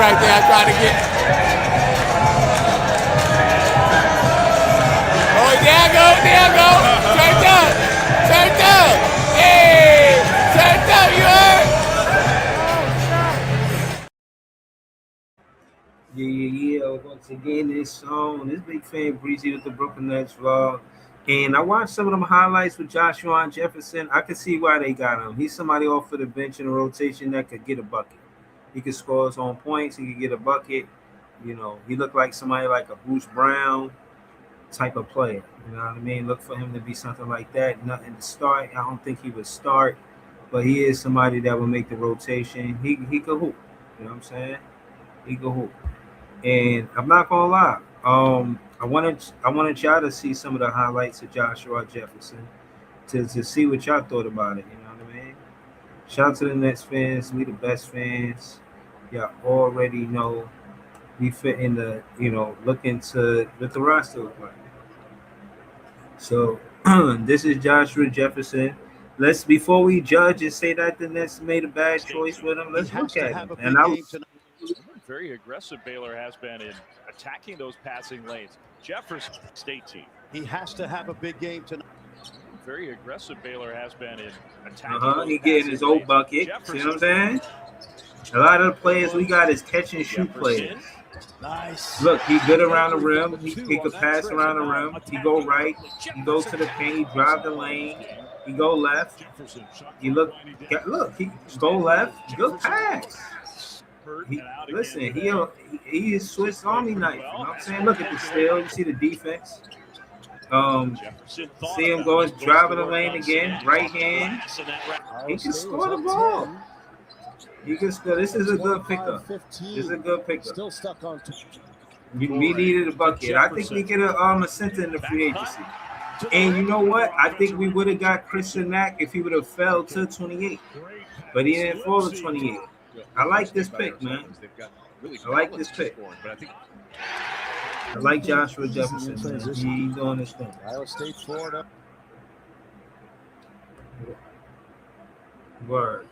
right there. I tried to get. Oh, there I go. Turned up. Hey, turned up. You heard? Yeah. Once again, this big fan Breezy with the Brooklyn Nets vlog. And I watched some of them highlights with Joshua and Jefferson. I can see why they got him. He's somebody off of the bench in a rotation that could get a bucket. He could score his own points. He could get a bucket. You know, he looked like somebody like a Bruce Brown type of player. You know what I mean? Look for him to be something like that. Nothing to start. I don't think he would start, but he is somebody that will make the rotation. He could hoop. You know what I'm saying? He could hoop. And I'm not gonna lie. I wanted y'all to see some of the highlights of Joshua Jefferson to see what y'all thought about it. You know what I mean? Shout out to the Nets fans. We the best fans. Y'all already know we fit in the, look into what the roster look like. So this is Joshua Jefferson. Before we judge and say that the Nets made a bad choice with him, let's look at him. And very aggressive Baylor has been in attacking those passing lanes. Jefferson, state team. He has to have a big game tonight. Very aggressive Baylor has been in attacking. He getting his old bucket. Jefferson. See what I'm saying? A lot of the players we got is catch and shoot players. Nice. Look, he good around the rim. He could pass around the rim. He go right. He goes to the paint. He drive the lane. He go left. He go left. Good pass. He is Swiss Army knife. You know what I'm saying? Look at the steal. You see the defense. See him going driving the lane again. Right hand. He can score the ball. He can score. This is a good pickup. Still stuck on. We needed a bucket. I think we get a center in the free agency. And you know what? I think we would have got Chris Nack if he would have fell to 28. But he didn't fall to 28. I like this pick, man. I like this pick. I like Joshua Jefferson, man. He's doing his thing. Iowa State, Florida. Word.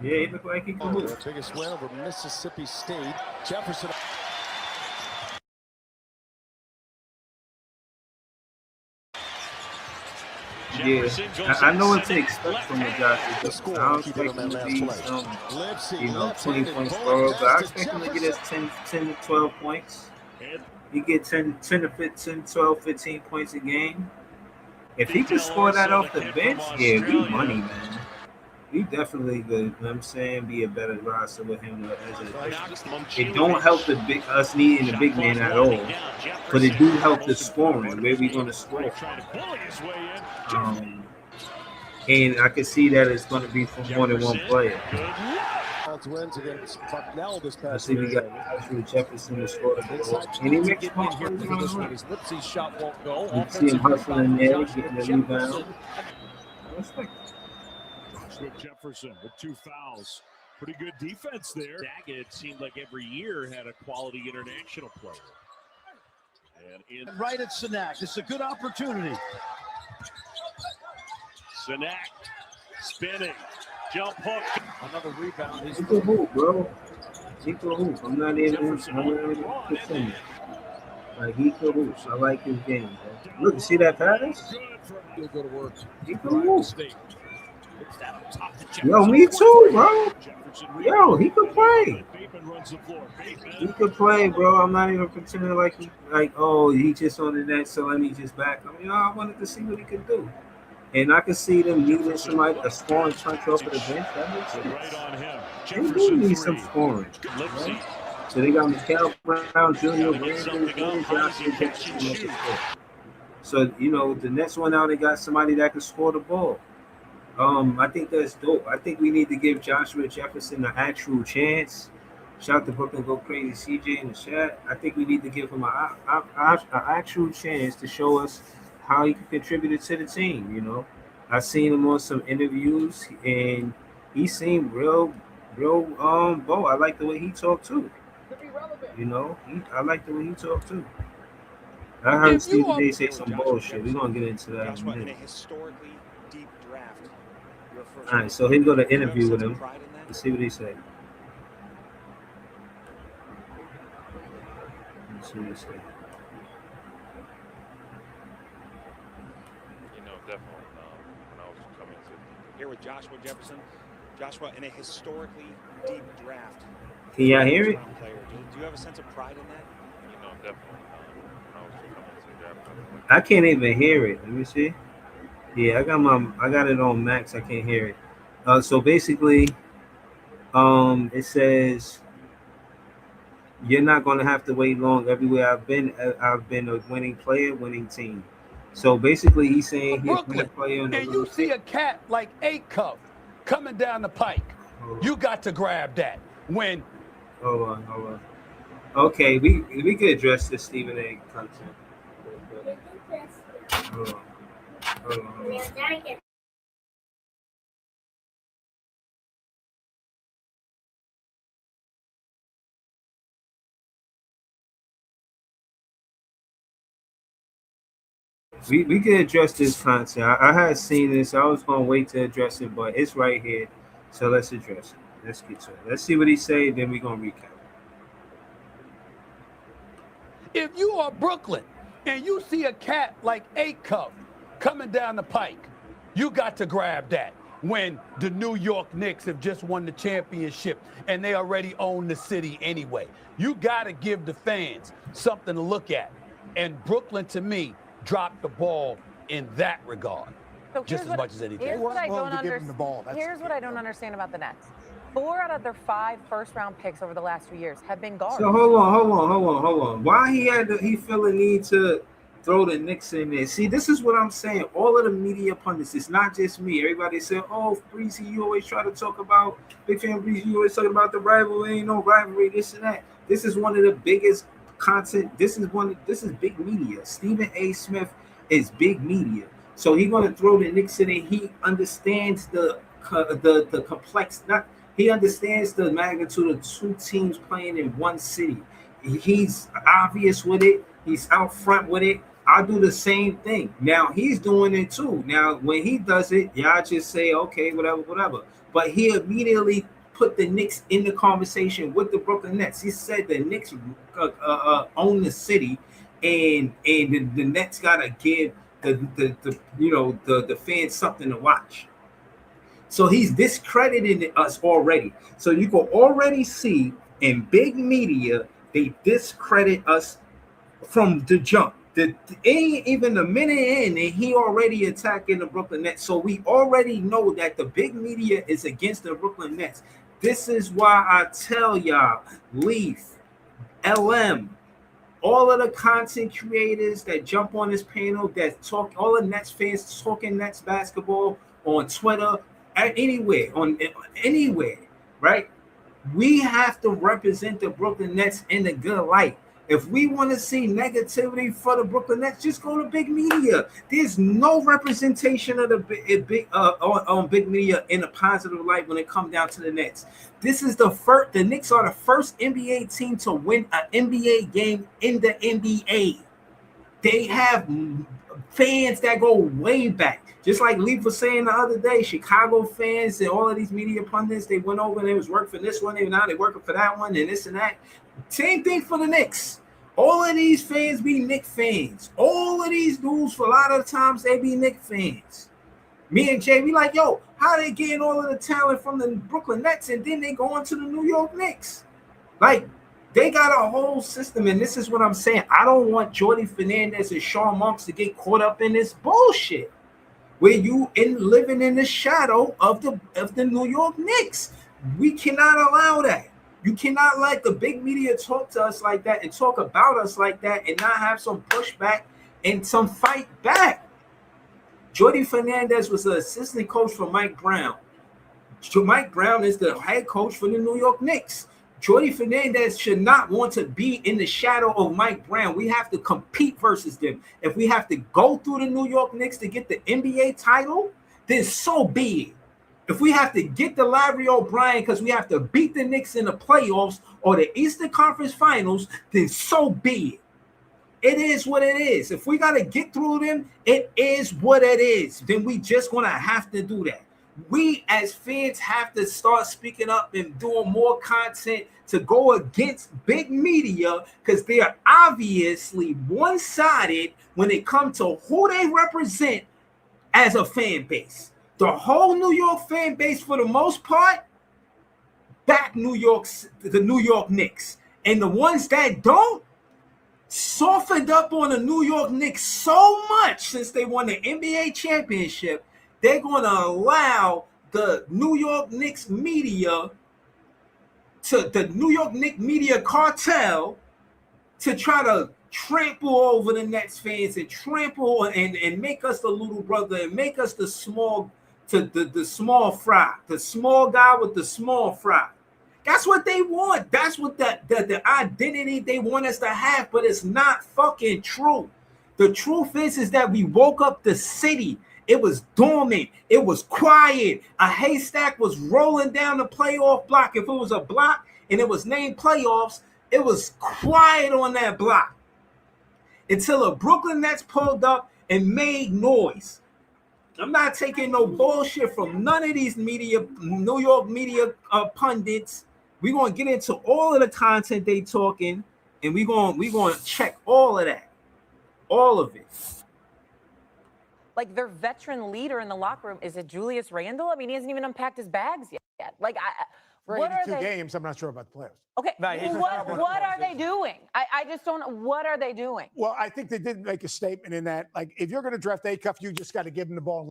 Yeah, he looked like he could move. Biggest win over Mississippi State. Jefferson. Yeah, I know what to expect from the Joshua. I don't expect him to be some, 20 points scorer, but I expect him to get us 10 to 12 points. He get 10 to 15, 12, 15 points a game. If he can score that off the bench, yeah, we money, man. We definitely could, you know what I'm saying, be a better roster with him. It don't help us needing a big man at all, but it do help the scoring, where we going to score. And I can see that it's going to be from more than one player. Wins against Bucknell this past see, we got Jefferson to score the ball. And he makes one Lipsy's shot won't go. You see him hustling there, getting the rebound. Jefferson with 2 fouls. Pretty good defense there. Daggett seemed like every year had a quality international player. And right at Sinak. It's a good opportunity. Sinak spinning. Jump hook. Another rebound. He can hoop, bro. He can hoop. I'm not even pretending. Like, he can hoop. I like his game, bro. Look, see that pass? He'll go to work. He can hoop. Yo, me too, bro. Yo, he could play. He could play, bro. I'm not even pretending like he just on the net, so let me just back him. I wanted to see what he could do. And I can see them needing somebody, a scoring punch off of the bench. That makes sense. They do need some scoring. Right? So they got Mikel Brown, Jr., Brandon, Johnson, Jefferson. So, the next one out, they got somebody that can score the ball. I think that's dope. I think we need to give Joshua Jefferson an actual chance. Shout out to Brooklyn Go Crazy CJ in the chat. I think we need to give him an actual chance to show us how he can contribute to the team. I've seen him on some interviews, and he seemed real Bo. I like the way he talked too. I like the way he talked too. I heard Steve Day say some bullshit. We're gonna get into that in a minute. All right, so he'll go to interview with him. Let's see what he said. Let's see what it says. Definitely. When I was coming to here with Joshua Jefferson, Joshua in a historically deep draft. Can y'all hear it? Player. Do you have a sense of pride in that? Definitely. When I was coming to the draft, I can't even hear it. Let me see. Yeah, I got it on max. I can't hear it. So basically, it says you're not gonna have to wait long. Everywhere I've been a winning player, winning team. So basically, he's saying he's been a player on the and you see a cat like A Cup coming down the pike. You got to grab that. When hold on. Okay, we could address this Stephen A. content. Hold on. We can address this content. I had seen this. I was gonna wait to address it, but it's right here. So let's address it. Let's get to it. Let's see what he say, then we're gonna recap. if you are Brooklyn and you see a cat like A Cup coming down the pike, you got to grab that. When the New York Knicks have just won the championship and they already own the city anyway. You got to give the fans something to look at. And Brooklyn, to me, dropped the ball in that regard, so just as much as anything. Here's what I don't understand about the Nets. 4 out of their 5 first-round picks over the last few years have been guards. So hold on. Why he feel the need to throw the Knicks in there? See, this is what I'm saying. All of the media pundits, it's not just me. Everybody said, "Oh, Breezy, you always try to talk about Big Fan Breezy. You always talking about the rivalry. Ain't no rivalry. This and that." This is one of the biggest content. This is big media. Stephen A. Smith is big media, so he's gonna throw the Knicks in there. He understands the complex. He understands the magnitude of 2 teams playing in one city. He's obvious with it. He's out front with it. I do the same thing. Now he's doing it too. Now when he does it, y'all just say, okay, whatever. But he immediately put the Knicks in the conversation with the Brooklyn Nets. He said the Knicks own the city, and the Nets gotta give the fans something to watch. So he's discrediting us already. So you can already see in big media, they discredit us from the jump. Ain't even a minute in, and he already attacking the Brooklyn Nets. So we already know that the big media is against the Brooklyn Nets. This is why I tell y'all, Leaf, LM, all of the content creators that jump on this panel, that talk, all the Nets fans talking Nets basketball on Twitter, anywhere, right? We have to represent the Brooklyn Nets in the good light. If we want to see negativity for the Brooklyn Nets, just go to big media. There's no representation of the big media in a positive light when it comes down to the Nets. This is the first. The Knicks are the first NBA team to win an NBA game in the NBA. They have fans that go way back. Just like Leaf was saying the other day, Chicago fans and all of these media pundits, they went over and they was working for this one, and now they're working for that one and this and that. Same thing for the Knicks. All of these fans be Knicks fans. All of these dudes, for a lot of the times, they be Knicks fans. Me and Jay, we like, yo, how they getting all of the talent from the Brooklyn Nets and then they going to the New York Knicks? Like, they got a whole system, and this is what I'm saying. I don't want Jordy Fernandez and Sean Marks to get caught up in this bullshit where you living in the shadow of the New York Knicks. We cannot allow that. You cannot let the big media talk to us like that and talk about us like that and not have some pushback and some fight back. Jordy Fernandez was the assistant coach for Mike Brown. Mike Brown is the head coach for the New York Knicks. Jordy Fernandez should not want to be in the shadow of Mike Brown. We have to compete versus them. If we have to go through the New York Knicks to get the NBA title, then so be it. If we have to get the Larry O'Brien because we have to beat the Knicks in the playoffs or the Eastern Conference Finals, then so be it. It is what it is. If we got to get through them, it is what it is. Then we just going to have to do that. We as fans have to start speaking up and doing more content to go against big media because they are obviously one-sided when it comes to who they represent as a fan base. The whole New York fan base, for the most part, back the New York Knicks. And the ones that don't, softened up on the New York Knicks so much since they won the NBA championship, they're going to allow the New York Knicks media, the New York Knicks media cartel, to try to trample over the Nets fans and trample and make us the little brother and make us the small fry, the small guy with the small fry. That's what they want. That's what the identity they want us to have, but it's not fucking true. The truth is that we woke up the city. It was dormant. It was quiet. A haystack was rolling down the playoff block. If it was a block and it was named playoffs, it was quiet on that block until the Brooklyn Nets pulled up and made noise. I'm not taking no bullshit from none of these media, New York media pundits. We're going to get into all of the content they talking, and we're going to check all of that. All of it. Like, their veteran leader in the locker room, is it Julius Randle? I mean, he hasn't even unpacked his bags yet. Like, what are they? Games, I'm not sure about the playoffs. Okay, what are they doing? I just don't know. What are they doing? Well, I think they did make a statement in that, like, if you're going to draft Acuff, you just got to give him the ball.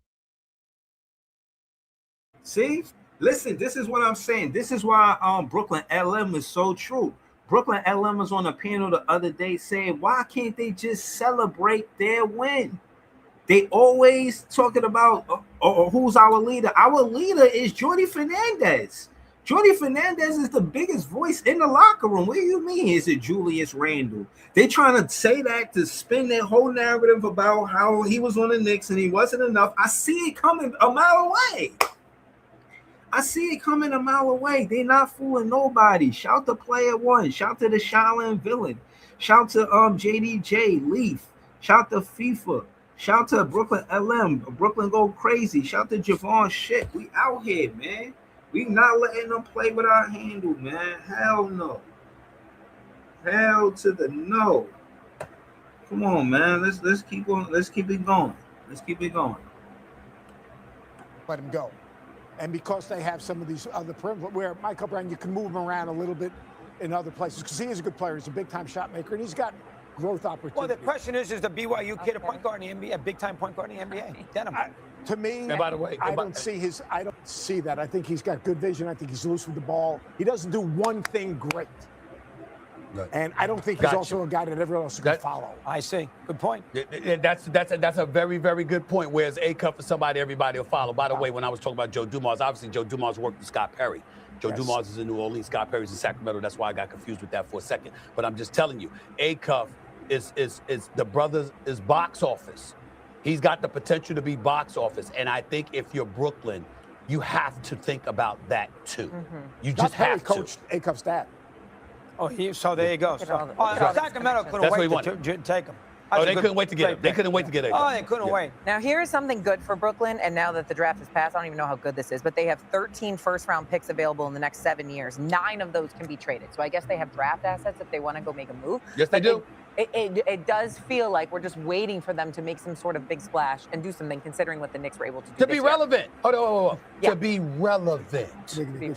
See? Listen, this is what I'm saying. This is why Brooklyn LM is so true. Brooklyn LM was on a panel the other day saying, why can't they just celebrate their win? They always talking about who's our leader. Our leader is Jordi Fernandez. Jordi Fernandez is the biggest voice in the locker room. What do you mean? Is it Julius Randle? They trying to say that to spin their whole narrative about how he was on the Knicks and he wasn't enough. I see it coming a mile away. I see it coming a mile away. They're not fooling nobody. Shout to Player One. Shout to the Shaolin Villain. Shout to JDJ Leaf. Shout to FIFA. Shout to Brooklyn LM. Brooklyn Go Crazy. Shout to Javon Shit. We out here, man. We not letting them play with our handle, man. Hell no. Hell to the no. Come on, man. Let's keep on. Let's keep it going. Let's keep it going. Let him go. And because they have some of these other perimeter where Mikel Brown, you can move him around a little bit in other places because he is a good player. He's a big-time shot maker, and he's got growth opportunity. Well, the question is the BYU kid a point guard in the NBA, a big-time point guard in the NBA? Denim. To me, and by the way, I don't see that. I think he's got good vision. I think he's loose with the ball. He doesn't do one thing great. Right. And I don't think he's also a guy that everyone else can follow. I see. Good point. That's a very, very good point. Whereas Acuff is somebody everybody will follow. By the way, when I was talking about Joe Dumars, obviously Joe Dumars worked with Scott Perry. Joe Dumars is in New Orleans. Scott Perry's in Sacramento. That's why I got confused with that for a second. But I'm just telling you, Acuff is the brother's is box office. He's got the potential to be box office. And I think if you're Brooklyn, you have to think about that too. Mm-hmm. You just have to. Coached Acuff's dad. Oh, so there you go. So, Sacramento couldn't wait to take him. They couldn't wait to get him. They couldn't wait to get him. Oh, they couldn't wait. Now, here is something good for Brooklyn, and now that the draft has passed, I don't even know how good this is, but they have 13 first-round picks available in the next 7 years. 9 of those can be traded. So I guess they have draft assets if they want to go make a move. Yes, they do. It does feel like we're just waiting for them to make some sort of big splash and do something, considering what the Knicks were able to do. To be relevant. Hold on. Yeah. To be relevant.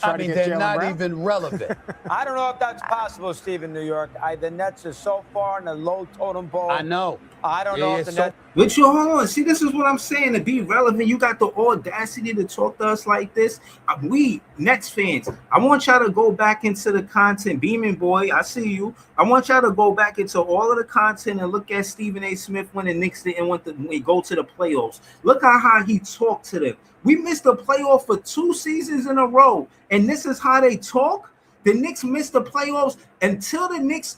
I mean, they're not even relevant. I don't know if that's possible, Steve, in New York. The Nets are so far in the low totem pole. I know. I don't know if the Nets. But you hold on. See, this is what I'm saying. To be relevant, you got the audacity to talk to us like this. We, Nets fans, I want y'all to go back into the content. Beeman Boy, I see you. I want y'all to go back into all of the content and look at Stephen A. Smith when the Knicks didn't want to go to the playoffs. Look at how he talked to them. We missed the playoff for 2 seasons in a row, and this is how they talk. The Knicks missed the playoffs until the Nets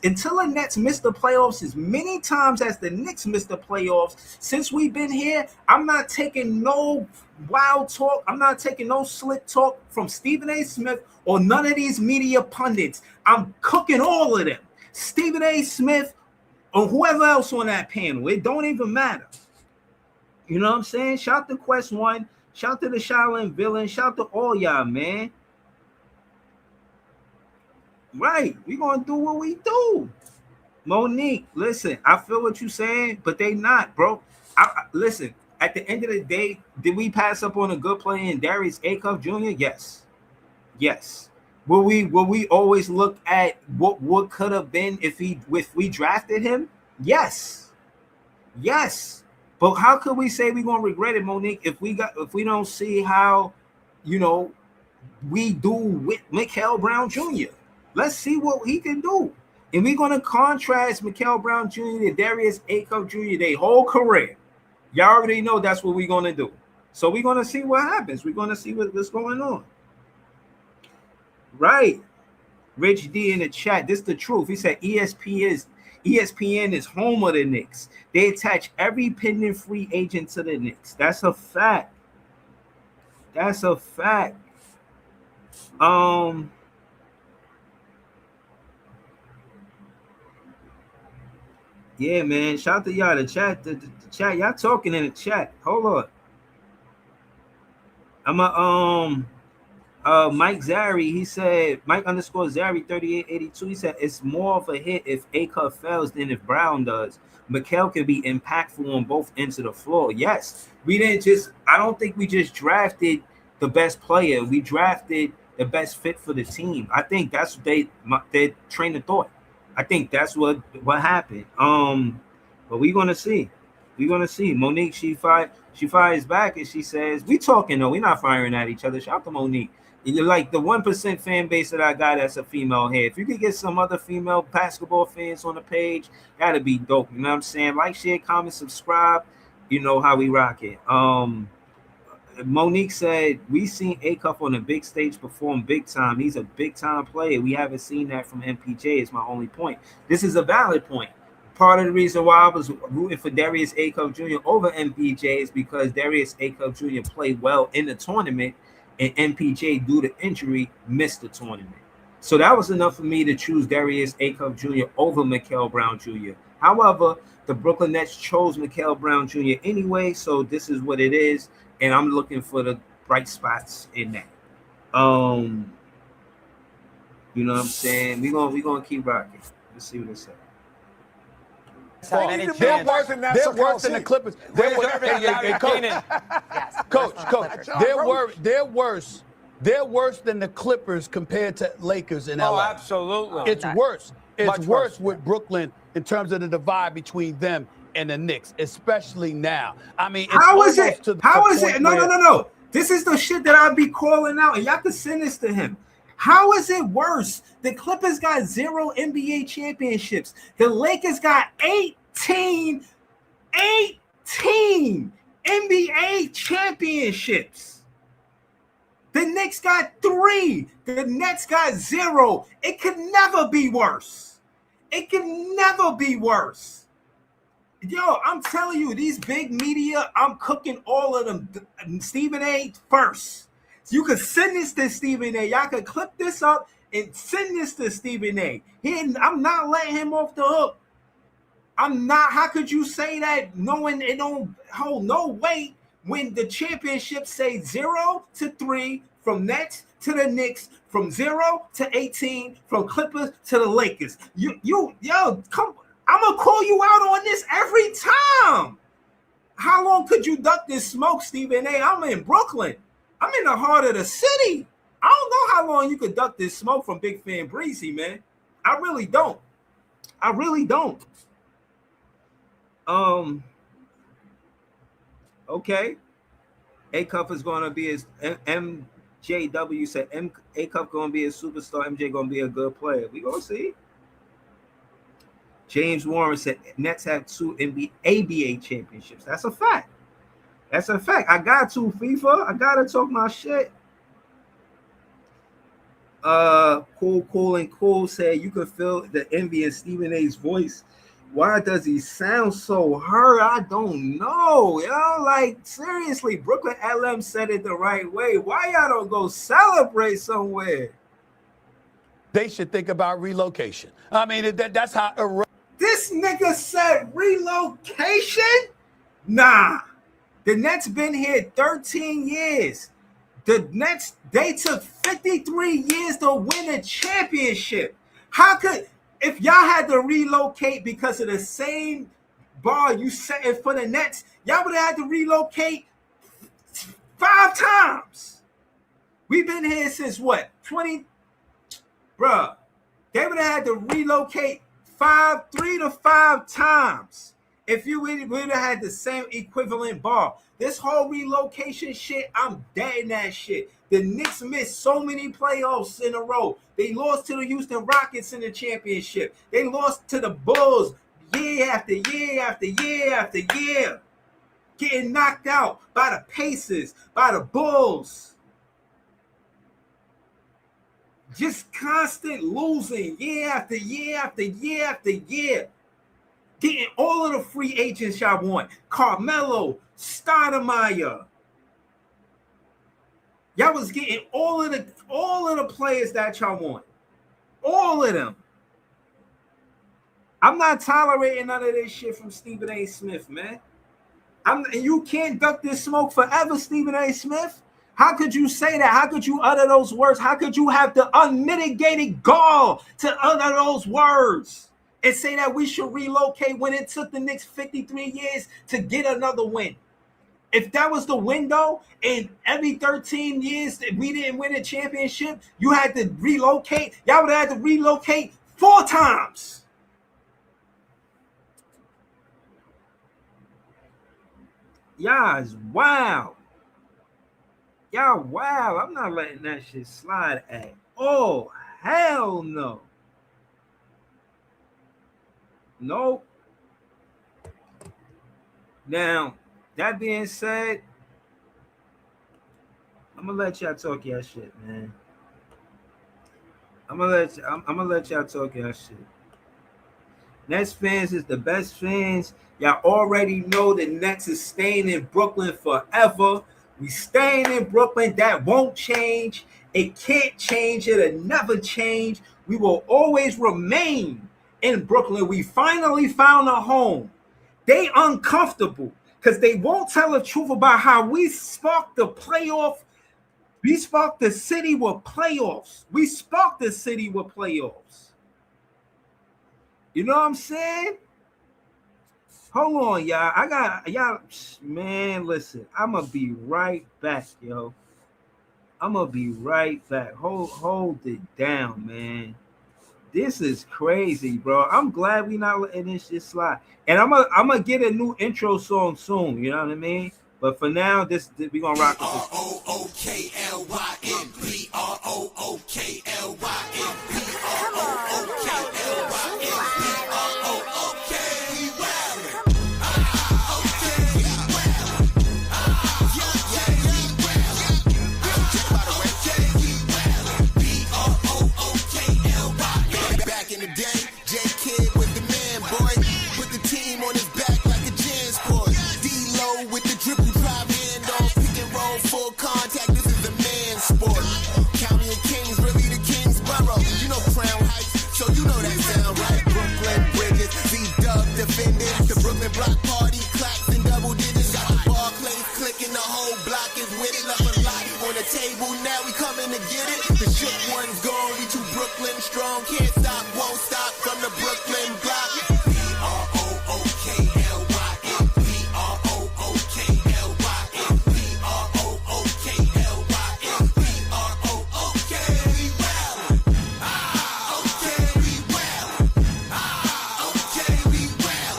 missed the playoffs as many times as the Knicks missed the playoffs. Since we've been here, I'm not taking no wild talk. I'm not taking no slick talk from Stephen A. Smith or none of these media pundits. I'm cooking all of them. Stephen A. Smith or whoever else on that panel. It don't even matter. You know what I'm saying? Shout to Quest One. Shout to the Shaolin Villain. Shout to all y'all, man. Right. We gonna do what we do. Monique, listen, I feel what you're saying, but they not, bro. Listen, at the end of the day, did we pass up on a good player in Darius Acuff Jr.? Yes. Yes. Will we always look at what could have been if we drafted him? Yes. Yes. But how could we say we're gonna regret it, Monique, if we don't see how, we do with Mikel Brown Jr.? Let's see what he can do. And we're going to contrast Mikel Brown Jr. to Darius Acuff Jr. their whole career. Y'all already know that's what we're going to do. So we're going to see what happens. We're going to see what's going on. Right. Rich D in the chat. This is the truth. He said ESPN is home of the Knicks. They attach every pending free agent to the Knicks. That's a fact. That's a fact. Yeah, man. Shout out to y'all. The chat. Y'all talking in the chat. Hold on. I'm Mike Zary. He said Mike _Zary 3882. He said it's more of a hit if Acuff fails than if Brown does. Mikel can be impactful on both ends of the floor. Yes, I don't think we just drafted the best player. We drafted the best fit for the team. I think that's what their trainer thought. I think that's what happened. But we're gonna see. We're gonna see. Monique, she fires back and she says, "We talking though. We're not firing at each other." Shout out to Monique. You're like the 1% fan base that I got as a female here. If you could get some other female basketball fans on the page, that'd be dope. You know what I'm saying? Like, share, comment, subscribe. You know how we rock it. Monique said, we seen Acuff on a big stage perform big time. He's a big time player. We haven't seen that from MPJ is my only point. This is a valid point. Part of the reason why I was rooting for Darius Acuff Jr. over MPJ is because Darius Acuff Jr. played well in the tournament and MPJ, due to injury, missed the tournament. So that was enough for me to choose Darius Acuff Jr. over Mikel Brown Jr. However, the Brooklyn Nets chose Mikel Brown Jr. anyway, so this is what it is. And I'm looking for the bright spots in that. You know what I'm saying? We're gonna keep rocking. Let's see what it says. They're worse than the Clippers. Coach, they're worse than the Clippers compared to Lakers in LA. Oh, absolutely. It's worse. It's worse with Brooklyn in terms of the divide between them and the Knicks, especially now. I mean, how is it? No. This is the shit that I'll be calling out, and y'all can send this to him. How is it worse? The Clippers got 0 NBA championships. The Lakers got 18 NBA championships. The Knicks got 3. The Nets got 0. It could never be worse. It can never be worse. Yo, I'm telling you, these big media, I'm cooking all of them. Stephen A. first. So you can send this to Stephen A. Y'all can clip this up and send this to Stephen A. I'm not letting him off the hook. I'm not. How could you say that knowing it don't hold no weight when the championships say 0 to 3 from Nets to the Knicks, from 0 to 18 from Clippers to the Lakers? Yo, come. I'm going to call you out on this every time. How long could you duck this smoke, Stephen A? I'm in Brooklyn. I'm in the heart of the city. I don't know how long you could duck this smoke from Big Fan Breezy, man. I really don't. Okay. Acuff is going to be his MJW said Acuff going to be a superstar. MJ going to be a good player. We going to see. James Warren said Nets have 2 ABA championships. That's a fact. I got to FIFA. I gotta talk my shit. Cool said you can feel the envy in Stephen A's voice. Why does he sound so hurt? I don't know. Yo, like seriously, Brooklyn LM said it the right way. Why y'all don't go celebrate somewhere? They should think about relocation. I mean, that's how. This nigga said relocation? Nah. The Nets been here 13 years. The Nets, they took 53 years to win a championship. How could, if y'all had to relocate because of the same bar you set in for the Nets, y'all would have had to relocate 5 times. We've been here since what? 20, bruh. They would have had to relocate 3 to 5 times if you would have had the same equivalent bar. This whole relocation shit, I'm dead in that shit. The Knicks missed so many playoffs in a row. They lost to the Houston Rockets in the championship. They lost to the Bulls year after year after year after year. Getting knocked out by the Pacers, by the Bulls. Just constant losing year after year after year after year. Getting all of the free agents y'all want. Carmelo, Stoudemire. Y'all was getting all of the players that y'all want. All of them. I'm not tolerating none of this shit from Stephen A. Smith, man. You can't duck this smoke forever, Stephen A. Smith. How could you say that? How could you utter those words? How could you have the unmitigated gall to utter those words and say that we should relocate when it took the Knicks 53 years to get another win? If that was the window and every 13 years that we didn't win a championship, you had to relocate. Y'all would have had to relocate 4 times. Y'all is wild. Y'all wild. I'm not letting that shit slide at all. Hell no. Nope. Now, that being said, I'm gonna let y'all talk y'all shit, man. I'm gonna let y'all talk y'all shit. Nets fans is the best fans. Y'all already know the Nets is staying in Brooklyn forever. We staying in Brooklyn. That won't change. It can't change. It'll never change. We will always remain in Brooklyn. We finally found a home. They uncomfortable because they won't tell the truth about how we sparked the playoff. We sparked the city with playoffs. We sparked the city with playoffs. You know what I'm saying? Hold on, y'all. Man, listen. I'm going to be right back, yo. I'm going to be right back. Hold it down, man. This is crazy, bro. I'm glad we not letting this shit slide. And I'm gonna get a new intro song soon, you know what I mean? But for now, we going to rock with this. R-O-O-K-L-Y-N B-R-O-O-K-L-Y-N block party, claps and double digits. Got the bar clay clicking, the whole block is with it. Left a lot on the table, now we coming to get it. The shook one's gone, we too Brooklyn strong. Can't stop, won't stop from the Brooklyn block. B-R-O-O-K-L-Y-N B-R-O-O-K-L-Y-N B-R-O-O-K-L-Y-N B-R-O-O-K. We well. Okay, we well. Okay, we well.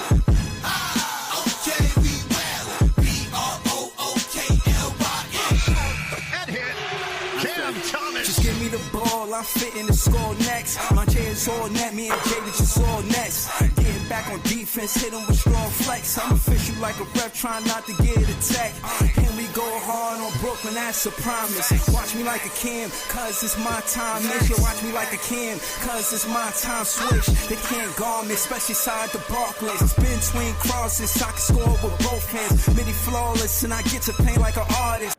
Just give me the ball, I'm fitting the score next. My chair's all net, me and David just all next. Getting back on defense, hit him with strong flex. I'm official like a ref, trying not to get attacked. And we go hard on Brooklyn, that's a promise. Watch me like a Cam, cause it's my time. Nation, watch me like a Cam, cause it's my time. Switch, they can't guard me, especially side the Barclays. Spin between crosses, I can score with both hands. Midi flawless, and I get to paint like an artist.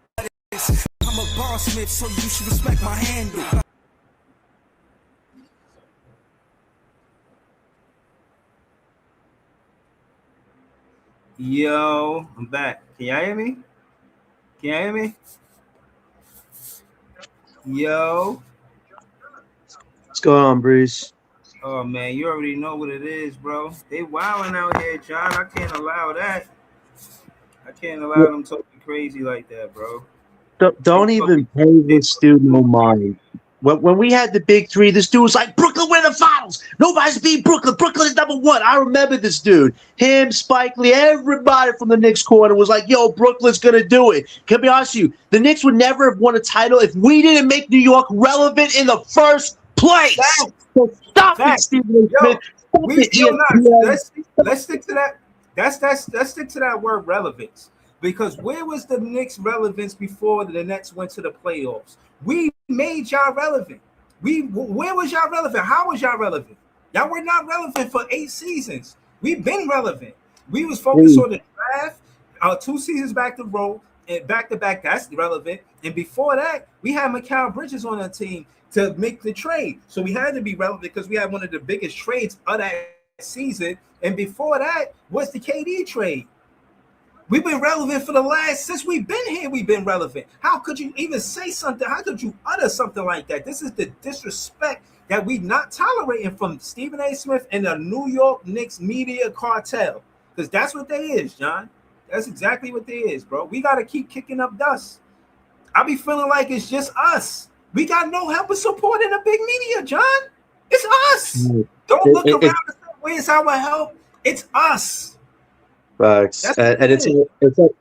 I'm a boss smith, so you should respect my handle. Yo, I'm back. Can y'all hear me? Can y'all hear me? Yo. What's going on, Breeze? Oh man, you already know what it is, bro. They wilding out here, John. I can't allow that. I can't allow them talking crazy like that, bro. Don't even pay this dude no mind. When we had the big three, this dude was like, Brooklyn win the finals. Nobody's beat Brooklyn. Brooklyn is number one. I remember this dude. Him, Spike Lee, everybody from the Knicks corner was like, yo, Brooklyn's going to do it. Can I be honest with you? The Knicks would never have won a title if we didn't make New York relevant in the first place. So stop it, Stephen A. Smith. Let's stick to that. Let's stick to that word relevance. Because where was the Knicks' relevance before the Nets went to the playoffs? We made y'all relevant. Where was y'all relevant? How was y'all relevant? Y'all were not relevant for 8 seasons. We've been relevant. We was focused on the draft, 2 seasons back to roll and back to back. That's relevant. And before that, we had Mikel Bridges on our team to make the trade. So we had to be relevant because we had one of the biggest trades of that season. And before that was the KD trade. We've been relevant for the since we've been here, we've been relevant. How could you even say something? How could you utter something like that? This is the disrespect that we not tolerating from Stephen A. Smith and the New York Knicks media cartel. Because that's what they is, John. That's exactly what they is, bro. We got to keep kicking up dust. I be feeling like it's just us. We got no help and support in the big media, John. It's us. Don't look around and say, where's our help? It's us. Facts. And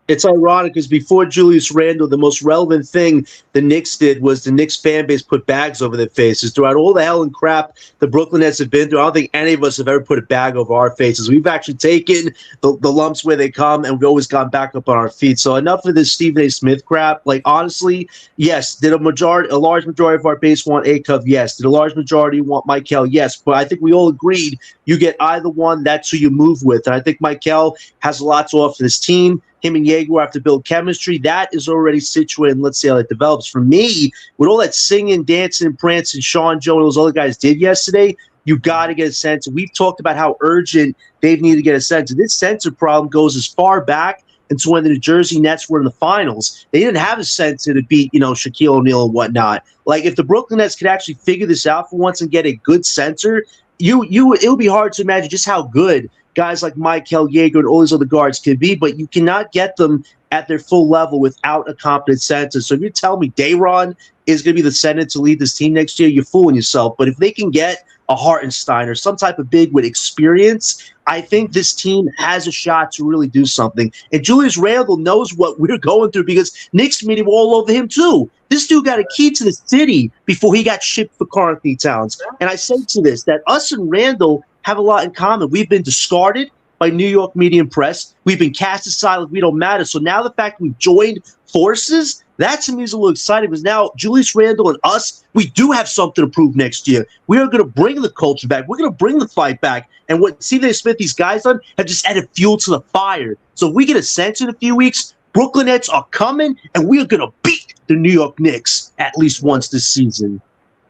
it's ironic because before Julius Randle, the most relevant thing the Knicks did was the Knicks fan base put bags over their faces. Throughout all the hell and crap the Brooklyn Nets have been through, I don't think any of us have ever put a bag over our faces. We've actually taken the lumps where they come, and we've always gone back up on our feet. So enough of this Stephen A. Smith crap. Like, honestly, yes, did a large majority of our base want Akov? Yes. Did a large majority want Mikel? Yes. But I think we all agreed you get either one, that's who you move with. And I think Mikel has a lot to offer this team. Him and Jaeger have to build chemistry. That is already situated, and let's see how it develops. For me, with all that singing, dancing, and prancing Sean, Joe, and those other guys did yesterday, you got to get a sense. We've talked about how urgent they've needed to get a sense. And this sensor problem goes as far back into when the New Jersey Nets were in the finals. They didn't have a sensor to beat, Shaquille O'Neal and whatnot. Like, if the Brooklyn Nets could actually figure this out for once and get a good sensor, it would be hard to imagine just how good guys like Mikel, Jaeger, and all these other guards can be, but you cannot get them at their full level without a competent center. So if you tell me Dayron is going to be the center to lead this team next year, you're fooling yourself. But if they can get a Hartenstein or some type of big with experience, I think this team has a shot to really do something. And Julius Randle knows what we're going through because Knicks media were all over him too. This dude got a key to the city before he got shipped for Karl Anthony Towns. And I say to this, that us and Randle have a lot in common. We've been discarded by New York media and press. We've been cast aside like we don't matter. So now the fact we've joined forces, that to me is a little exciting because now Julius Randle and us, we do have something to prove next year. We are going to bring the culture back. We're going to bring the fight back. And what Stephen A. Smith, these guys done, have just added fuel to the fire. So if we get a sense in a few weeks, Brooklyn Nets are coming, and we are going to beat the New York Knicks at least once this season.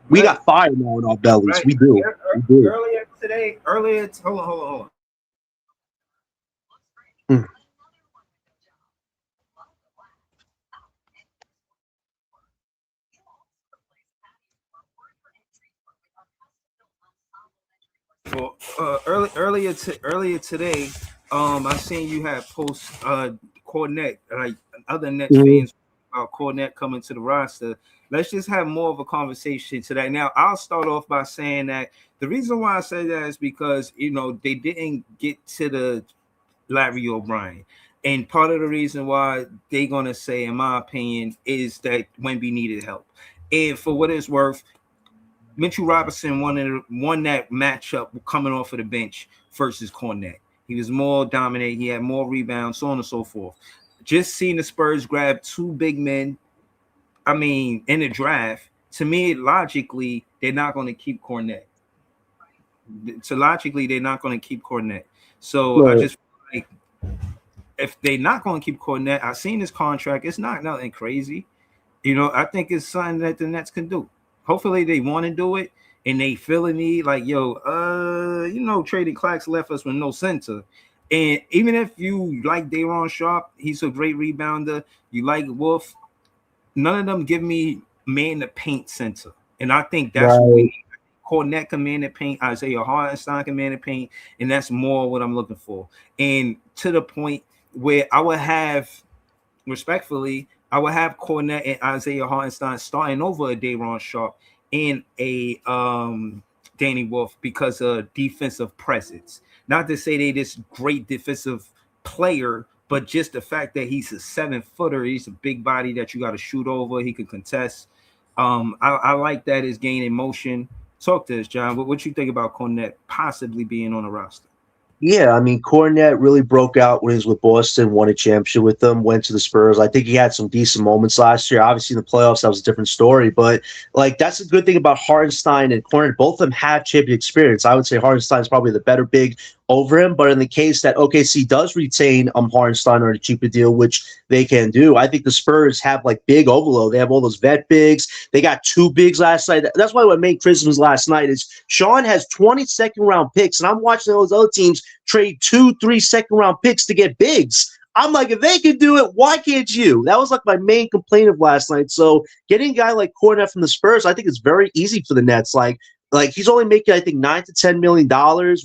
We got fire now in our bellies. Right. We do. Earlier today, hold on. Well, earlier today, I seen you had post Cornette, like other Nets fans about Cornette coming to the roster. Let's just have more of a conversation today. Now, I'll start off by saying that the reason why I say that is because they didn't get to the Larry O'Brien, and part of the reason why they're gonna say, in my opinion, is that Wemby needed help. And for what it's worth, Mitchell Robinson won that matchup coming off of the bench versus Cornette. He was more dominant. He had more rebounds, so on and so forth. Just seeing the Spurs grab 2 big men, in the draft, to me, logically, they're not going to keep Cornette. So I just feel like if they're not going to keep Cornette, I've seen his contract. It's not nothing crazy. I think it's something that the Nets can do. Hopefully they want to do it and they feel a need like, trading Clax left us with no center. And even if you like Daron Sharp, he's a great rebounder. You like Wolf. None of them give me man the paint center, and I think that's what we need. Cornette can man the paint. Isaiah Hartenstein can man the paint, and that's more what I'm looking for. And to the point where I would have, respectfully, I would have Cornette and Isaiah Hartenstein starting over a Daron Sharp and a Danny Wolf because of defensive presence. Not to say they this great defensive player, but just the fact that he's a 7-footer, he's a big body that you got to shoot over. He can contest. I like that his game in motion. Talk to us, John. What you think about Cornette possibly being on the roster? Yeah, I mean, Cornette really broke out when he was with Boston, won a championship with them, went to the Spurs. I think he had some decent moments last year. Obviously, in the playoffs, that was a different story. But, like, that's a good thing about Hartenstein and Cornette. Both of them have champion experience. I would say Hartenstein is probably the better big over him. But in the case that OKC does retain Hartenstein on a cheaper deal, which they can do, I think the Spurs have, like, big overload. They have all those vet bigs. They got 2 bigs last night. That's why what made Christmas last night is Sean has 20 second-round picks, and I'm watching those other teams trade 2-3 second-round picks to get bigs. I'm like, if they can do it, why can't you? That was like my main complaint of last night. So getting a guy like Cornette from the Spurs, I think it's very easy for the Nets. Like he's only making, I think, $9 to $10 million.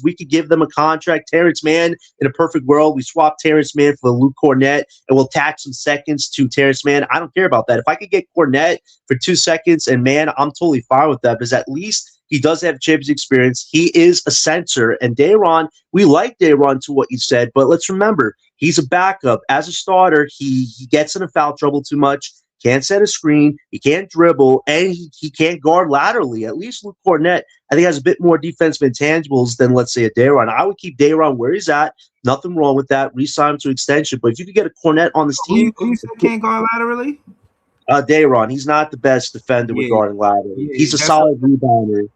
We could give them a contract. Terrence Mann, in a perfect world, we swap Terrence Mann for Luke Cornette, and we'll attach some seconds to Terrence Mann. I don't care about that. If I could get Cornette for 2 seconds and Mann, I'm totally fine with that because at least he does have Champions experience. He is a center. And Daron, we like Daron to what you said, but let's remember, he's a backup. As a starter, he gets into foul trouble too much, can't set a screen, he can't dribble, and he can't guard laterally. At least Luke Cornette, I think, has a bit more defensive intangibles than, let's say, a Daron. I would keep Daron where he's at. Nothing wrong with that. Re-sign him to extension. But if you could get a Cornette on this team. Who said can't guard laterally? Daron. He's not the best defender with guarding laterally. He's a solid rebounder.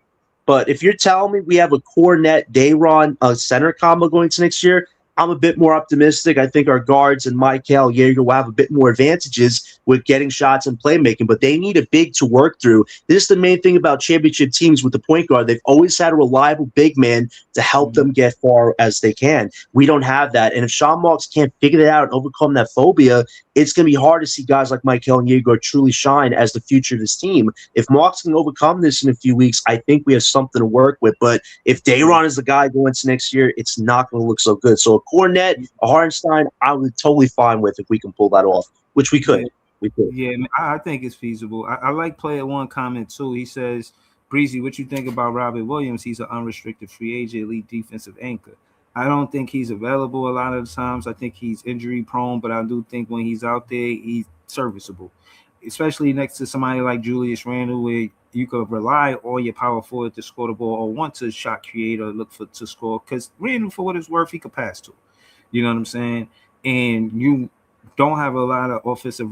But if you're telling me we have a Cornette, Daron, center combo going to next year, I'm a bit more optimistic. I think our guards and Mikel Jaeger will have a bit more advantages with getting shots and playmaking, but they need a big to work through. This is the main thing about championship teams with the point guard. They've always had a reliable big man to help them get far as they can. We don't have that. And if Sean Marks can't figure that out and overcome that phobia, it's going to be hard to see guys like Mikel and Jaeger truly shine as the future of this team. If Marks can overcome this in a few weeks, I think we have something to work with. But if Daron is the guy going to next year, it's not going to look so good. So a Cornette, a Hartenstein, I would totally fine with if we can pull that off, which we could. Yeah, I think it's feasible. I like player one comment too. He says, Breezy, what you think about Robert Williams? He's an unrestricted free agent, elite defensive anchor. I don't think he's available a lot of the times. I think he's injury prone, but I do think when he's out there, he's serviceable, especially next to somebody like Julius Randle, where you could rely on your power forward to score the ball or want to shot create or look to score. Because Randle, for what it's worth, he could pass to. You know what I'm saying? And you don't have a lot of offensive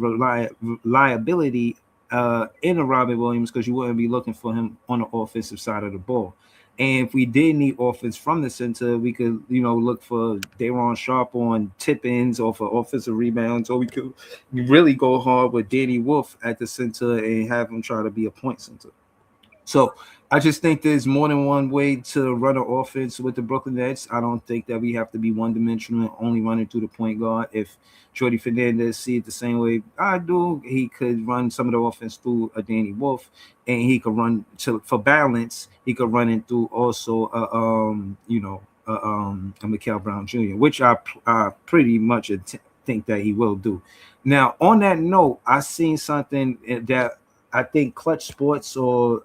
liability in a Robert Williams because you wouldn't be looking for him on the offensive side of the ball. And if we did need offense from the center, we could, look for Daron Sharp on tip-ins or for offensive rebounds, or we could really go hard with Danny Wolf at the center and have him try to be a point center. So I just think there's more than one way to run an offense with the Brooklyn Nets. I don't think that we have to be one-dimensional and only running through the point guard. If Jordy Fernandez see it the same way I do, he could run some of the offense through a Danny Wolf, and he could run for balance. He could run it through also a Mikel Brown Jr., which I pretty much think that he will do. Now, on that note, I seen something that I think Clutch Sports or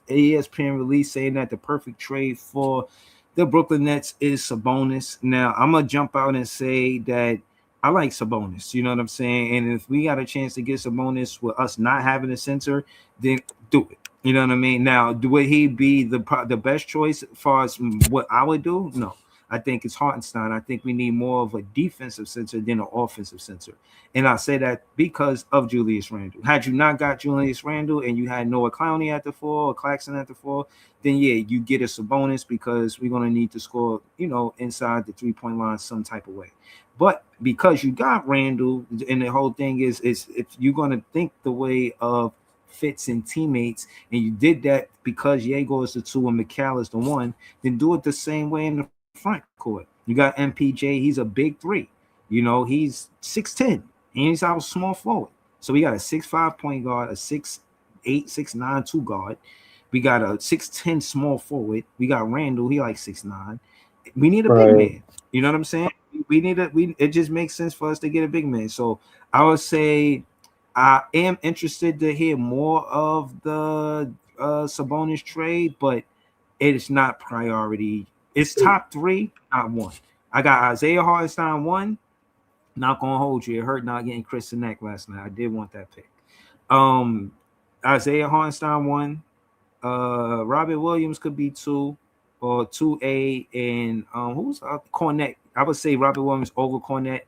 ESPN release saying that the perfect trade for the Brooklyn Nets is Sabonis. Now, I'm going to jump out and say that I like Sabonis. You know what I'm saying? And if we got a chance to get Sabonis with us not having a center, then do it. You know what I mean? Now, would he be the best choice as far as what I would do? No. I think it's Hartenstein. I think we need more of a defensive center than an offensive center. And I say that because of Julius Randle. Had you not got Julius Randle and you had Noah Clowney at the 4 or Claxton at the 4, then yeah, you get a Sabonis because we're going to need to score, inside the 3-point line some type of way. But because you got Randle, and the whole thing is if you're going to think the way of fits and teammates, and you did that because Jaeger is the 2 and Mikel is the 1, then do it the same way in the front court. You got MPJ. He's a big three. He's 6'10", and he's our small forward. So we got a 6'5" point guard, a 6'8", 6'9" two guard. We got a 6'10" small forward. We got Randall. He like 6'9". We need a big man. You know what I'm saying? It just makes sense for us to get a big man. So I would say I am interested to hear more of the Sabonis trade, but it is not priority. It's top 3, not 1. I got Isaiah Hartenstein 1. Not gonna hold you. It hurt not getting Chris Sinek last night. I did want that pick. Isaiah Hartenstein 1. Robert Williams could be 2 or 2A, and who's Cornette? I would say Robert Williams over Cornette.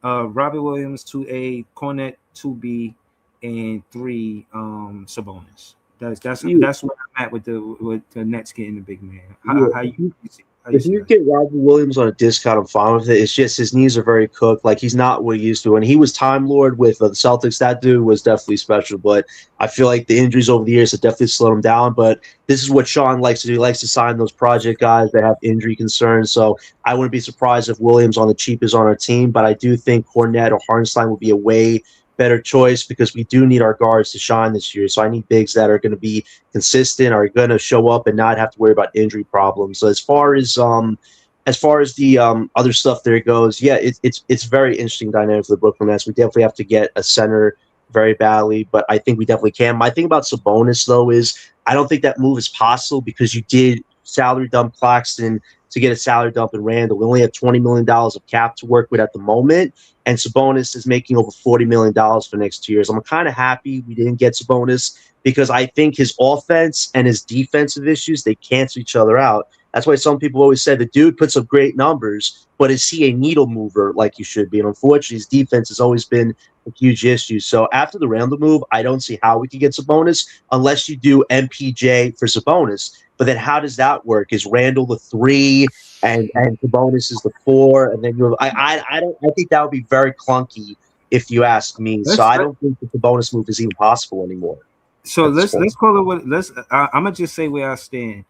Robert Williams 2A, Cornette 2B, and 3 Sabonis. That's where I'm at with the Nets getting the big man. How you see? If you get Robert Williams on a discount, I'm fine with it. It's just his knees are very cooked. Like, he's not what he used to. When he was Time Lord with the Celtics, that dude was definitely special. But I feel like the injuries over the years have definitely slowed him down. But this is what Sean likes to do. He likes to sign those project guys that have injury concerns. So I wouldn't be surprised if Williams on the cheap is on our team. But I do think Cornette or Hartenstein would be a way better choice because we do need our guards to shine this year. So I need bigs that are going to be consistent, are going to show up and not have to worry about injury problems. So as far as the other stuff there goes, yeah, it's very interesting dynamic for the Brooklyn Nets. We definitely have to get a center very badly, but I think we definitely can. My thing about Sabonis though is I don't think that move is possible because you did salary dump Claxton to get a salary dump in Randall. We only have $20 million of cap to work with at the moment, and Sabonis is making over $40 million for the next 2 years. I'm kind of happy we didn't get Sabonis because I think his offense and his defensive issues, they cancel each other out. That's why some people always say the dude puts up great numbers, but is he a needle mover like he should be? And unfortunately, his defense has always been a huge issue. So after the Randall move, I don't see how we could get Sabonis unless you do MPJ for Sabonis. But then how does that work? Is Randall the 3 and Sabonis is the 4? And then I think that would be very clunky if you ask me. So I don't think the Sabonis move is even possible anymore. So let's call it what. I'm gonna just say where I stand.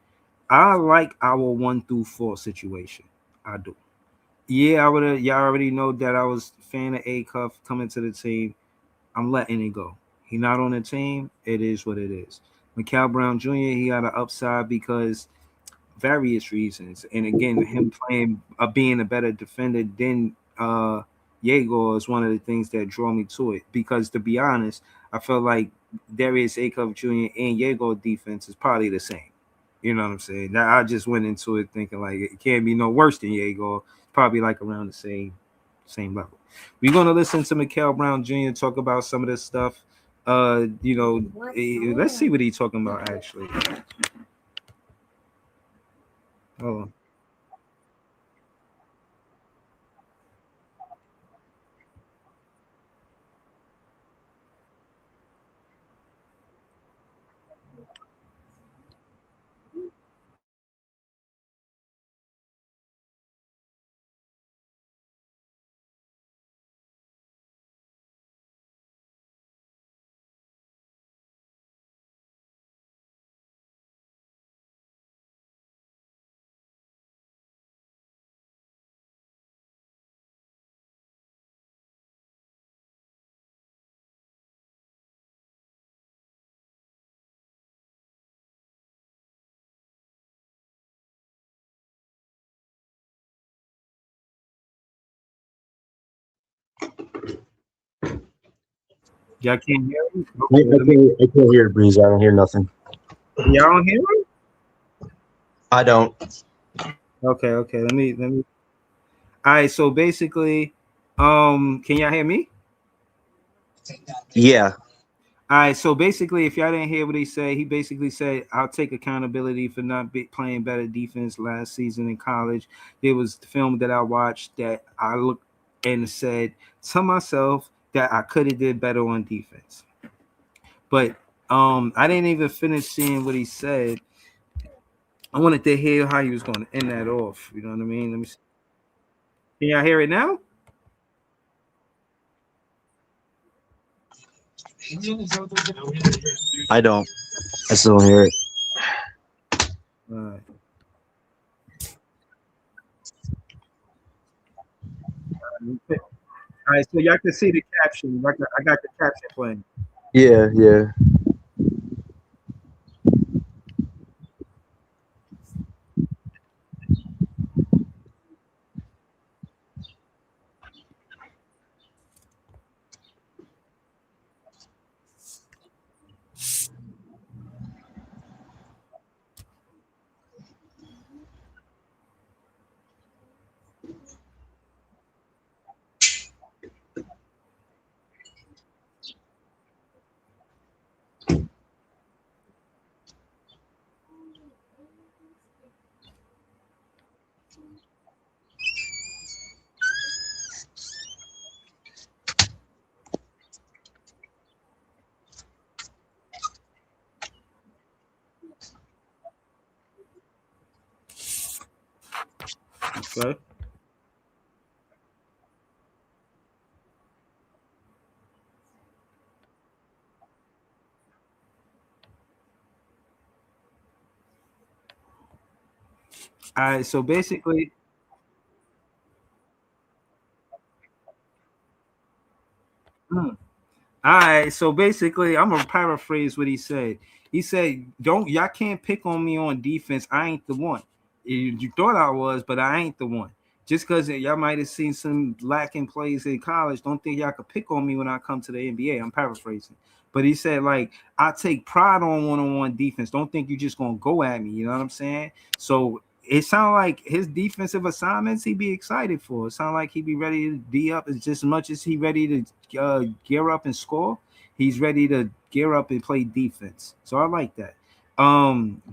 I like our 1 through 4 situation. I do. Yeah, y'all already know that I was a fan of A-Cuff coming to the team. I'm letting it go. He not on the team. It is what it is. Mikel Brown Jr., he got an upside because various reasons. And again, him being a better defender than Yegor is one of the things that draw me to it. Because to be honest, I feel like Darius A-Cuff Jr. and Yegor defense is probably the same. You know what I'm saying? Now, I just went into it thinking like it can't be no worse than Yegor. Probably like around the same level. We're gonna listen to Mikel Brown Jr. talk about some of this stuff. Let's see what he's talking about actually. Hold on. Y'all can't hear me? I can't hear it, Breeze. I don't hear nothing. Y'all don't hear me? I don't. Okay. Let me. All right. So basically, can y'all hear me? Yeah. All right. So basically, if y'all didn't hear what he basically said, I'll take accountability for not playing better defense last season in college. There was the film that I watched that I looked and said to myself that I could have did better on defense. But I didn't even finish seeing what he said. I wanted to hear how he was going to end that off. You know what I mean? Let me see. Can y'all hear it now? I don't. I still don't hear it. All right. All right, so y'all can see the caption. I got the caption playing. Yeah, yeah. Okay. All right, so basically, hmm. All right, so basically, I'm gonna paraphrase what he said. He said, "Don't y'all can't pick on me on defense. I ain't the one. You thought I was, but I ain't the one. Just because y'all might have seen some lacking plays in college, don't think y'all could pick on me when I come to the NBA." I'm paraphrasing, but he said, like, I take pride on one-on-one defense. Don't think you just gonna go at me. You know what I'm saying? So it sounds like his defensive assignments he'd be excited for. It sounds like he'd be ready to be up as much as he ready to gear up and score. He's ready to gear up and play defense. So I like that.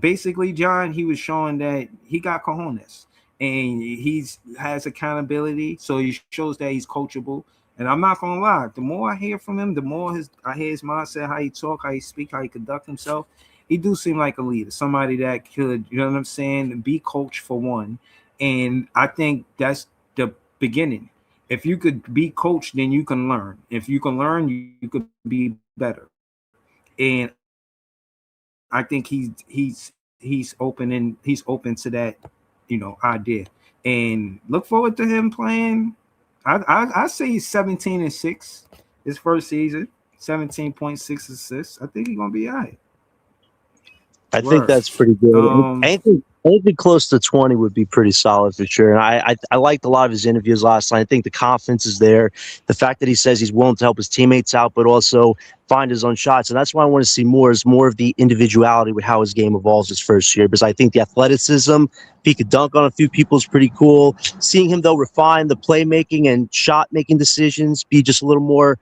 Basically, John, he was showing that he got cojones and he's has accountability. So he shows that he's coachable. And I'm not gonna lie, the more I hear from him, the more I hear his mindset, how he talk, how he speak, how he conduct himself. He do seem like a leader, somebody that could, you know what I'm saying, be coached for one. And I think that's the beginning. If you could be coached, then you can learn. If you can learn, you could be better. And I think he's open to that, idea. And look forward to him playing. I say he's 17-6 his first season, 17.6 assists. I think he's gonna be all right. I think Word. that's pretty good. Anything close to 20 would be pretty solid for sure. And I liked a lot of his interviews last night. I think the confidence is there. The fact that he says he's willing to help his teammates out, but also find his own shots. And that's why I want to see more of the individuality with how his game evolves his first year. Because I think the athleticism, if he could dunk on a few people, is pretty cool. Seeing him, though, refine the playmaking and shot-making decisions, be just a little more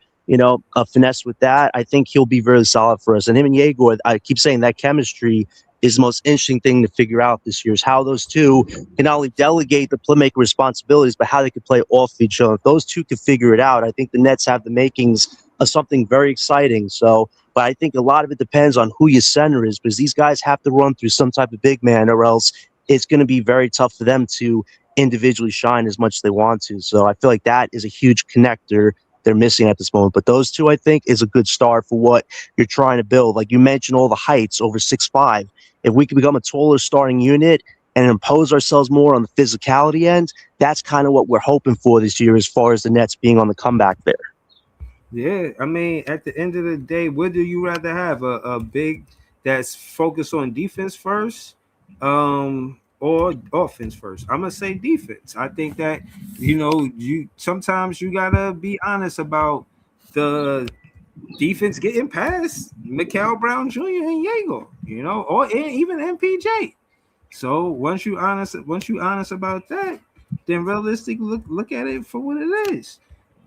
finesse with that, I think he'll be very solid for us. And him and Yegor, I keep saying that chemistry is the most interesting thing to figure out this year, is how those two can not only delegate the playmaker responsibilities, but how they can play off each other. If those two can figure it out, I think the Nets have the makings of something very exciting. So, but I think a lot of it depends on who your center is, because these guys have to run through some type of big man, or else it's going to be very tough for them to individually shine as much as they want to. So I feel like that is a huge connector they're missing at this moment. But those two, I think, is a good start for what you're trying to build. Like you mentioned, all the heights over 6'5". If we can become a taller starting unit and impose ourselves more on the physicality end, that's kind of what we're hoping for this year as far as the Nets being on the comeback there. Yeah, I mean, at the end of the day, what do you rather have? A big that's focused on defense first, or offense first? I'm gonna say defense. I think that you sometimes you gotta be honest about the defense getting past Mikel Brown Jr. and Jaeger, or even MPJ. So once you honest about that, then realistically look at it for what it is.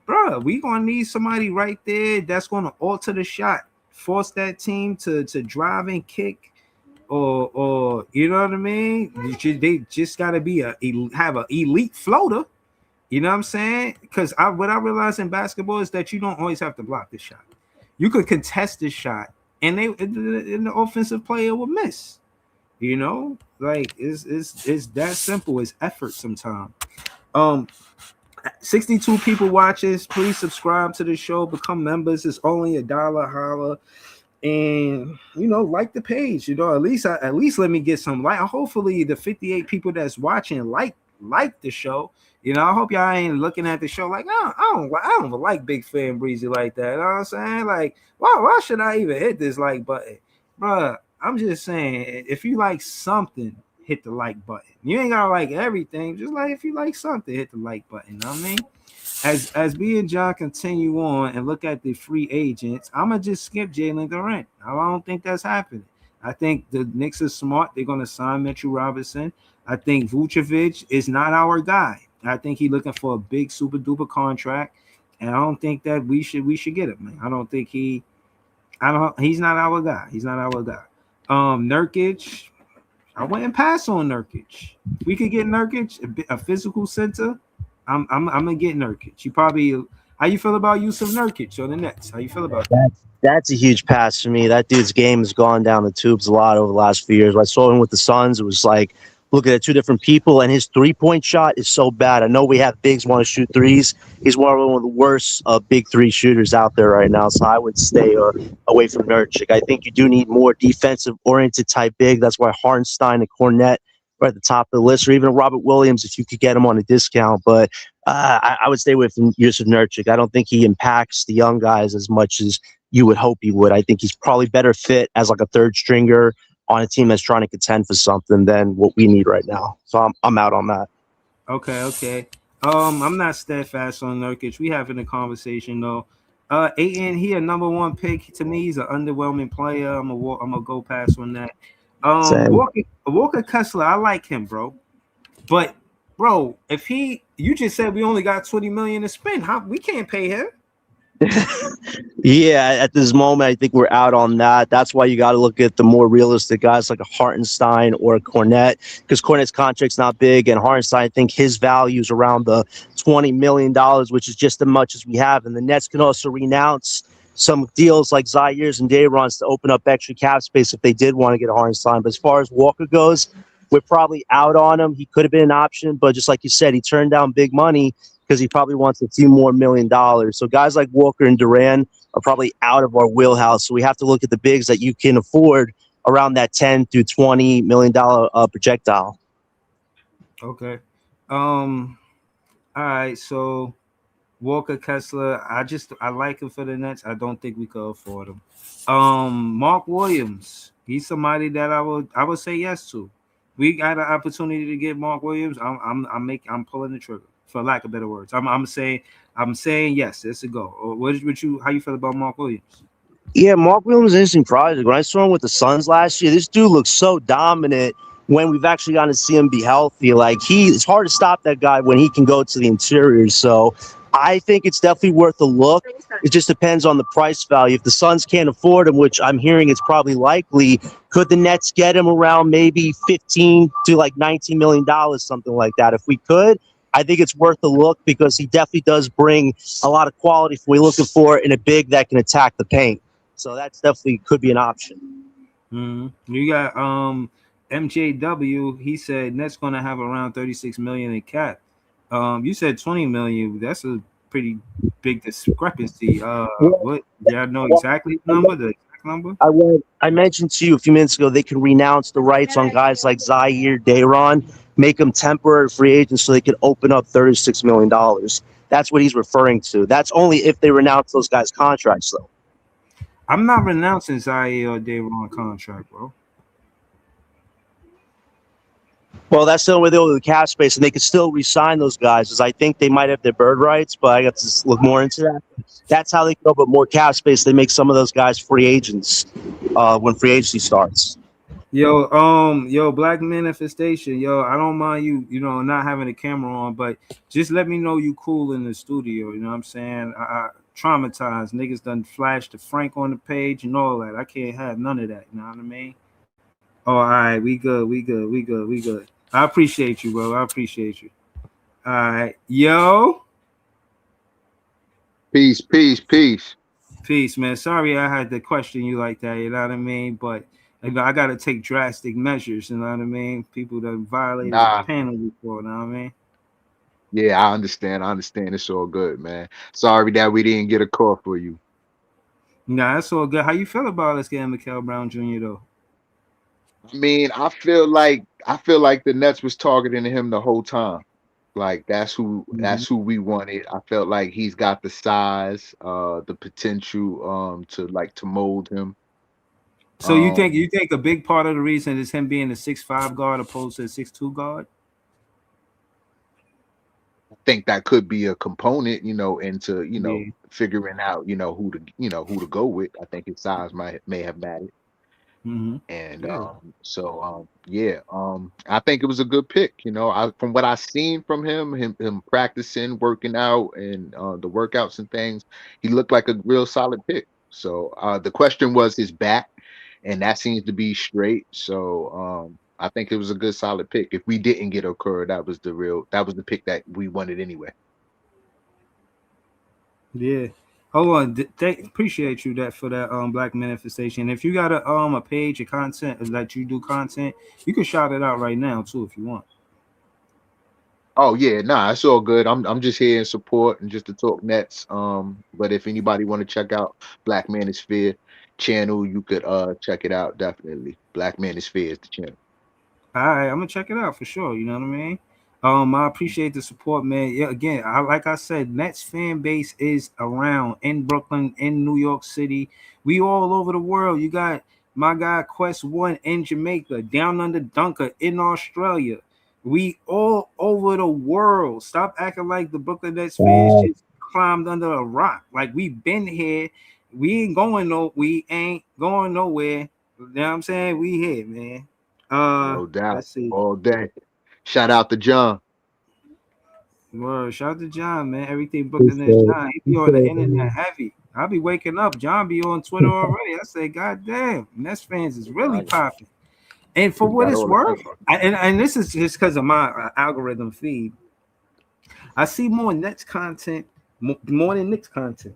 Bro, we gonna need somebody right there that's gonna alter the shot, force that team to drive and kick, or you know what I mean. They just gotta have an elite floater. You know what I'm saying? Because what I realize in basketball is that you don't always have to block the shot. You could contest the shot, and the offensive player will miss. Like it's that simple. It's effort sometimes. 62 people watches. Please subscribe to the show, become members. It's only $1 holla, and like the page. At least let me get some like. Hopefully the 58 people that's watching like like the show. You know, I hope y'all ain't looking at the show like, I don't like Big Fan Breezy like that. You know what I'm saying? Like, why should I even hit this like button? Bruh, I'm just saying, if you like something, hit the like button. You ain't gotta like everything. Just like if you like something, hit the like button. You know what I mean? As B and John continue on and look at the free agents, I'm gonna just skip Jalen Durant. I don't think that's happening. I think the Knicks are smart. They're gonna sign Mitchell Robinson. I think Vucevic is not our guy. I think he's looking for a big super duper contract, and I don't think that we should get him. Man. I don't think he's not our guy. He's not our guy. Nurkic, I wouldn't pass on Nurkic. If we could get Nurkic, a physical center, I'm gonna get Nurkic. You probably how you feel about Yusuf Nurkic on the Nets? How you feel about that? That's a huge pass for me. That dude's game has gone down the tubes a lot over the last few years. When I saw him with the Suns, it was like looking at two different people, and his 3-point shot is so bad. I know we have bigs want to shoot threes. He's one of the worst big three shooters out there right now, so I would stay away from Nurkic. I think you do need more defensive-oriented type big. That's why Hartenstein and Cornette are at the top of the list, or even Robert Williams if you could get him on a discount. But I would stay away from Yusuf Nurkic. I don't think he impacts the young guys as much as you would hope he would. I think he's probably better fit as like a third stringer on a team that's trying to contend for something than what we need right now. So I'm out on that. Okay. I'm not steadfast on Nurkic. We having a conversation though. Ayton, he a number one pick to me. He's an underwhelming player. I'm gonna go past on that. Walker Kessler, I like him, bro. But bro, if you just said we only got 20 million to spend, we can't pay him. Yeah, at this moment, I think we're out on that. That's why you got to look at the more realistic guys like a Hartenstein or a Cornette, because Cornette's contract's not big, and Hartenstein, I think his value is around the $20 million, which is just as much as we have. And the Nets can also renounce some deals like Zaire's and Dayron's to open up extra cap space if they did want to get a Hartenstein. But as far as Walker goes, we're probably out on him. He could have been an option, but just like you said, he turned down big money because he probably wants a few more $1 million. So guys like Walker and Duran are probably out of our wheelhouse. So we have to look at the bigs that you can afford around that $10 to $20 million projectile. Okay. All right. So Walker Kessler, I like him for the Nets. I don't think we could afford him. Mark Williams, he's somebody that I would say yes to. We got an opportunity to get Mark Williams. I'm pulling the trigger, for lack of better words. I'm saying yes, it's a go. How you feel about Mark Williams? Yeah, Mark Williams is an interesting project. When I saw him with the Suns last year, this dude looks so dominant when we've actually gotten to see him be healthy. Like it's hard to stop that guy when he can go to the interior. So I think it's definitely worth a look. It just depends on the price value. If the Suns can't afford him, which I'm hearing it's probably likely, could the Nets get him around maybe 15 to like $19 million, something like that? If we could, I think it's worth a look because he definitely does bring a lot of quality for what we're looking for in a big that can attack the paint. So that's definitely could be an option. Mm-hmm. You got MJW. He said Nets going to have around 36 million in cap. You said 20 million. That's a pretty big discrepancy. What? Yeah, I know exactly the exact number. I mentioned to you a few minutes ago they can renounce the rights on guys like Zaire, Dayron, make them temporary free agents so they can open up $36 million. That's what he's referring to. That's only if they renounce those guys' contracts, though. I'm not renouncing Zaire or Dayron contract, bro. Well, that's the only way they'll do the cap space, and they could still re-sign those guys. As I think they might have their bird rights, but I got to look more into that. That's how they can open up more cap space. They make some of those guys free agents when free agency starts. Yo, Black Manifestation, I don't mind you, not having a camera on, but just let me know you cool in the studio. You know what I'm saying? I traumatized niggas done flashed the Frank on the page and all that. I can't have none of that. You know what I mean? Oh, all right, we good. I appreciate you, bro. I appreciate you. All right, yo. Peace, man. Sorry I had to question you like that. You know what I mean? But I got to take drastic measures. You know what I mean? People that violated the panel before. You know what I mean? Yeah, I understand. It's all good, man. Sorry that we didn't get a call for you. Nah, that's all good. How you feel about us getting Mikel Brown Jr. though? I mean, I feel like the Nets was targeting him the whole time. Like that's Mhm. who we wanted. I felt like he's got the size, the potential to mold him. So you think a big part of the reason is him being a 6'5" guard opposed to a 6'2" guard? I think that could be a component, into, Yeah. figuring out, who to go with. I think his size may have mattered. Mm-hmm. And Yeah. yeah, I think it was a good pick. From what I seen from him practicing, working out, and the workouts and things, he looked like a real solid pick. So the question was his back, and that seems to be straight. So I think it was a good solid pick. If we didn't get Okura, that was the pick that we wanted anyway. Yeah. Hold on. Appreciate you that for that black manifestation. If you got a page of content that you do content, you can shout it out right now too if you want. Oh yeah, nah, it's all good. I'm just here in support and just to talk Nets. But if anybody want to check out Black Manosphere channel, you could check it out definitely. Black Manosphere is the channel. All right, I'm gonna check it out for sure. You know what I mean? I appreciate the support, man. Yeah, again, like I said, Nets fan base is around in Brooklyn, in New York City. We all over the world. You got my guy Quest One in Jamaica, Down Under Dunker in Australia. We all over the world. Stop acting like the Brooklyn Nets fans just climbed under a rock. Like we've been here. We ain't going nowhere. You know what I'm saying? We here, man. No doubt. Let's see. All day. Shout out to John. Word, shout out to John, man. Everything Brooklyn Nets John. He be on the internet heavy. I'll be waking up. John be on Twitter already. I say, God damn, Nets fans is really popping. And for what it's worth, and this is just because of my algorithm feed, I see more Nets content, more than Knicks content.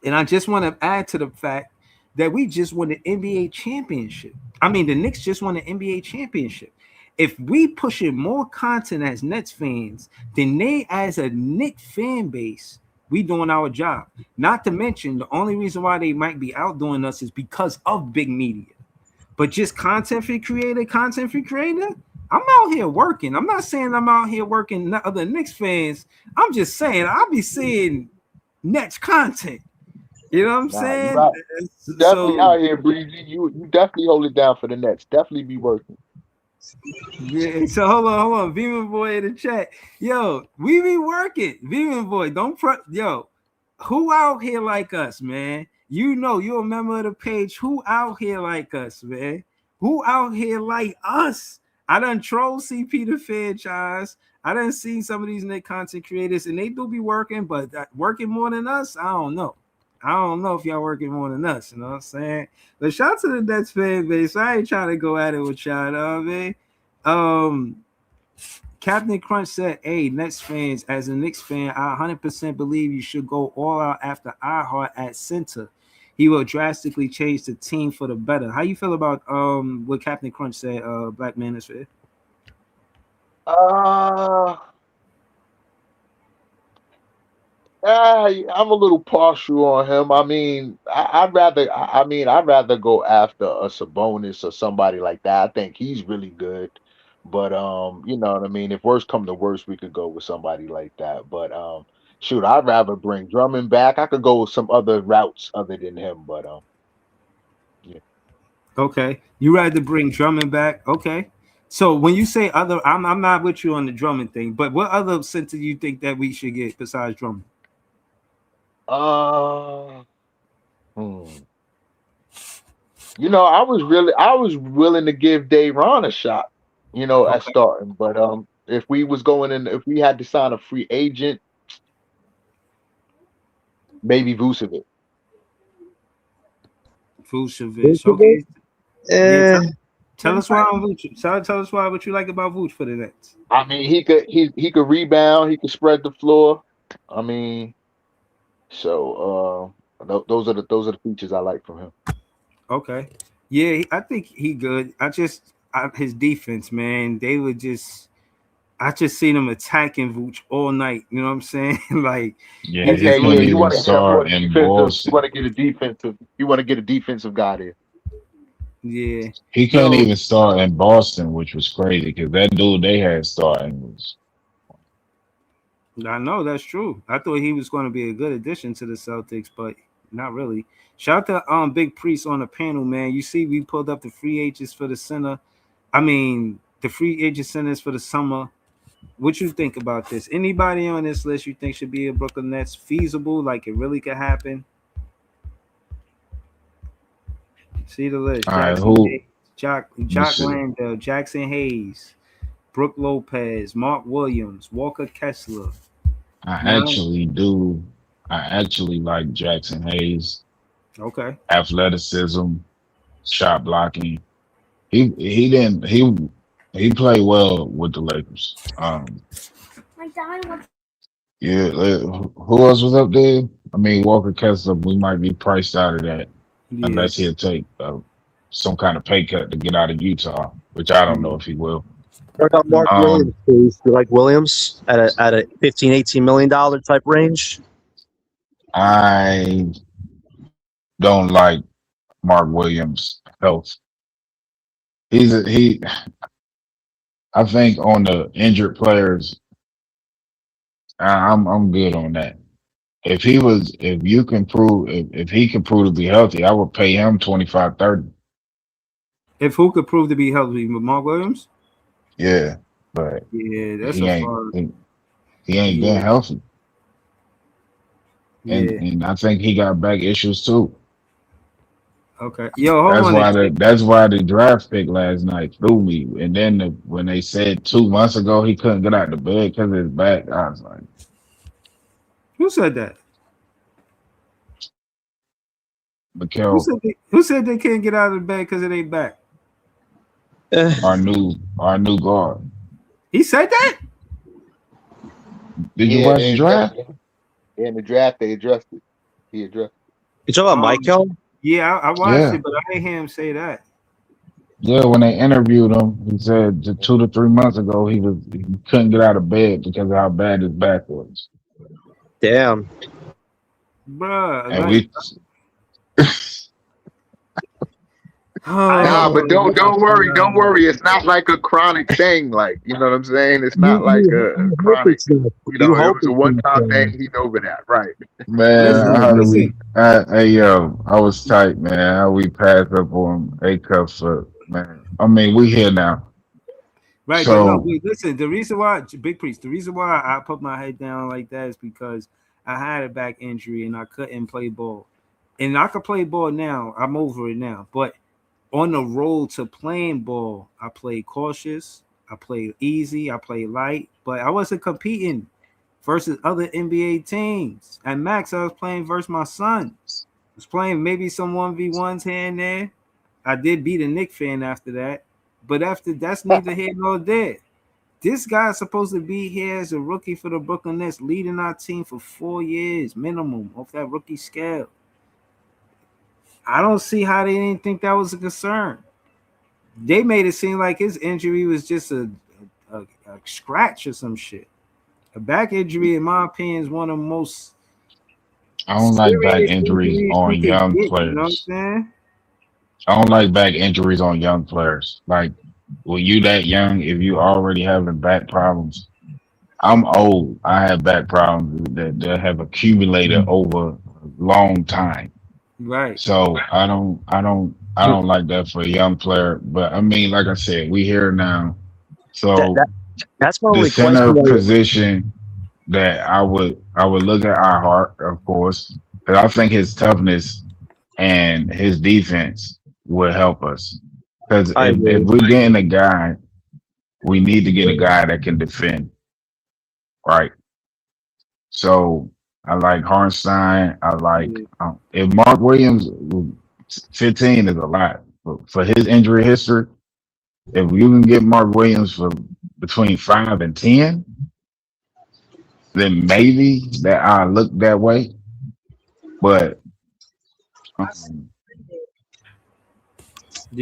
And I just want to add to the fact that we just won the NBA championship. I mean, the Knicks just won the NBA championship. If we pushing more content as Nets fans than they as a Knicks fan base, we doing our job. Not to mention, the only reason why they might be outdoing us is because of big media. But just content free creator, I'm out here working. I'm not saying I'm out here working other Knicks fans. I'm just saying I'll be seeing Nets content. You know what I'm saying? Right. You definitely out here, Breezy. You definitely hold it down for the Nets. Definitely be working. Yeah, so hold on. Beeman Boy in the chat. Yo, we be working. Beeman Boy, don't front. Yo, who out here like us, man? You're a member of the page. Who out here like us, man? Who out here like us? I done troll CP the franchise. I done seen some of these Nick content creators, and they do be working, but working more than us, I don't know. I don't know if y'all working more than us, you know what I'm saying? But shout out to the Nets fan base. I ain't trying to go at it with y'all, you know what I mean? Captain Crunch said, hey, Nets fans, as a Knicks fan, I 100% believe you should go all out after iHeart at center. He will drastically change the team for the better. How you feel about what Captain Crunch said, Black Manosphere? I'm a little partial on him. I mean, I'd rather go after a Sabonis or somebody like that. I think he's really good. But you know what I mean. If worst come to worst, we could go with somebody like that. But shoot, I'd rather bring Drummond back. I could go with some other routes other than him. But yeah. Okay, you rather bring Drummond back? Okay. So when you say other, I'm not with you on the Drummond thing. But what other center do you think that we should get besides Drummond? You know, I was willing to give Dayron a shot, at starting. But if we had to sign a free agent, maybe Vucevic. Vucevic. Okay. Yeah, tell us why on Vucevic. Tell us why what you like about Vucevic for the Nets. I mean, he could rebound, he could spread the floor. I mean, so those are the features I like from him. Okay. Yeah, I think he good. His defense, man, I just seen him attacking Vooch all night. You know what I'm saying? Like, yeah, you want to get a defensive. You want to get a defensive guy there. Yeah, he couldn't even start in Boston, which was crazy because that dude they had starting was I know that's true. I thought he was going to be a good addition to the Celtics, but not really. Shout out to Big Priest on the panel, man. You see, we pulled up the free agents for the center. I mean, the free agent centers for the summer. What you think about this? Anybody on this list you think should be a Brooklyn Nets feasible? Like it really could happen? See the list: All right, Jackson, who? Jock Landale, Jackson Hayes, Brooke Lopez, Mark Williams, Walker Kessler. I actually like Jackson Hayes. Okay. Athleticism, shot blocking. He didn't he played well with the Lakers. Yeah, who else was up there? I mean, Walker Kessler, we might be priced out of that unless he'll take some kind of pay cut to get out of Utah, which I don't know if he will. What about Mark Williams, please? You like Williams at a $15-18 million type range? I don't like Mark Williams' health. I think on the injured players, I'm good on that. If he can prove to be healthy, I would pay him 25-30. If who could prove to be healthy, Mark Williams? Yeah, but that's he ain't been healthy. And I think he got back issues too. Okay. Yo, hold on. That's why the draft pick last night threw me. And then when they said 2 months ago he couldn't get out of bed because of his back, I was like, who said that? Mikel. Who said they can't get out of bed because of their back? Our new guard. He said that? Did you watch the draft? In the draft, they addressed it. He addressed it. You talking about Mikel? Yeah, I watched it, but I didn't hear him say that. Yeah, when they interviewed him, he said 2 to 3 months ago he couldn't get out of bed because of how bad his back was. Damn. Bruh. And but don't worry. It's not like a chronic thing. Like, you know what I'm saying? It's not like a chronic. It was a one-time thing. He's over that, right? Man, I was tight, man. How we passed up on A-Cup for, man. I mean, we here now. Right. So, listen, the reason why I put my head down like that is because I had a back injury and I couldn't play ball. And I could play ball now. I'm over it now. But on the road to playing ball, I played cautious, I played easy, I played light, but I wasn't competing versus other NBA teams. At Max, I was playing versus my son. I was playing maybe some 1v1s here and there. I did beat a Knicks fan after that, but after that's neither here nor there. This guy's supposed to be here as a rookie for the Brooklyn Nets, leading our team for 4 years minimum off that rookie scale. I don't see how they didn't think that was a concern. They made it seem like his injury was just a scratch or some shit. A back injury, in my opinion, is one of the most. I don't like back injuries on young players. You know what I'm saying? I don't like back injuries on young players. Like, when you that young, if you already having back problems, I'm old. I have back problems that have accumulated over a long time. Right. So I don't like that for a young player. But I mean, like I said, we here now. So that's my the center position that I would look at our heart, of course, because I think his toughness and his defense would help us. Because if we're getting a guy, we need to get a guy that can defend. Right. So I like Hartenstein. I like if Mark Williams 15 is a lot for his injury history. If you can get Mark Williams for between 5 and 10, then maybe that I look that way. But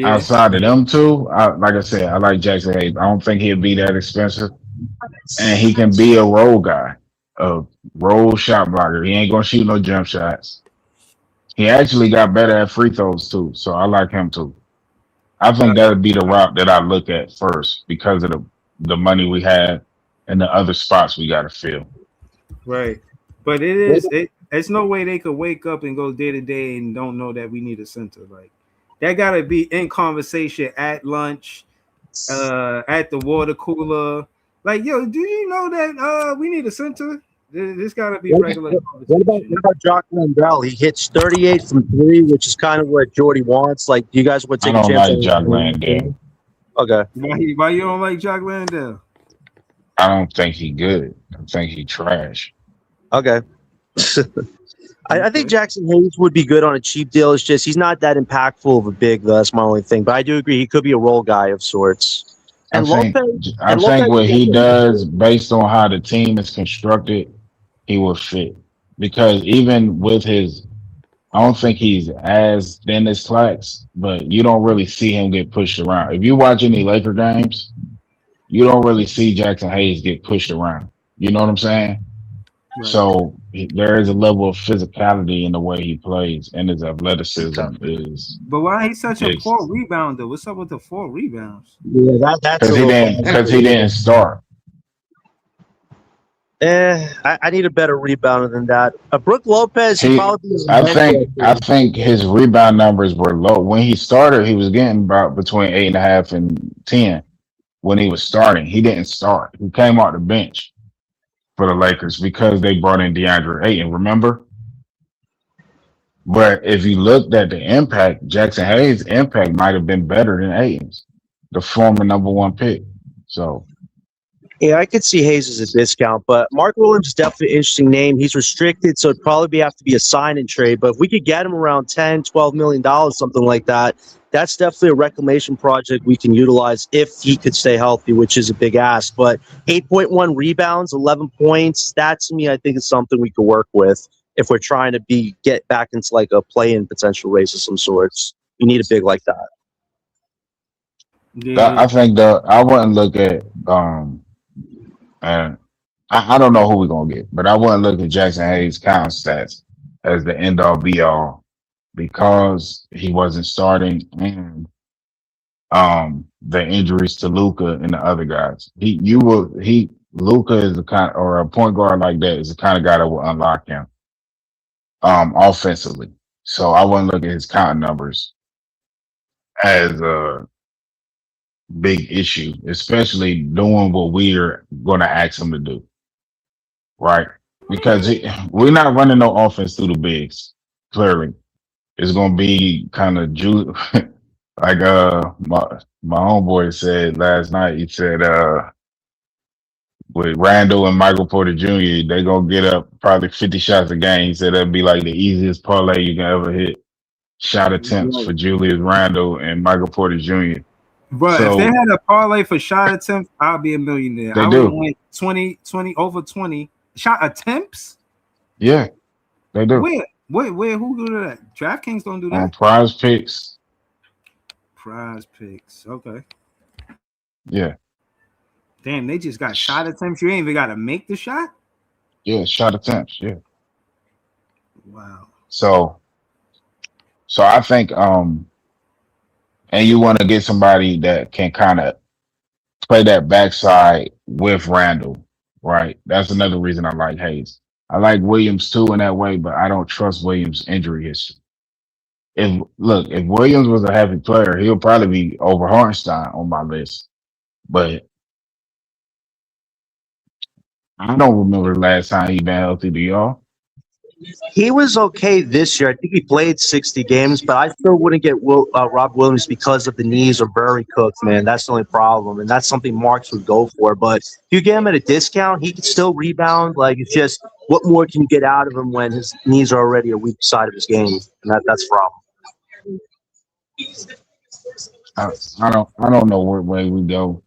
outside of them two, like I said, I like Jackson Hayes. I don't think he'll be that expensive, and he can be a role guy. A roll shot blocker. He ain't gonna shoot no jump shots. He actually got better at free throws too, so I like him too. I think that would be the route that I look at first because of the money we have and the other spots we got to fill. Right. But it's no way they could wake up and go day to day and don't know that we need a center. Like that gotta be in conversation at lunch, at the water cooler. Like, yo, do you know that we need a center? This gotta be regular conversation. What about Jock Landell? He hits 38 from three, which is kind of what Jordy wants. Like, do you guys would I take a don't chance like Jock on Landale. Okay. Why you don't like Jock Landell? I don't think he good. I think he trash. Okay. I think Jackson Hayes would be good on a cheap deal. It's just he's not that impactful of a big, though. That's my only thing. But I do agree he could be a role guy of sorts. I And think Lopez what he does based on how the team is constructed, he will fit. Because even with his, I don't think he's as thin as Slacks, but you don't really see him get pushed around. If you watch any Laker games, you don't really see Jackson Hayes get pushed around. You know what I'm saying? Right. So there is a level of physicality in the way he plays, and his athleticism is. But why he's such a poor rebounder? What's up with the 4 rebounds? Yeah, that's because he didn't start. I need a better rebounder than that. Brooke Lopez, I think his rebound numbers were low when he started. He was getting about between 8.5 and 10 when he was starting. He didn't start. He came off the bench for the Lakers because they brought in DeAndre Ayton. Remember? But if you looked at the impact, Jackson Hayes' impact might have been better than Ayton's, the former #1 pick. So. Yeah, I could see Hayes as a discount, but Mark Williams is definitely an interesting name. He's restricted, so it'd probably have to be a sign and trade. But if we could get him around $10-12 million, something like that, that's definitely a reclamation project we can utilize if he could stay healthy, which is a big ask. But 8.1 rebounds, 11 points, that to me, I think is something we could work with if we're trying to get back into like a play-in potential race of some sorts. You need a big like that. Yeah. I think I wouldn't look at and I don't know who we're gonna get, but I wouldn't look at Jackson Hayes' count stats as the end all be all because he wasn't starting and the injuries to Luka and the other guys. Luka is the kind, or a point guard like that is the kind of guy that will unlock him offensively. So I wouldn't look at his count numbers as a big issue, especially doing what we're going to ask him to do, right? Because we're not running no offense through the bigs. Clearly, it's going to be kind of like my homeboy said last night. He said with Randall and Michael Porter Jr., they gonna get up probably 50 shots a game. He said that'd be like the easiest parlay you can ever hit. Shot attempts for Julius Randle and Michael Porter Jr. But if they had a parlay for shot attempts, I'll be a millionaire. They I do. would win 20 over 20 shot attempts. Yeah, they do. Where who do that? DraftKings don't do that. On Prize Picks. Prize Picks. Okay. Yeah. Damn, they just got shot attempts. You ain't even got to make the shot. Yeah, shot attempts. Yeah. Wow. So I think and you want to get somebody that can kind of play that backside with Randall, right? That's another reason I like Hayes. I like Williams too in that way, but I don't trust Williams' injury history. If Williams was a happy player, he'll probably be over Hartenstein on my list. But I don't remember the last time he been healthy. Do y'all? He was okay this year. I think he played 60 games, but I still wouldn't get Rob Williams because of the knees or very cooked, man. That's the only problem, and that's something Marks would go for. But if you get him at a discount, he can still rebound. Like, it's just what more can you get out of him when his knees are already a weak side of his game, and that's the problem. I don't know what way we go.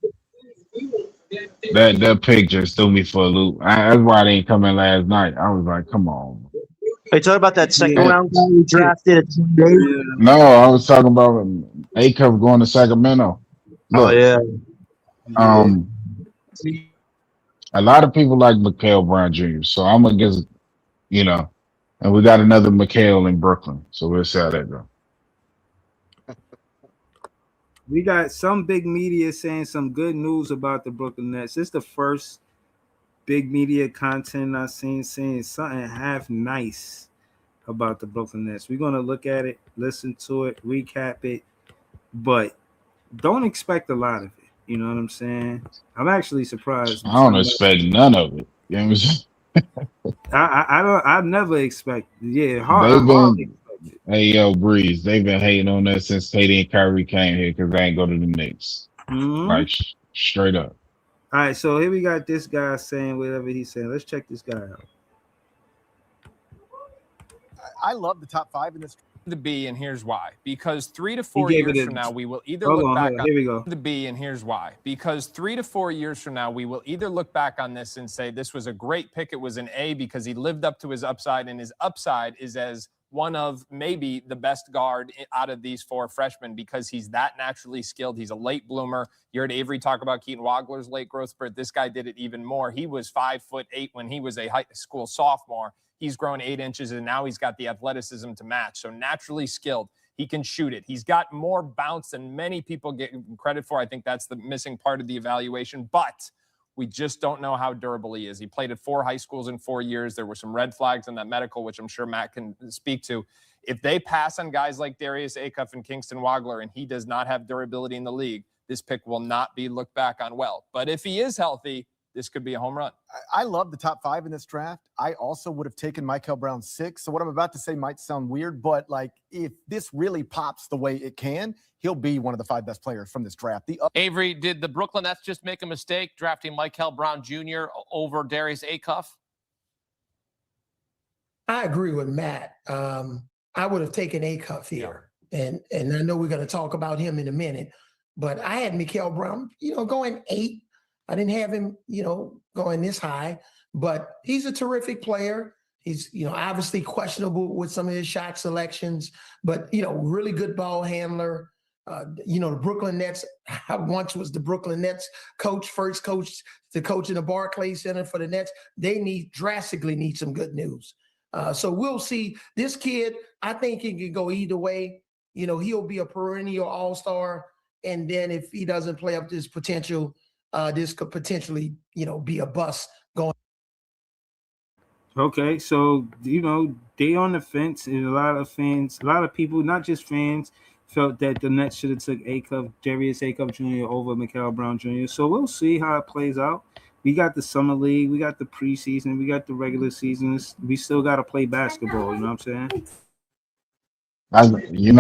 That pick just threw me for a loop. That's why they ain't coming last night. I was like, come on. Are you talking about that second round guy we drafted at 28? No, I was talking about A-Cup going to Sacramento. Look, a lot of people like Mikel Brown Jr., so I'm against, and we got another Mikel in Brooklyn, so we'll see how that goes. We got some big media saying some good news about the Brooklyn Nets. It's the first big media content I seen saying something half nice about the Brooklyn Nets. We're gonna look at it, listen to it, recap it, but don't expect a lot of it. You know what I'm saying? I'm actually surprised. I don't expect none of it. You know what I'm saying? I don't. I never expect. Yeah, They've hardly been, hey, yo, Breeze, they've been hating on us since KD and Kyrie came here because they ain't go to the Knicks. Like, straight up. All right, so here we got this guy saying whatever he's saying. Let's check this guy out. I love the top 5 in this. The B, and here's why. Because 3 to 4 years from now, we will either look back on here we go. The B, and here's why. Because 3 to 4 years from now, we will either look back on this and say this was a great pick. It was an A because he lived up to his upside, and his upside is as one of maybe the best guard out of these 4 freshmen because he's that naturally skilled. He's a late bloomer. You heard Avery talk about Keaton Wagler's late growth spurt. This guy did it even more. He was 5'8" when he was a high school sophomore. He's grown 8 inches, and now he's got the athleticism to match. So naturally skilled. He can shoot it. He's got more bounce than many people get credit for. I think that's the missing part of the evaluation. But we just don't know how durable he is. He played at 4 high schools in 4 years. There were some red flags in that medical, which I'm sure Matt can speak to. If they pass on guys like Darius Acuff and Kingston Wagler, and he does not have durability in the league, this pick will not be looked back on well. But if he is healthy, this could be a home run. I love the top 5 in this draft. I also would have taken Mikel Brown 6. So what I'm about to say might sound weird, but like if this really pops the way it can, he'll be one of the 5 best players from this draft. Avery, did the Brooklyn Nets just make a mistake drafting Mikel Brown Jr. over Darius Acuff? I agree with Matt. I would have taken Acuff here. And I know we're going to talk about him in a minute, but I had Mikel Brown, going 8. I didn't have him, going this high, but he's a terrific player. He's, obviously questionable with some of his shot selections, but, really good ball handler. The Brooklyn Nets, I once was the Brooklyn Nets first coach to coach in the Barclays Center for the Nets. They drastically need some good news. So we'll see. This kid, I think he can go either way. He'll be a perennial all-star. And then if he doesn't play up to his potential, this could potentially, be a bust going. Okay, so they on the fence, and a lot of people, not just fans, felt that the Nets should have took Darius Acuff Jr. over Mikel Brown Jr. So we'll see how it plays out. We got the summer league, we got the preseason, we got the regular season. We still got to play basketball. You know what I'm saying? How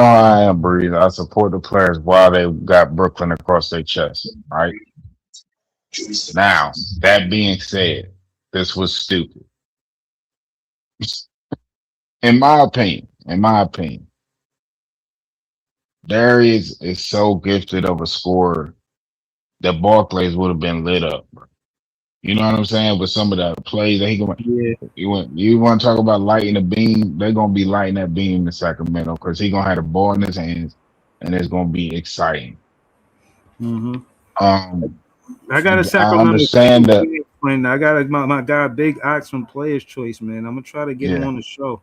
I am, Breeze. I support the players while they got Brooklyn across their chest, right? Now, that being said, this was stupid. In my opinion, Darius is so gifted of a scorer that Barclays would have been lit up. You know what I'm saying? With some of the plays that he can. Yeah. You want to talk about lighting the beam? They're gonna be lighting that beam in Sacramento because he's gonna have the ball in his hands, and it's gonna be exciting. Mm-hmm. I got a Sacramento. I understand that. I got my guy Big Ox from Players Choice, man. I'm gonna try to get him on the show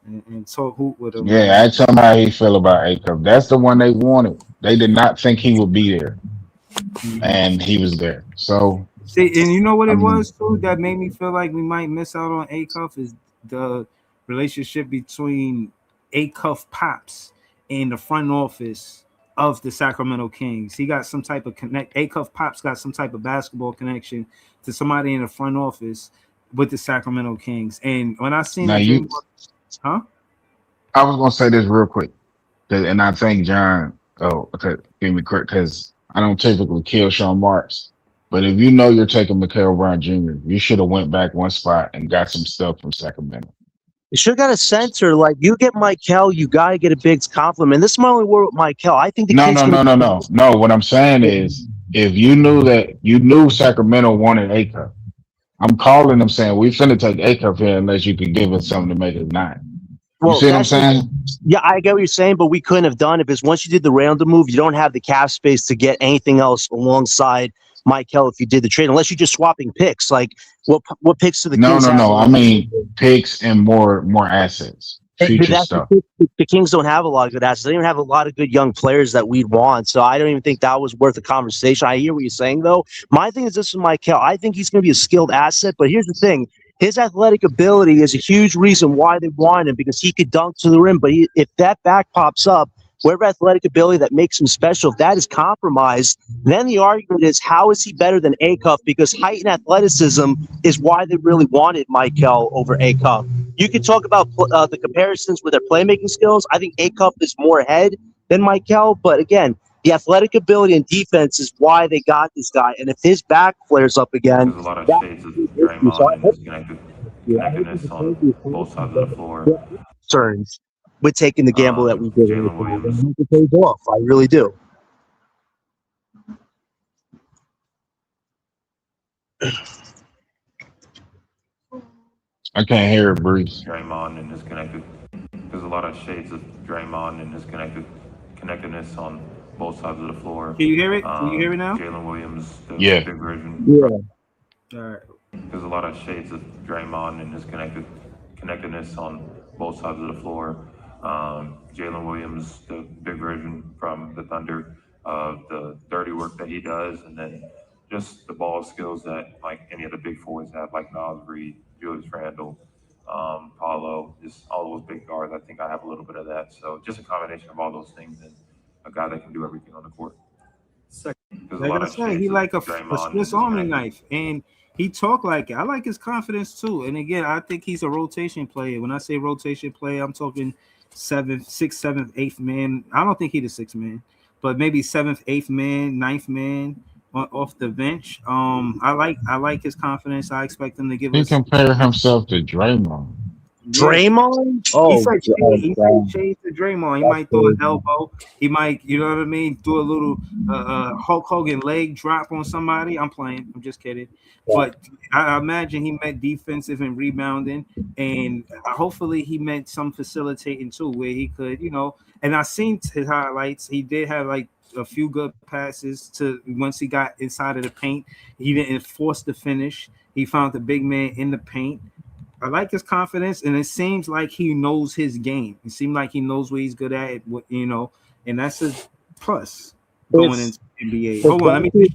and talk hoop with him. Yeah, ask him how he feel about Acuff. That's the one they wanted. They did not think he would be there, and he was there. So see, and you know what it was too that made me feel like we might miss out on Acuff is the relationship between Acuff Pops and the front office of the Sacramento Kings. He got some type of connect. Acuff Pops got some type of basketball connection to somebody in the front office with the Sacramento Kings. And when I seen I was gonna say this real quick, and I think John. Give me credit because I don't typically kill Sean Marks. But if you know you're taking Mikel Brown Jr., you should have went back one spot and got some stuff from Sacramento. You should have got a censor. Like, you get Mikel, you got to get a big compliment. This is my only word with Mikel. I think No. What I'm saying is, if you knew Sacramento wanted Acuff, I'm calling them saying, we finna take Acuff here unless you can give us something to make it 9. You see what I'm saying? Yeah, I get what you're saying, but we couldn't have done it because once you did the random move, you don't have the cap space to get anything else alongside Mikel if you did the trade, unless you're just swapping picks. Like, what picks to the Kings? No. I mean, picks and more assets. future stuff. The Kings don't have a lot of good assets. They don't even have a lot of good young players that we'd want. So I don't even think that was worth a conversation. I hear what you're saying, though. My thing is this with Mikel. I think he's going to be a skilled asset. But here's the thing. His athletic ability is a huge reason why they want him, because he could dunk to the rim. But if that back pops up, whatever athletic ability that makes him special, if that is compromised, then the argument is, how is he better than Acuff? Because height and athleticism is why they really wanted Mikel over Acuff. You can talk about the comparisons with their playmaking skills. I think Acuff is more ahead than Mikel, but again, the athletic ability and defense is why they got this guy. And if his back flares up again, there's a lot of shades of Draymond and disconnectedness on both sides of the floor. Concerns with taking the gamble that we did. Jalen Williams. It pays off. I really do. I can't hear it, Bruce. Draymond and disconnected. There's a lot of shades of Draymond and connectedness on both sides of the floor. Can you hear it? Can you hear it now? Jalen Williams, the Yeah. big version. Yeah. All right. There's a lot of shades of Draymond and connectedness on both sides of the floor. Jalen Williams, the big version from the Thunder, the dirty work that he does, and then just the ball skills that like any of the big fours have, like Nas Reed, Julius Randle, Paulo, just all those big guards. I think I have a little bit of that. So just a combination of all those things and a guy that can do everything on the court. Like I said, he like a Swiss Army knife, and he talk like it. I like his confidence too. And again, I think he's a rotation player. When I say rotation player, I'm talking 7th, 6th, 7th, 8th man. I don't think he's the 6th man, but maybe 7th, 8th man, 9th man off the bench. I like his confidence. I expect him to give us. He compared himself to Draymond. Draymond? Oh, he might change to Draymond. He might throw an elbow. He might, you know what I mean, do a little Hulk Hogan leg drop on somebody. I'm playing. I'm just kidding. But I imagine he meant defensive and rebounding, and hopefully he meant some facilitating too, where he could, you know. And I seen his highlights. He did have like a few good passes to once he got inside of the paint. He didn't force the finish. He found the big man in the paint. I like his confidence, and it seems like he knows his game. It seems like he knows what he's good at, you know, and that's a plus going into NBA. Hold on, let me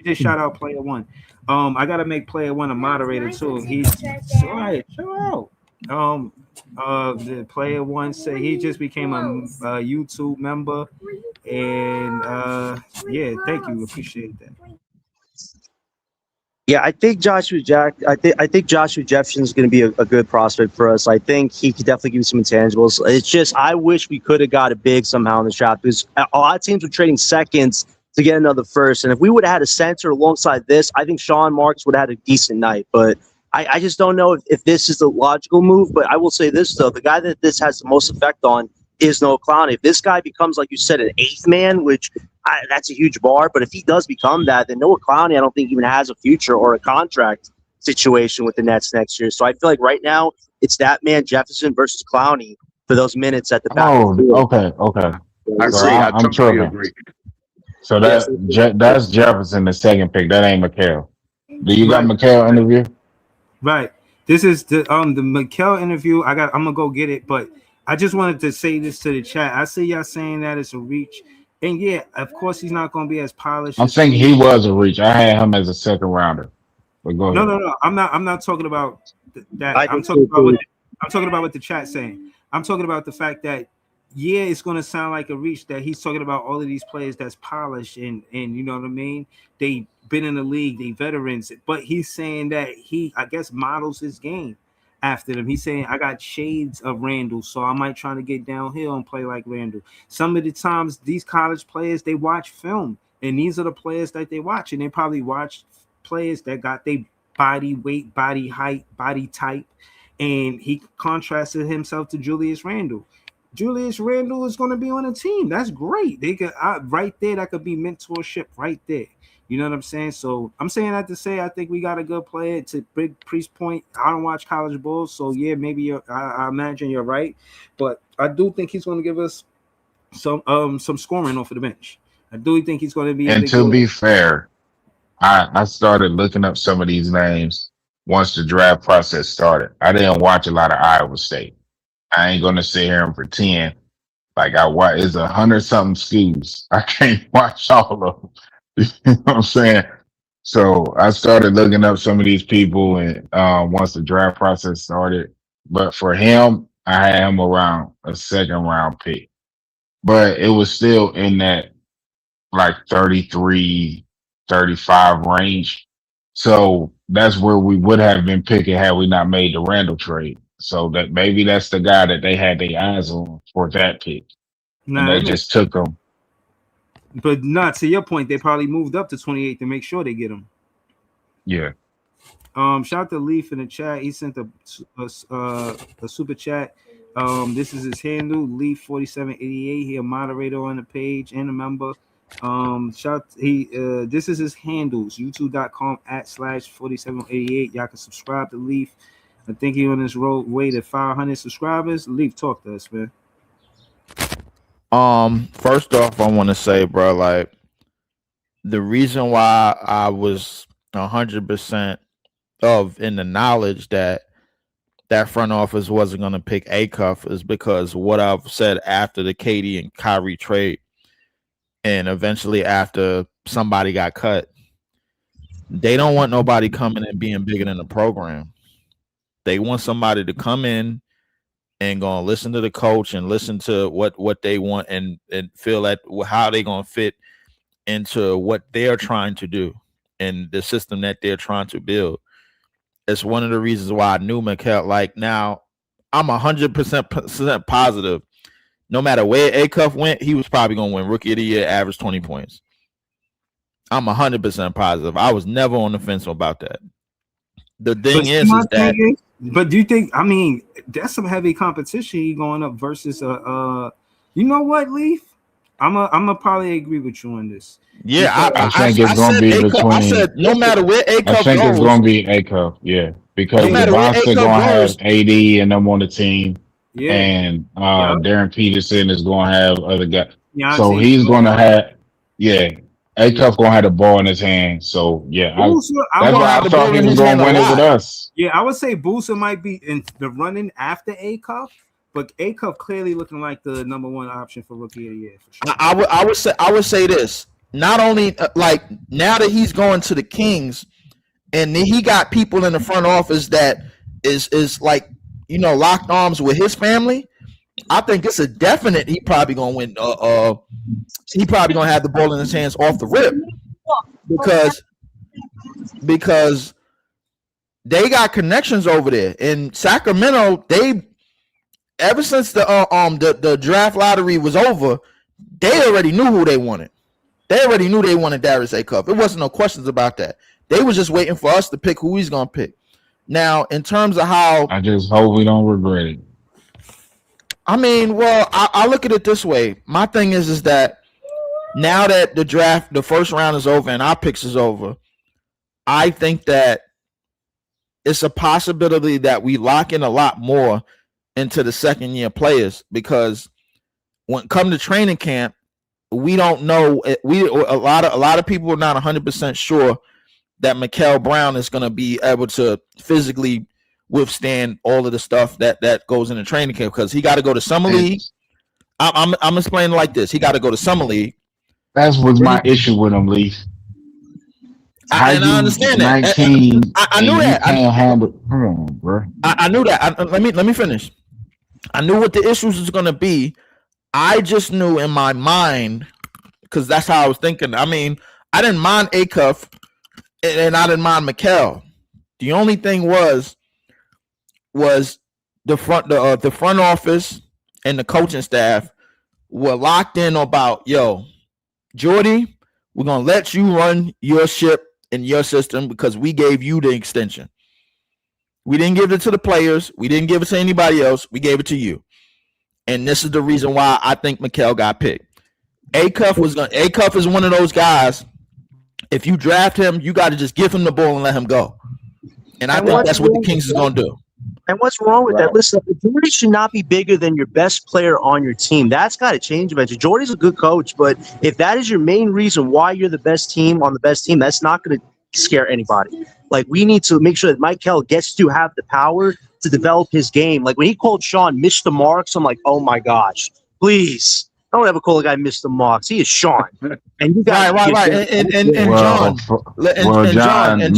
just shout out player one. I gotta make player one a moderator too. He's all right, chill out. The player one said he just became a YouTube member, and yeah, thank you, appreciate that. Yeah, I think Joshua Jefferson is going to be a good prospect for us. I think he could definitely give you some intangibles. It's just I wish we could have got a big somehow in the draft, because a lot of teams were trading seconds to get another first. And if we would have had a center alongside this, I think Sean Marks would have had a decent night. But I just don't know if this is the logical move. But I will say this, though. The guy that this has the most effect on is Noah Clowney. If this guy becomes, like you said, an 8th man, which that's a huge bar, but if he does become that, then Noah Clowney, I don't think even has a future or a contract situation with the Nets next year. So I feel like right now it's that man Jefferson versus Clowney for those minutes at the back. Okay. I'm tripping. Agree. So that's Jefferson, the second pick. That ain't Mikel. Do you got Mikel interview? Right. This is the Mikel interview. I'm gonna go get it, but I just wanted to say this to the chat. I see y'all saying that it's a reach. And yeah, of course he's not going to be as polished. I'm thinking he was a reach. I had him as a second rounder. But go ahead. No. I'm not talking about that. I'm talking about what the chat's saying. I'm talking about the fact that yeah, it's going to sound like a reach that he's talking about all of these players that's polished and you know what I mean? They been in the league, they veterans, but he's saying that he, I guess, models his game after them. He's saying, I got shades of Randall, so I might try to get downhill and play like Randall. Some of the times, these college players, they watch film, and these are the players that they watch, and they probably watch players that got their body weight, body height, body type, and he contrasted himself to Julius Randle. Julius Randle is going to be on a team. That's great. They could right there. That could be mentorship right there. You know what I'm saying? So I'm saying that to say I think we got a good player. To Big Priest point, I don't watch college balls, so yeah, maybe I imagine you're right, but I do think he's going to give us some scoring off of the bench. I do think he's going to be. And to be fair, I started looking up some of these names once the draft process started. I didn't watch a lot of Iowa State. I ain't gonna sit here and pretend like I watch. It's 100-something schools. I can't watch all of them. You know what I'm saying? So I started looking up some of these people, and once the draft process started. But for him, I had him around a second round pick. But it was still in that like 33, 35 range. So that's where we would have been picking had we not made the Randall trade. So that maybe that's the guy that they had their eyes on for that pick. And Nah, they that makes, just took him. but not to your point. They probably moved up to 28 to make sure they get him. Yeah. Shout out to Leaf in the chat. He sent a super chat. This is his handle, Leaf4788. He a moderator on the page and a member. This is his handles, youtube.com/4788. Y'all can subscribe to Leaf. I think he on his way to 500 subscribers. Leaf, talk to us, man. First off, I want to say, bro, like the reason why I was 100% in the knowledge that front office wasn't going to pick Acuff is because what I've said after the KD and Kyrie trade, and eventually after somebody got cut, they don't want nobody coming and being bigger than the program. They want somebody to come in and gonna listen to the coach and listen to what they want and feel that how they gonna fit into what they're trying to do and the system that they're trying to build. It's one of the reasons why I knew Mikel. Like now, I'm 100% positive. No matter where Acuff went, he was probably gonna win Rookie of the Year, average 20 points. I'm 100% positive. I was never on the fence about that. The thing is that. But do you think? I mean, that's some heavy competition. He going up versus you know what, Leaf? I'm a probably agree with you on this. Yeah, I think it's going to be between. I said no matter where Acuff goes. I think it's going to be Acuff, yeah, because the Monster going to have AD and them on the team, and Darren Peterson is going to have other guys. So he's going to have, Acuff going to have the ball in his hand. So that's why I thought he was going to win it with us. Yeah, I would say Booster might be in the running after Acuff. But Acuff clearly looking like the number one option for Rookie of the Year. For sure. I would say this. Not only like now that he's going to the Kings, and he got people in the front office that is like locked arms with his family. I think it's a definite. He probably gonna win. He probably gonna have the ball in his hands off the rip because they got connections over there in Sacramento. Ever since the draft lottery was over, they already knew who they wanted. They already knew they wanted Darius Acuff. It wasn't no questions about that. They was just waiting for us to pick who he's gonna pick. Now, in terms of how, I just hope we don't regret it. I mean, well, I look at it this way. My thing is that now that the first round is over and our picks is over, I think that it's a possibility that we lock in a lot more into the second year players, because when come to training camp, we don't know. A lot of people are not 100% sure that Mikel Brown is going to be able to physically withstand all of the stuff that goes into training camp, because he got to go to summer league. I'm explaining like this: he got to go to summer league. That was my issue with him, Lee. I understand that. 19, I knew that. Can't handle. Come on, bro. I knew that. Let me finish. I knew what the issues was going to be. I just knew in my mind, because that's how I was thinking. I mean, I didn't mind Acuff, and I didn't mind Mikel. The only thing was the front office and the coaching staff were locked in about, Jordy, we're gonna let you run your ship in your system because we gave you the extension. We didn't give it to the players. We didn't give it to anybody else. We gave it to you. And this is the reason why I think Mikel got picked. Acuff is one of those guys. If you draft him, you got to just give him the ball and let him go. And I think that's what the Kings is going to do. And what's wrong with that? Listen, Jordy should not be bigger than your best player on your team. That's got to change eventually. Jordy's a good coach, but if that is your main reason why you're the best team on the best team, that's not going to scare anybody. Like, we need to make sure that Mikel gets to have the power to develop his game. Like, when he called Sean Mr. Marks, I'm like, oh my gosh, please don't ever call a guy Mr. Marks. He is Sean. And you got right. And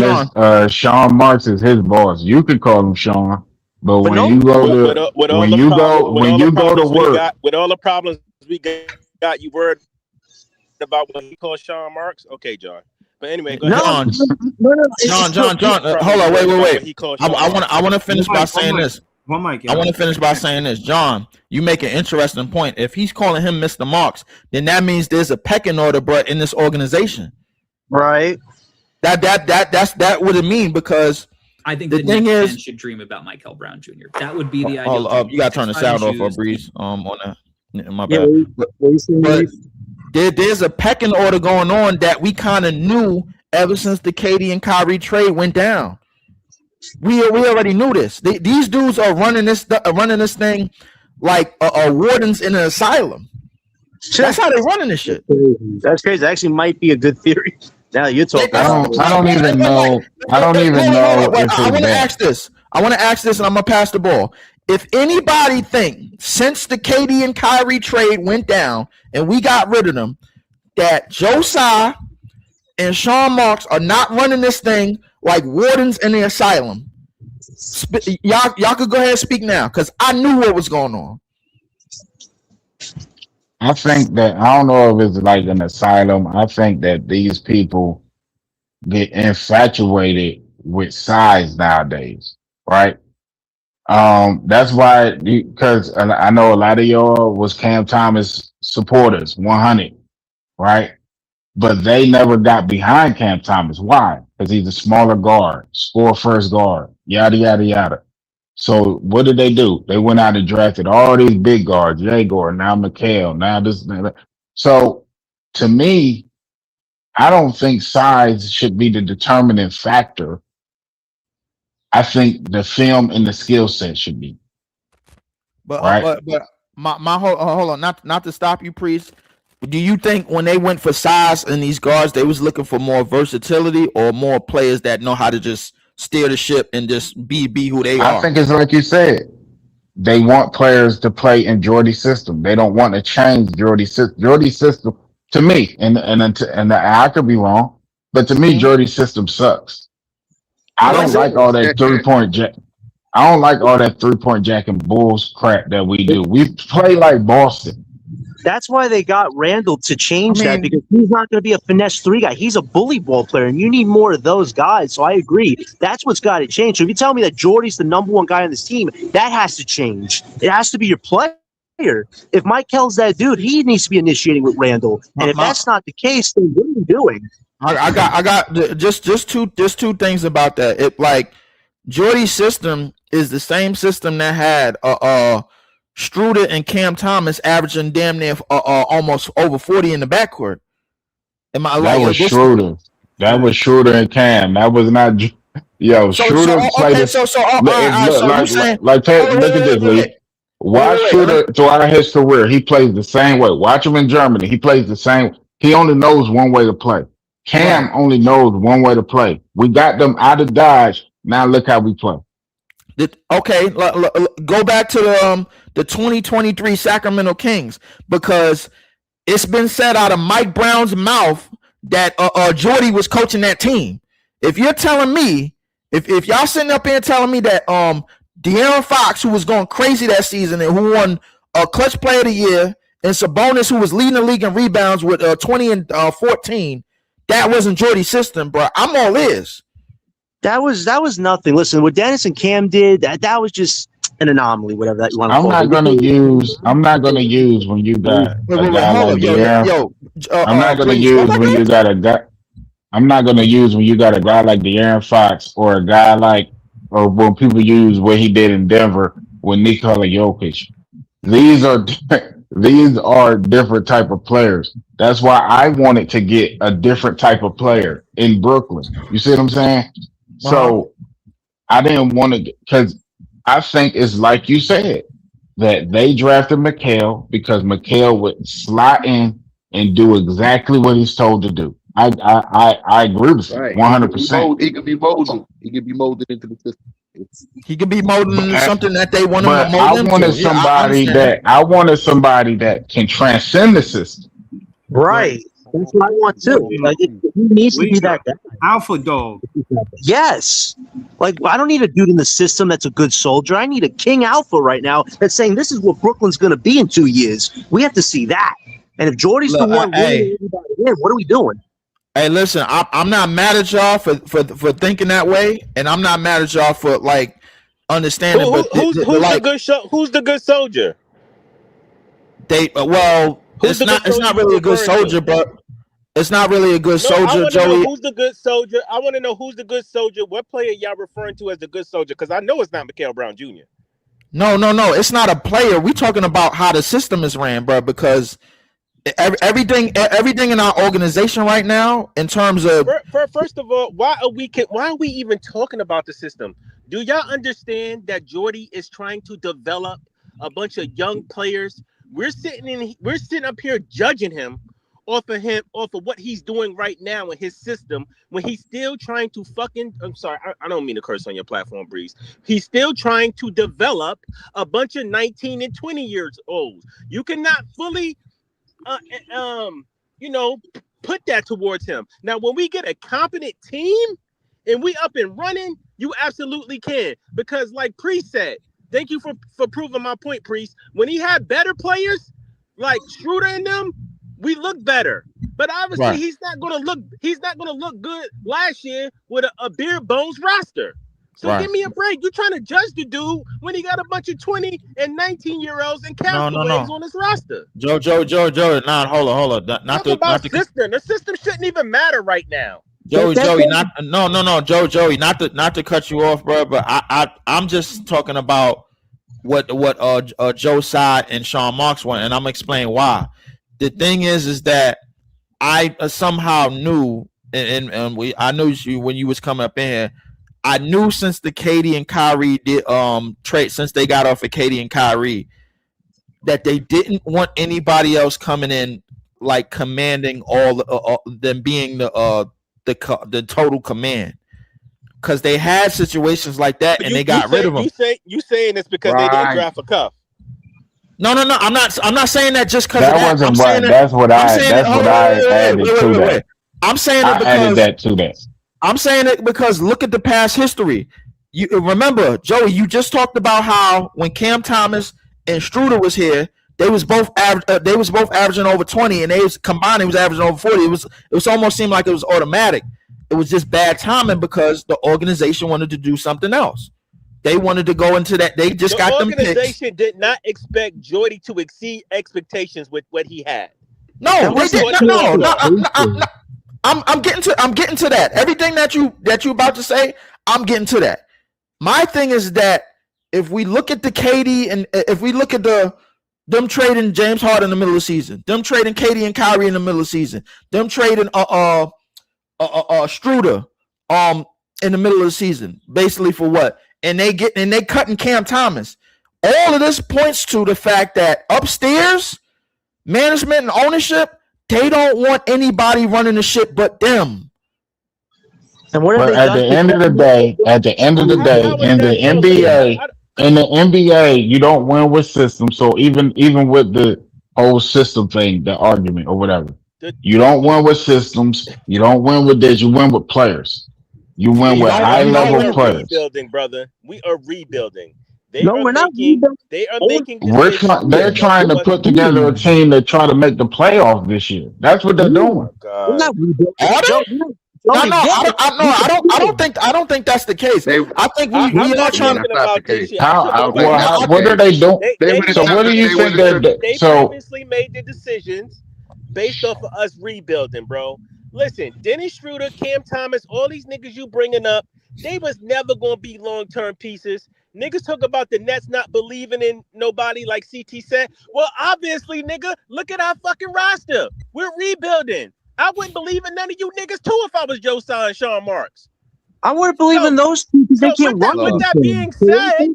John, Sean Marks is his boss. You can call him Sean, but when with you all go the to work, with all the problems we got, you worried about when he called Sean Marks? Okay, John. But anyway, go ahead. John. Hold on, wait. I want to finish by saying this. One mic. I want to finish by saying this, John. You make an interesting point. If he's calling him Mr. Marks, then that means there's a pecking order, bro, in this organization. Right. That's what it means, because I think the thing Knicks is, fans should dream about Mikel Brown Jr. That would be the ideal. You got to turn the sound off, or Breeze. On that. My bad. But there's a pecking order going on that we kind of knew ever since the KD and Kyrie trade went down. We already knew this. These dudes are running this thing like wardens in an asylum. That's how they're running this shit. That's crazy. That actually might be a good theory. Now you're talking. I don't even know. I want to ask this, and I'm gonna pass the ball. If anybody think since the KD and Kyrie trade went down and we got rid of them, that Joe Tsai and Sean Marks are not running this thing like wardens in the asylum, y'all could go ahead and speak now, because I knew what was going on. I think that, I don't know if it's like an asylum. I think that these people get infatuated with size nowadays, right? That's why, because I know a lot of y'all was Cam Thomas supporters, 100, right? But they never got behind Cam Thomas. Why? Because he's a smaller guard, score first guard, yada, yada, yada. So what did they do? They went out and drafted all these big guards, Jaegor, now Mikel, now this, now that. So to me, I don't think size should be the determining factor. I think the film and the skill set should be. But right? but my hold on, not to stop you, Priest. Do you think when they went for size in these guards, they was looking for more versatility or more players that know how to just steer the ship and just be who they are? I think it's like you said. They want players to play in Jordy's system. They don't want to change Jordy's system. Jordy's system, to me, and I could be wrong, but to me, Jordy's system sucks. I don't like all that 3-point jack. I don't like all that 3-point jack and bulls crap that we do. We play like Boston. That's why they got Randall to change that, because he's not going to be a finesse 3 guy. He's a bully ball player, and you need more of those guys. So I agree. That's what's got to change. So if you tell me that Jordy's the number 1 guy on this team, that has to change. It has to be your player. If Mikel's that dude, he needs to be initiating with Randall. And if that's not the case, then what are you doing? I got just two things about that. It, like, Jordy's system is the same system that had Struder and Cam Thomas averaging damn near almost over 40 in the backcourt. That was Struder. That was Struder and Cam. That was not. Yo, Struder played this. Look at this, Lee. Watch Struder throughout his career. He plays the same way. Watch him in Germany. He plays the same. He only knows one way to play. Cam only knows one way to play. We got them out of Dodge. Now look how we play. Okay, go back to the 2023 Sacramento Kings, because it's been said out of Mike Brown's mouth that Jordy was coaching that team. If you're telling me, if y'all sitting up here telling me that De'Aaron Fox, who was going crazy that season and who won a clutch player of the year, and Sabonis, who was leading the league in rebounds with 20 and 14, that wasn't Jordy's system, bro, I'm all ears. That was nothing. Listen, what Dennis and Cam did, that was just an anomaly, whatever that you want to call it. I'm not gonna use when you got a guy like De'Aaron. I'm not gonna use when you got a guy. I'm not gonna use when you got a guy like De'Aaron Fox, or a guy like, or when people use what he did in Denver with Nikola Jokic. These are different type of players. That's why I wanted to get a different type of player in Brooklyn. You see what I'm saying? So I didn't want to, because I think it's like you said, that they drafted Mikel because Mikel would slot in and do exactly what he's told to do. I agree with you Right. 100%. He could be molded. He could be molded into the system. He could be molded into something that they want him to But mold I into. wanted Yeah, I somebody understand that. that can transcend the system. Right. That's what I want too. Like, he needs to be that guy. Alpha dog. Yes. Like, I don't need a dude in the system that's a good soldier. I need a King Alpha right now that's saying this is what Brooklyn's going to be in 2 years. We have to see that. And if Jordy's the one winning everybody in, what are we doing? Hey, listen, I'm not mad at y'all for thinking that way, and I'm not mad at y'all for like understanding. Who's the good soldier? It's not really a good soldier, but it's not really a good soldier, I Joey. Know who's the good soldier? I want to know who's the good soldier. What player y'all referring to as the good soldier? Because I know it's not Mikel Brown Jr. No, it's not a player. We talking about how the system is ran, bro. Because everything in our organization right now, in terms of first of all, why are we even talking about the system? Do y'all understand that Jordy is trying to develop a bunch of young players? We're sitting up here judging him off of what he's doing right now in his system when he's still trying to I'm sorry, I don't mean to curse on your platform, Breeze. He's still trying to develop a bunch of 19 and 20 years olds. You cannot fully put that towards him. Now, when we get a competent team and we up and running, you absolutely can. Because like Priest said, thank you for proving my point, Priest. When he had better players like Schroeder and them, we look better. But obviously, right. he's not gonna look good last year with a bare bones roster. So give me a break. You're trying to judge the dude when he got a bunch of 20 and 19-year-olds and castaways on his roster. Joe. Nah, hold on. Not the system. The system shouldn't even matter right now. Joey, not to cut you off, bro, but I'm just talking about what Joe Tsai and Sean Marks want, and I'm explaining why. The thing is that I somehow knew, and I knew you when you was coming up in here. I knew since the KD and Kyrie did trade, since they got off of KD and Kyrie, that they didn't want anybody else coming in like commanding all them being the total command, because they had situations like that and they got rid of them. You saying it's because they didn't draft a cuff? No. I'm not saying that just because that wasn't what. That's what I added to that. I'm saying it because I added that to that. I'm saying it because look at the past history. You remember, Joey, you just talked about how when Cam Thomas and Schroeder was here, they was both averaging over 20, and they was combined. It was averaging over 40. It was almost seemed like it was automatic. It was just bad timing because the organization wanted to do something else. They wanted to go into that. They just got them picks. The organization did not expect Jordy to exceed expectations with what he had. No, they did. No. I'm getting to that. Everything that you about to say, I'm getting to that. My thing is that if we look at the KD and if we look at them trading James Harden in the middle of the season, them trading KD and Kyrie in the middle of the season, them trading Schroeder in the middle of the season, basically for what? And they cutting Cam Thomas. All of this points to the fact that upstairs, management and ownership, they don't want anybody running the shit but them. And what but at the end of the day, in the NBA, you don't win with systems. So even with the whole system thing, the argument or whatever, you don't win with systems. You don't win with this. You win with players. You win with high level players. Rebuilding, brother. We are rebuilding. We're not rebuilding. They are making. They're trying to put together a team to try to make the playoffs this year. That's what they're doing. We're not rebuilding. I don't think that's the case. I think we are trying to. What are they doing? So what do you think they previously made the decisions based off of us rebuilding, bro? Listen, Dennis Schroeder, Cam Thomas, all these niggas you bringing up, they was never gonna be long-term pieces. Niggas talk about the Nets not believing in nobody like CT said. Well, obviously, nigga, look at our fucking roster. We're rebuilding. I wouldn't believe in none of you niggas too if I was Joe Tsai and Sean Marks. I wouldn't believe in those two because they can't run. With that being said,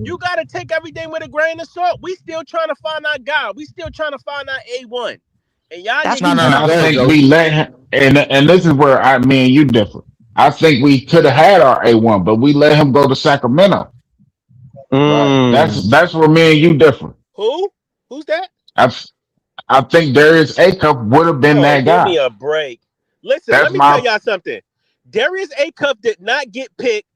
you got to take everything with a grain of salt. We still trying to find our guy. We still trying to find our A1. And y'all That's niggas. not And I there we think go. we let him. And this is where me and you differ. I think we could have had our A1, but we let him go to Sacramento. That's where me and you differ. Who? Who's that? I think Darius Acuff would have been that Give me guy. a break. Listen, That's let me my. tell y'all something. Darius Acuff did not get picked.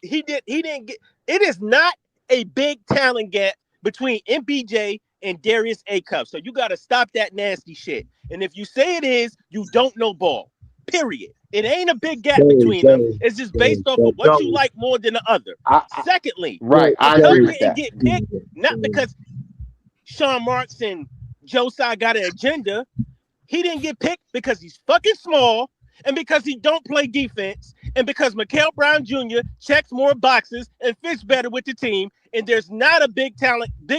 He didn't get. It is not a big talent gap between MPJ and Darius Acuff. So you got to stop that nasty shit. And if you say it is, you don't know ball. Period. It ain't a big gap between them. It's just based off of what you like more than the other. Secondly, I agree with didn't that. get picked not because Sean Marks and Joe Tsai got an agenda. He didn't get picked because he's fucking small and because he don't play defense and because Mikel Brown Jr. checks more boxes and fits better with the team. And there's not a big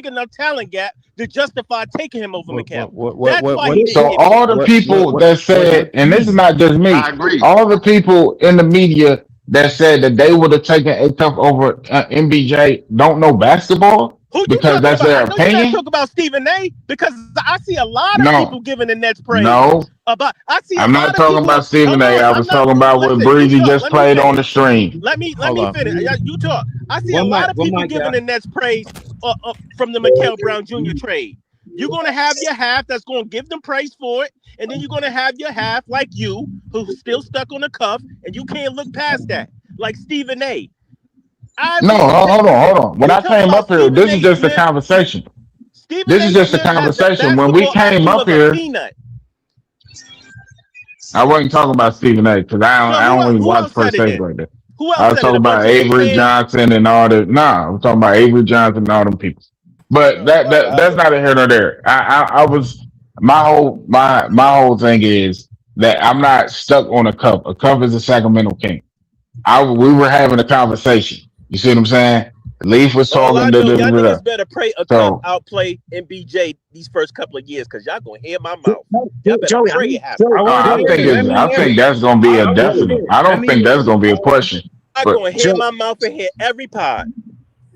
enough talent gap to justify taking him over Mikel. That's why he didn't So get all picked. the people that said, and this is not just me, I agree. all the people in the media that said that they would have taken Acuff over MBJ don't know basketball Who you because talking that's about? their I know you're not opinion. talking about Stephen A. because I see a lot of No, people giving the Nets praise. no, I see a I'm lot not of talking people. about Stephen A. I was talking about what Listen, you Breezy talk. just Let me played on finish. the stream. Let me finish. You talk. I see One a lot mic, of people guy. giving the Nets praise from the Mikel Brown Jr. trade. You're gonna have your half that's gonna give them praise for it, and then you're gonna have your half like you, who's still stuck on the cuff, and you can't look past that, like Stephen A. No, hold on. When You I talk came about up here, Stephen this A. is just a Smith. conversation. Stephen This A. is just a Smith has the conversation. When we basketball came IQ up of a here, peanut. I wasn't talking about Stephen A. because I don't really Who watch else per said it se then? like that. Who I else was said it? talking A bunch about of Knicks Avery fans? Johnson and all the. Nah, I'm talking about Avery Johnson and all them people. But that's not a here nor there. I was my whole thing is that I'm not stuck on a cup. A cup is a Sacramento King. We were having a conversation. You see what I'm saying? Leaf was All I talking. know, y'all niggas better pray a cup So outplay MBJ these first couple of years, because y'all gonna hear my mouth. Y'all better pray it happens. I think that's gonna be a definite. I don't think that's gonna be a question. I'm But gonna hear my mouth and hear every pod.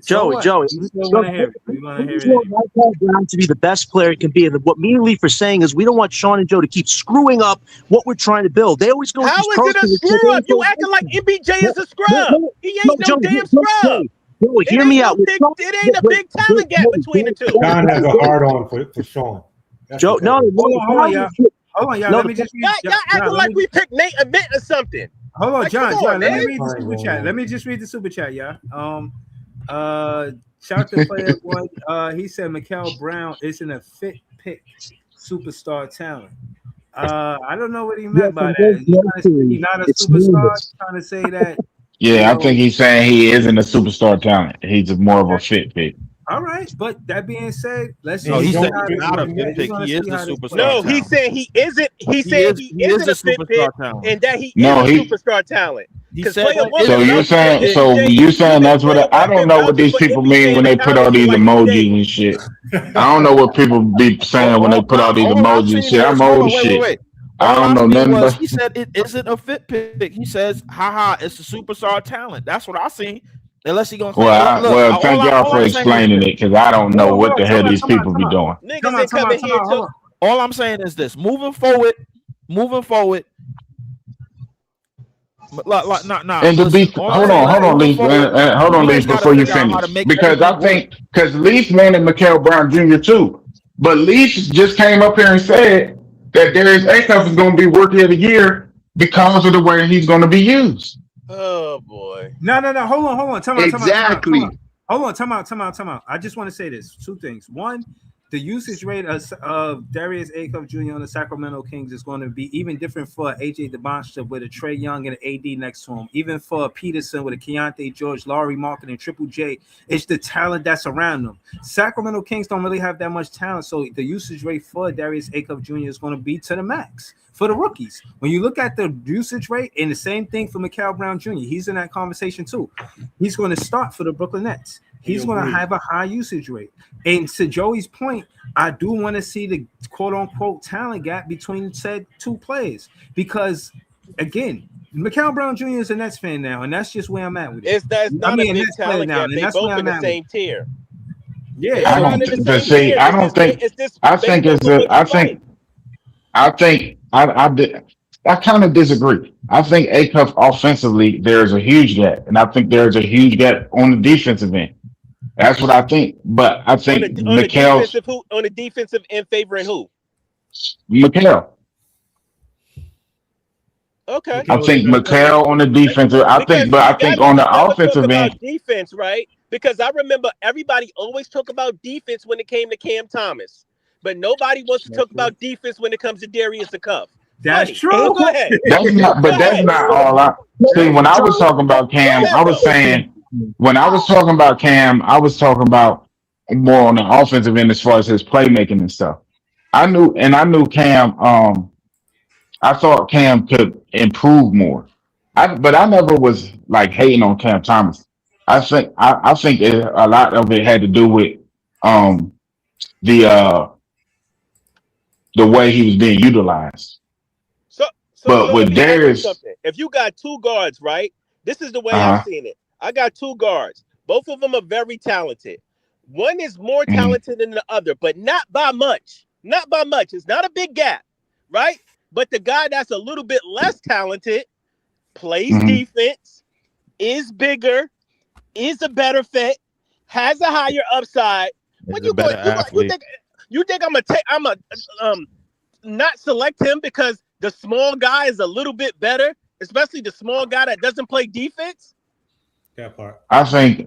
Joey, We want to hear it. We want to hear we want Mikel Brown to be the best player he can be. And what me and Leaf are saying is we don't want Sean and Joe to keep screwing up what we're trying to build. They always go with How these is pros. it a screw up? You acting like MBJ is a scrub. He ain't no damn scrub. Joey, hear me out. It ain't a big talent gap between the two. John has a hard on for Sean. That's Joe, no, hold on, y'all. Hold on, y'all. Let me just read. Y'all acting like we picked Nate Ament or something. Hold on, Like, John. come on, Let me man. read the super chat. Let me just read the super chat, y'all. Shout to player one. He said Mikel Brown isn't a fit pick, superstar talent. I don't know what he meant by that. He's not a superstar. Trying to say that. yeah, I think he's saying he isn't a superstar talent. He's more of a fit pick. All right, but that being said, let's. No, he said he's not a fit pick. He is a superstar. No, he said he isn't. He said he isn't a fit pick, and that he is a superstar talent. He said So you're saying that's what I don't know what these people mean when they put all these emojis and shit. I don't know what people be saying when they put all these emojis and shit. I'm old as shit. I don't know nothing but. He said it isn't a fit pick. He says, haha, it's a superstar talent. That's what I seen. Unless he gonna say, Well, thank y'all for explaining it because I don't know what the hell these people be doing. Niggas ain't coming here to. All I'm saying is this: moving forward. And to be, hold on, Leaf, hold on, Leaf, before you finish, because I think Leaf wanted Mikel Brown Jr. too, but Leaf just came up here and said that Darius Acuff is going to be Rookie of the Year because of the way he's going to be used. Oh boy! No. Hold on. Time out. Exactly. Hold on. Time out. I just want to say this. Two things. One, the usage rate of Darius Acuff Jr. on the Sacramento Kings is going to be even different for AJ DeBonster with a Trae Young and an AD next to him. Even for Peterson with a Keontae George, Laurie Market, and Triple J. It's the talent that's around them. Sacramento Kings don't really have that much talent, so the usage rate for Darius Acuff Jr. is going to be to the max. For the rookies, when you look at the usage rate, and the same thing for Mikel Brown Jr., he's in that conversation too. He's going to start for the Brooklyn Nets. He's going to have a high usage rate. And to Joey's point, I do want to see the quote-unquote talent gap between said two players because, again, Mikel Brown Jr. is a Nets fan now, and that's just where I'm at with it. That's not a big talent gap. They both in the same tier. Yeah, I think I think I kind of disagree. I think A Cup offensively there's a huge gap, and I think there's a huge gap on the defensive end. That's what I think. But I On think the on the Mikel's defensive who on the defensive end favoring who? Mikel. Okay. I Mikel is the think better player. Mikel on the defensive. Because But see, I think on we the never talk offensive about end, defense, right? Because I remember everybody always talk about defense when it came to Cam Thomas, but nobody wants to That's talk true. about defense when it comes to Darius the Cuff. That's Funny, true. but go ahead. that's not. Go But that's ahead. not all. I see. That's When I was true. talking about Go Cam, ahead I was though. saying when I was talking about Cam, I was talking about more on the offensive end as far as his playmaking and stuff. I knew Cam. I thought Cam could improve more. But I never was like hating on Cam Thomas. I think a lot of it had to do with um the uh the way he was being utilized. So so But so let with me ask you Darius, something. If you got two guards, right? This is the way I've uh seen it. I got two guards. Both of them are very talented. One is more huh, talented than the other, but not by much. Not by much. It's not a big gap, right? But the guy that's a little bit less talented plays defense, is bigger, is a better fit, has a higher upside. What He's a better you athlete. think I'm a not select him because the small guy is a little bit better, especially the small guy that doesn't play defense? That part. I think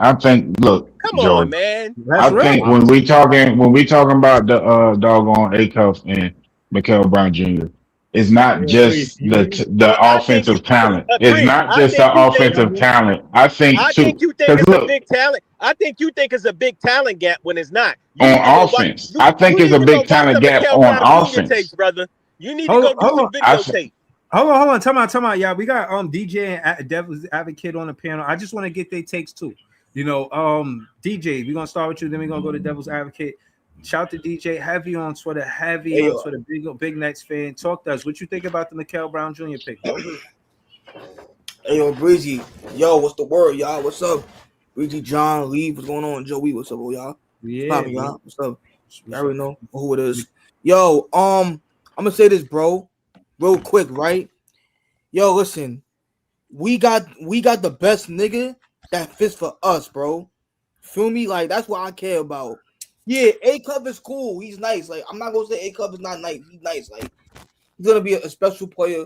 look, Come on, Jordan. man. That's I real. think when we talking about the doggone A Cuff and Mikel Brown Jr., it's not Yeah, just the I think offensive talent. It's agreed. not just the offensive talent. I think I too. think you think Because it's a look, big talent. I think you think it's a big talent gap when it's not. You need to on go watch. offense, I think You it's need a to go big watch talent some gap Mikel on Brown Jr. tapes, offense. brother. You need to go do some I videotape. Hold on. Time out, y'all. We got DJ and Devil's Advocate on the panel. I just want to get their takes too. DJ, we're gonna start with you, then we're gonna go to Devil's Advocate. Shout to DJ, heavy on Twitter, Hey, yo. big Nets fan. Talk to us. What you think about the Mikel Brown Jr. pick, bro? Hey, yo, Breezy. Yo, what's the word, y'all? What's up? Breezy, John, Lee, what's going on? Joey, what's up, y'all? Yeah, Pop, y'all. What's up? I already know up? who it is. Yo, I'm gonna say this, bro, real quick, right? Yo, listen, we got the best nigga that fits for us, bro. Feel me? Like that's what I care about. Yeah, A Cup is cool. He's nice. Like I'm not gonna say A Cup is not nice. He's nice. Like he's gonna be a special player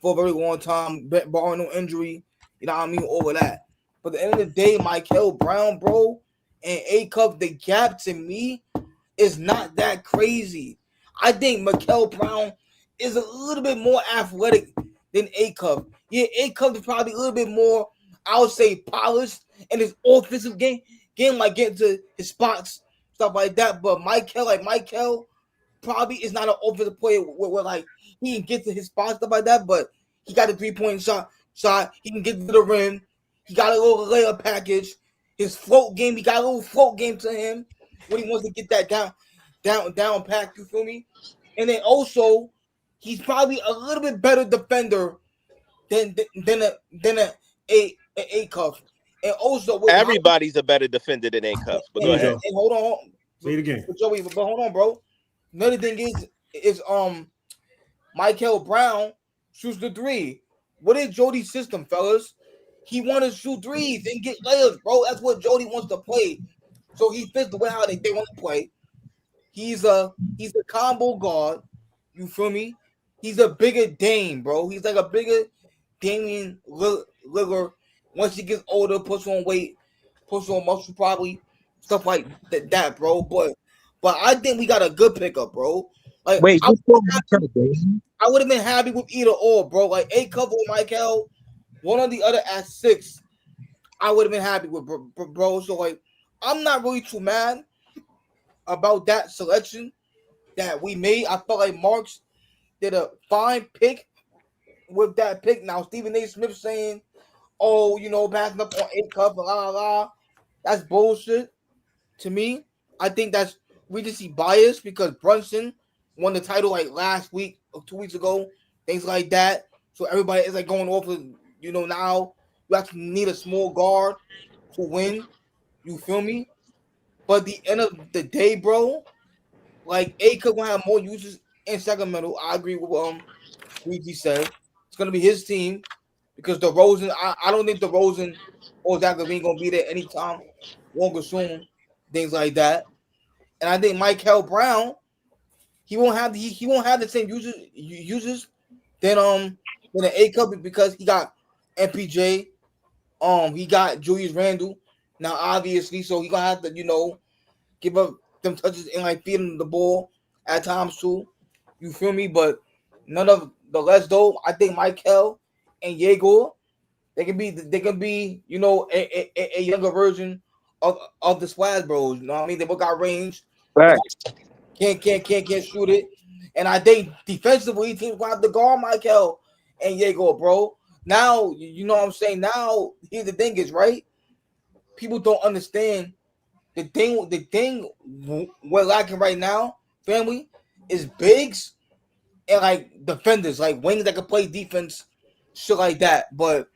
for a very long time, barring no injury. You know what I mean? All of that. But at the end of the day, Mikel Brown, bro, and A Cup, the gap to me is not that crazy. I think Mikel Brown is a little bit more athletic than A Cup. Yeah, A Cup is probably a little bit more, I would say, polished in his offensive game like getting to his spots, stuff like that. But Mikel probably is not an offensive player where like he can get to his spot, stuff like that, but he got a 3-point shot. He can get to the rim. He got a little layup package. His float game, he got a little float game to him when he wants to get that down pack. You feel me? And then also, he's probably a little bit better defender than a cuff. And also, Everybody's a better defender than A Cuff. But go ahead. and hold on. Say it again. But Joey, but hold on, bro. Another thing is Mikel Brown shoots the three. What is Jody's system, fellas? He want to shoot threes and get layups, bro. That's what Jody wants to play. So he fits the way how they want to play. He's a combo guard. You feel me? He's a bigger Dame, bro. He's like a bigger Damian Lillard. Once he gets older, puts on weight, puts on muscle, probably stuff like that, bro. But I think we got a good pickup, bro. Like Wait, I would have been happy with either or, bro. Like A Cup or Mikel, one or the other at 6. I would have been happy with, bro. So like, I'm not really too mad about that selection that we made. I felt like Marks did a fine pick with that pick. Now Stephen A. Smith saying, "Oh, passing up on A Cup, la la la," that's bullshit to me. I think that's recency bias because Brunson won the title like last week or 2 weeks ago, things like that. So everybody is like going off of now you actually need a small guard to win. You feel me? But at the end of the day, bro, like A Cup gonna have more uses in Sacramento. I agree with what Weezy said. It's gonna be his team because DeRozan. I don't think DeRozan or Zach LaVine gonna be there anytime longer soon. Things like that. And I think Mikel Brown, he won't have the same users than an A Cup because he got MPJ, he got Julius Randle. Now obviously, so he gonna have to, give up them touches and like feed him the ball at times too. You feel me? But none of the less though, I think Mikel and Yegor, they can be, a younger version of the Swag Bros. You know what I mean? They both got range. Can't shoot it. And I think defensively, teams will have to guard Mikel and Yegor, bro. Now, you know what I'm saying? Now, here's the thing is, right? People don't understand the thing we're lacking right now, family, is bigs and like defenders, like wings that can play defense, shit like that. But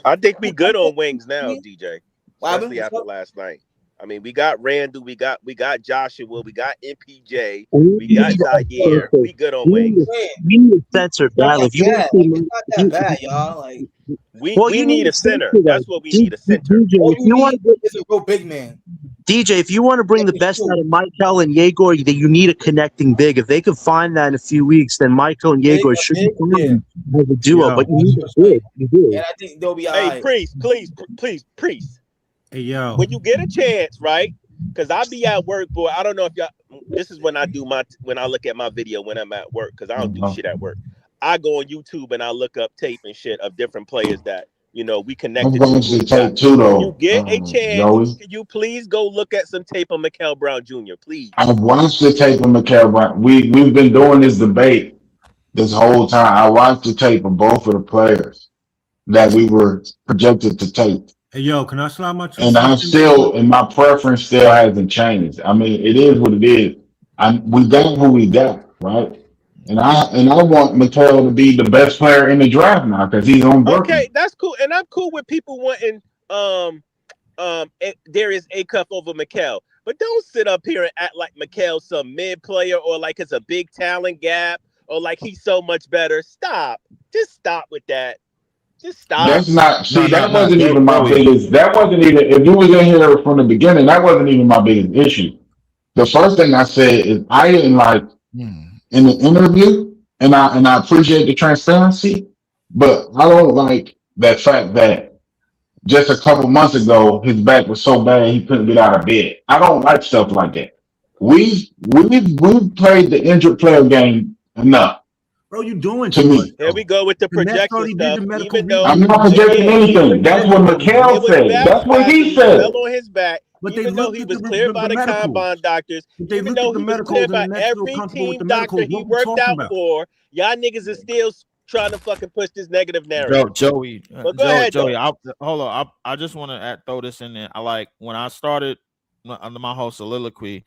I think we good on wings now, DJ. Especially after last night. I mean, we got Randall, we got Joshua, we got MPJ, we got Zaire. We good on wings. We need a center battle. If you want to it's not that bad, y'all. Like we need a center. That's what we need, a center. All you need is a real big man. DJ, if you want to bring the best out of Mikel and Yegor, you need a connecting big. If they could find that in a few weeks, then Mikel and Yegor should be fine as a duo. But you need a big. You do. And I think they'll be all Hey, right. Priest, please. Hey, yo. When you get a chance, right? Because I be at work, boy. I don't know if y'all. This is when I look at my video when I'm at work, because I don't do shit at work. I go on YouTube and I look up tape and shit of different players that we connected. I'm going to tape too, though. You get a chance. Joey. Can you please go look at some tape of Mikel Brown Jr., please? I've watched the tape of Mikel Brown. We've been doing this debate this whole time. I watched the tape of both of the players that we were projected to take. Hey, yo, can I slide my? And my preference still hasn't changed. I mean, it is what it is. We got who we got, right? And I want Mikel to be the best player in the draft now because he's on Brooklyn. Okay, that's cool, and I'm cool with people wanting Darius Acuff over Mikel, but don't sit up here and act like Mikel's some mid player or like it's a big talent gap or like he's so much better. Stop, just stop with that. Just stop. That's not. See, that wasn't even my biggest. That wasn't even. If you was in here from the beginning, that wasn't even my biggest issue. The first thing I said is I didn't like in the interview, and I appreciate the transparency, but I don't like that fact that just a couple months ago his back was so bad he couldn't get out of bed. I don't like stuff like that. We've played the injured player game enough. Bro, you doing to me? Here we go with the projection stuff. Even though I'm not projecting anything. That's what Mikel said. That's what he said. Fell on his back. But even though he was cleared by the combine doctors, even though he was cleared by every team doctor he worked out for, y'all niggas is still trying to fucking push this negative narrative. Joey, but go ahead, Joey. Hold on. I just want to throw this in there. I like when I started under my whole soliloquy.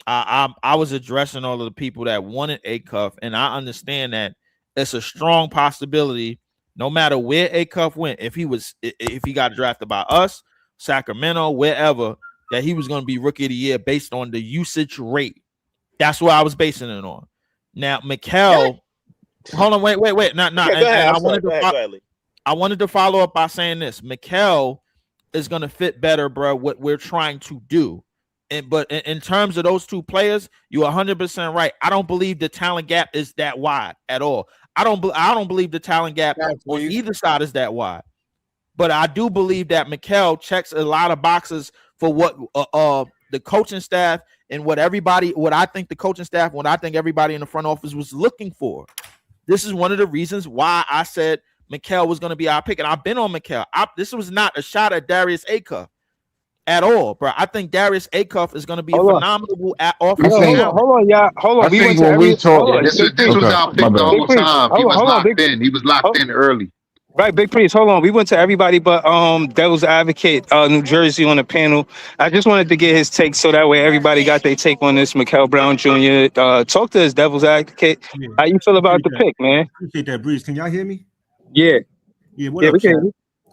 I was addressing all of the people that wanted Acuff, and I understand that it's a strong possibility, no matter where Acuff went, if he got drafted by us, Sacramento, wherever, that he was going to be rookie of the year based on the usage rate. That's what I was basing it on. Now, Mikel, hold on, wait. I wanted to follow up by saying this. Mikel is going to fit better, bro, what we're trying to do. But in terms of those two players, you're 100% right. I don't believe the talent gap is that wide at all. I don't believe the talent gap on either side is that wide. But I do believe that Mikel checks a lot of boxes for what the coaching staff and what I think the coaching staff, what I think everybody in the front office was looking for. This is one of the reasons why I said Mikel was going to be our pick, and I've been on Mikel. This was not a shot at Darius Acuff at all, bro. I think Darius Acuff is going to be a phenomenal offensive. Hold on, y'all. Hold on. This was our pick the whole time. He was locked in. He was locked in early. Right, Big Priest, hold on. We went to everybody but Devil's Advocate, New Jersey on the panel. I just wanted to get his take so that way everybody got their take on this. Mikel Brown Jr. Talk to us, Devil's Advocate. Yeah. How you feel about the pick, man? Appreciate that, Breeze. Can y'all hear me? Yeah. Yeah, what up, Chad?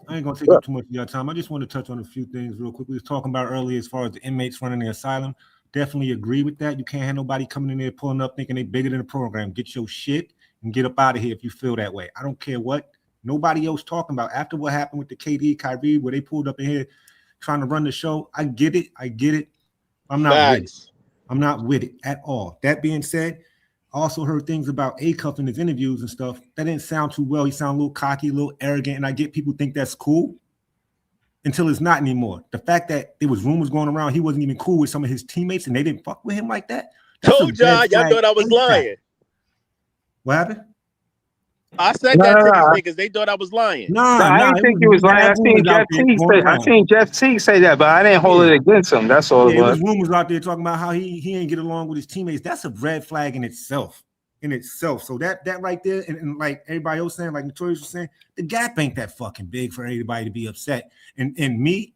I ain't gonna take up too much of your time. I just want to touch on a few things real quick. We was talking about earlier as far as the inmates running the asylum. definitely agree with that. You can't have nobody coming in there pulling up thinking they bigger than the program. Get your shit and get up out of here if you feel that way. I don't care what nobody else talking about. After what happened with the KD, Kyrie, where they pulled up in here trying to run the show, I get it. I'm not with it. I'm not with it at all. That being said, I also heard things about A-Cuff in his interviews and stuff. That didn't sound too well. He sounded a little cocky, a little arrogant, and I get people think that's cool until it's not anymore. The fact that there was rumors going around he wasn't even cool with some of his teammates and they didn't fuck with him like that. Told y'all thought I was lying. What happened? I said that to these niggas. They thought I was lying. I didn't think he was lying. I seen Jeff Teague say that, but I didn't hold it against him. That's all it was. There was rumors out there talking about how he ain't get along with his teammates. That's a red flag in itself. So that right there, and like everybody else saying, like Notorious was saying, the gap ain't that fucking big for anybody to be upset. And me,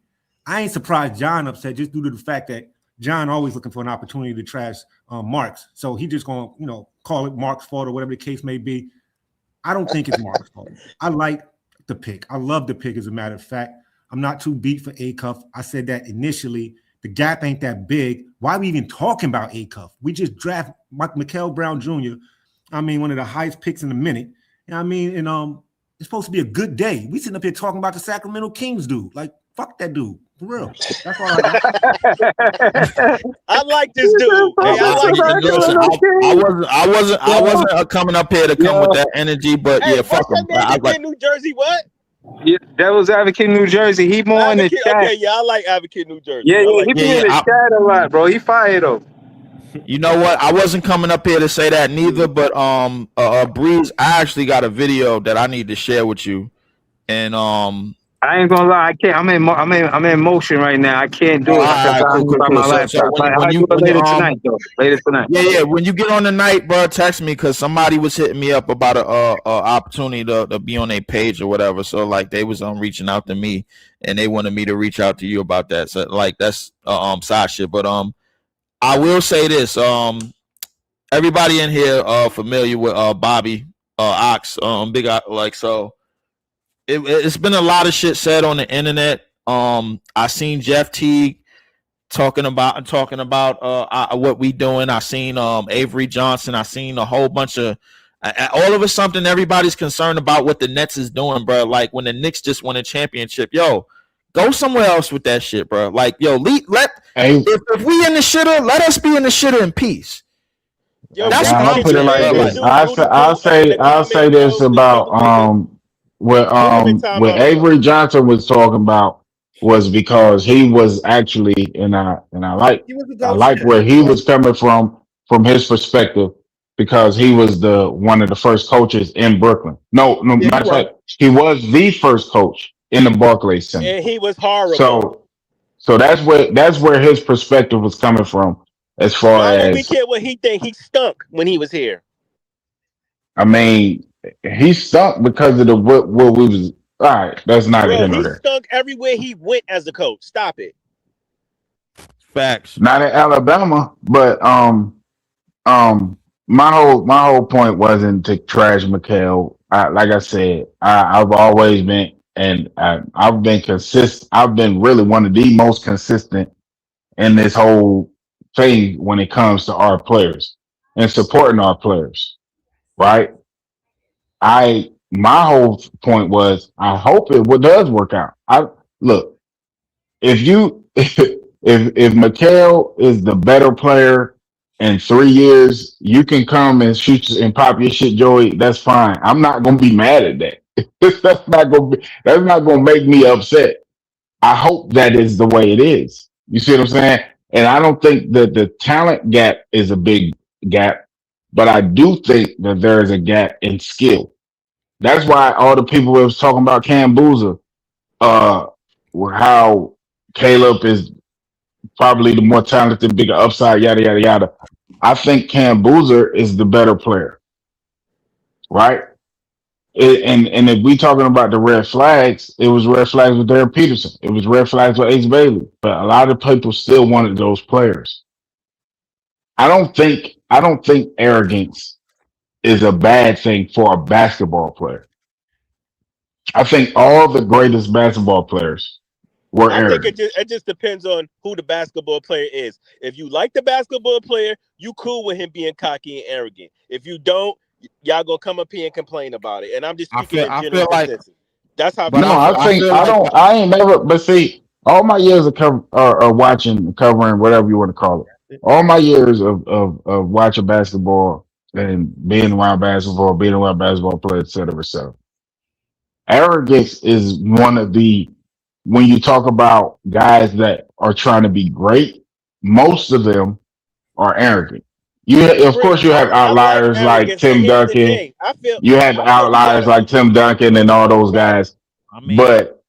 I ain't surprised John upset just due to the fact that John always looking for an opportunity to trash Marks. So he just gonna call it Mark's fault or whatever the case may be. I don't think it's Mark's fault. I like the pick. I love the pick, as a matter of fact. I'm not too beat for A-Cuff. I said that initially. The gap ain't that big. Why are we even talking about A-Cuff? We just draft Mikel Brown Jr., one of the highest picks in a minute. And it's supposed to be a good day. We sitting up here talking about the Sacramento Kings dude. Like, fuck that dude. For real. That's all I got. I like this dude. I wasn't coming up here to come with that energy, but fuck him. In New Jersey, what? Yeah, Devil's Advocate, New Jersey. He more in the chat. Okay, I like Advocate, New Jersey. Yeah, he be in the chat a lot, bro. He fired though. You know what? I wasn't coming up here to say that neither, but Breeze, I actually got a video that I need to share with you, and I ain't gonna lie, I can't. I'm in motion right now. I can't do it. I'll do it later tonight, though. Later tonight. Yeah. When you get on the night, bro, text me because somebody was hitting me up about a opportunity to be on a page or whatever. So like they was reaching out to me and they wanted me to reach out to you about that. So like that's side shit. But I will say this. Everybody in here familiar with Bobby Ox, big like so. It's been a lot of shit said on the internet. I seen Jeff Teague talking about what we doing. I seen Avery Johnson. I seen a whole bunch of all of a something. Everybody's concerned about what the Nets is doing, bro. Like when the Knicks just won a championship, yo, go somewhere else with that shit, bro. Like yo, if we in the shitter, let us be in the shitter in peace. Yo, I'll put it like this. I'll say this about what Avery Johnson was talking about was because he was actually and I like where he was coming from his perspective because he was one of the first coaches in Brooklyn. No, matter of fact, he was the first coach in the Barclays Center. And he was horrible. So that's where his perspective was coming from as far as we care what he think. He stunk when he was here. He stunk because of what we was. All right, that's not Bro, him. He stunk everywhere he went as a coach. Stop it. Facts. Not in Alabama, but my whole point wasn't to trash Mikel. Like I said, I've always been, and I've been consistent. I've been really one of the most consistent in this whole thing when it comes to our players and supporting our players, right? My whole point was I hope it does work out. If Mikel is the better player in 3 years, you can come and shoot and pop your shit, Joey. That's fine. I'm not gonna be mad at that. That's not gonna make me upset. I hope that is the way it is. You see what I'm saying? And I don't think that the talent gap is a big gap, but I do think that there is a gap in skill. That's why all the people was talking about Cam Boozer, how Caleb is probably the more talented, bigger upside, yada, yada, yada. I think Cam Boozer is the better player, right? And if we talking about the red flags, it was red flags with Derek Peterson. It was red flags with Ace Bailey. But a lot of people still wanted those players. I don't think arrogance is a bad thing for a basketball player. I think all the greatest basketball players were I think arrogant. it just depends on who the basketball player is. If you like the basketball player, you cool with him being cocky and arrogant. If you don't, y'all gonna come up here and complain about it. And I'm just speaking in I general feel like, consensus. That's how I but feel No, about I it. I think feel like I ain't never. But see, all my years of watching, covering, whatever you want to call it, all my years of watching basketball and being around basketball players, et cetera, et cetera. Arrogance is one of the, when you talk about guys that are trying to be great, most of them are arrogant. Of Bree, course, you have I like outliers like arrogance, but Tim here's the Duncan. thing. You have I feel you outliers gotta like Tim Duncan and all those right, guys. I mean, But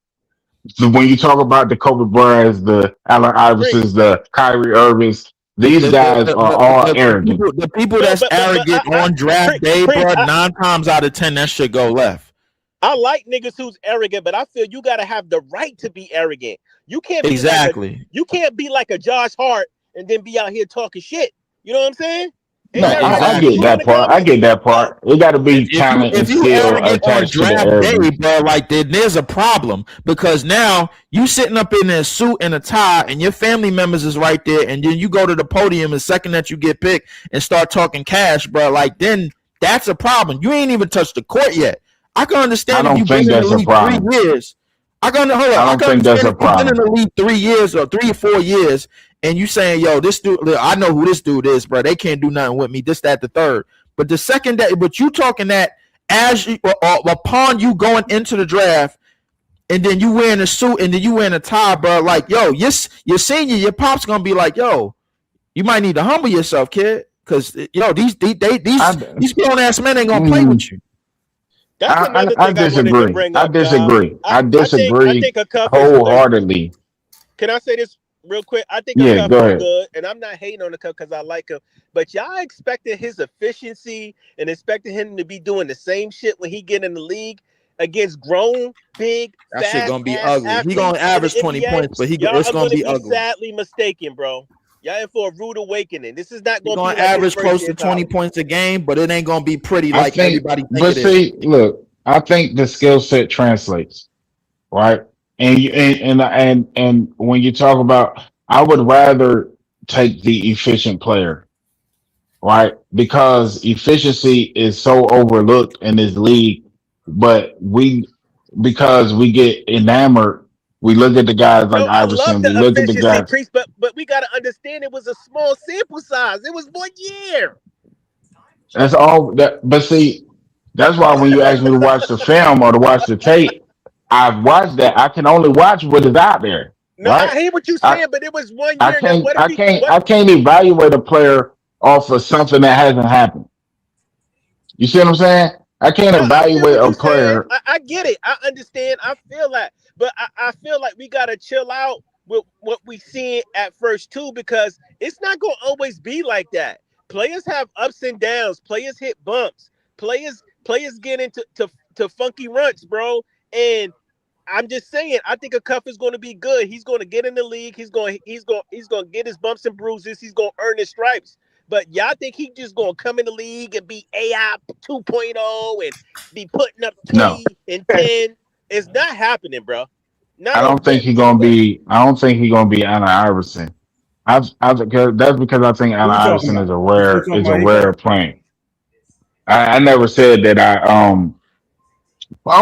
so when you talk about the Kobe Bryants, the Allen Bree. Iversons, the Kyrie Irvings, these guys are all arrogant. the people No, that's but arrogant on draft day, Prince, bro, 9 times out of 10 that shit go left. I like niggas who's arrogant, but I feel you gotta have the right to be arrogant. You can't be Exactly. like a Josh Hart and then be out here talking shit. You know what I'm saying? No, Ain't that right? I Ain't get Drew in that the part. I comments? get that part. It got to be talent and If you skill arrogant on attached to the draft day, arrogance. bro, like there's a problem because now you sitting up in a suit and a tie, and your family members is right there, and then you go to the podium the second that you get picked and start talking cash, bro. Like then that's a problem. You ain't even touched the court yet. I can I understand if don't you've been think in the that's a league problem. 3 years. I can Think that's understand a if you've been in problem. the league 3 years or 3 or 4 years, and you saying, "Yo, this dude, I know who this dude is, bro. They can't do nothing with me." This, that, the third. But the second that, but you talking that as you, or upon you going into the draft, and then you wearing a suit and then you wearing a tie, bro. Like, yo, your senior, your pop's gonna be like, "Yo, you might need to humble yourself, kid, because yo, these grown ass men ain't gonna play Mm, with you." That's another I thing I wanted to disagree. bring I up, y'all. disagree. I I disagree think a cuff is wholeheartedly. Can I say this real quick? I think a Yeah, cuff go is ahead. good, and I'm not hating on the cuff because I like him. But y'all expected his efficiency and expected him to be doing the same shit when he get in the league against grown, big, That shit fast gonna be ass ugly. He gonna athletes in the average 20 NBA. points, but Y'all it's are gonna going to be be ugly. sadly mistaken, bro. Y'all in for a rude awakening. This is not He going to be gonna like his average first close year to in 20 college. points a game, but it ain't gonna be pretty I like think, everybody think but it is. see, look, I think the skill set translates, right? And when you talk about, I would rather take the efficient player, right? Because efficiency is so overlooked in this league, but because we get enamored, we look at the guys like No, I love Iverson, the we look at the efficiency, guys. priest, but we got to understand it was a small sample size. It was 1 year. That's all that. But see, that's why when you ask me to watch the film or to watch the tape, I've watched that. I can only watch what is out there, No, right? I hear what you're I saying, but it was 1 year. Now, can't what if he? What? I can't evaluate a player off of something that hasn't happened. You see what I'm saying? I can't No, I feel evaluate what a you're saying. player. I get it. I understand. I feel that, but I feel like we gotta chill out with what we see at first too, because it's not gonna always be like that. Players have ups and downs. Players hit bumps. Players get into to funky runts, bro. And I'm just saying, I think a cuff is going to be good. He's going to get in the league. He's going to get his bumps and bruises. He's going to earn his stripes. But y'all think he just going to come in the league and be AI 2.0 and be putting up No, 20 and 10? It's not happening, bro. I Not on don't think film he's gonna anyway. be. I don't think he's gonna be Allen Iverson. That's because I think Who Allen you talking Iverson about? You talking is a about Ego? rare plant. I never said that I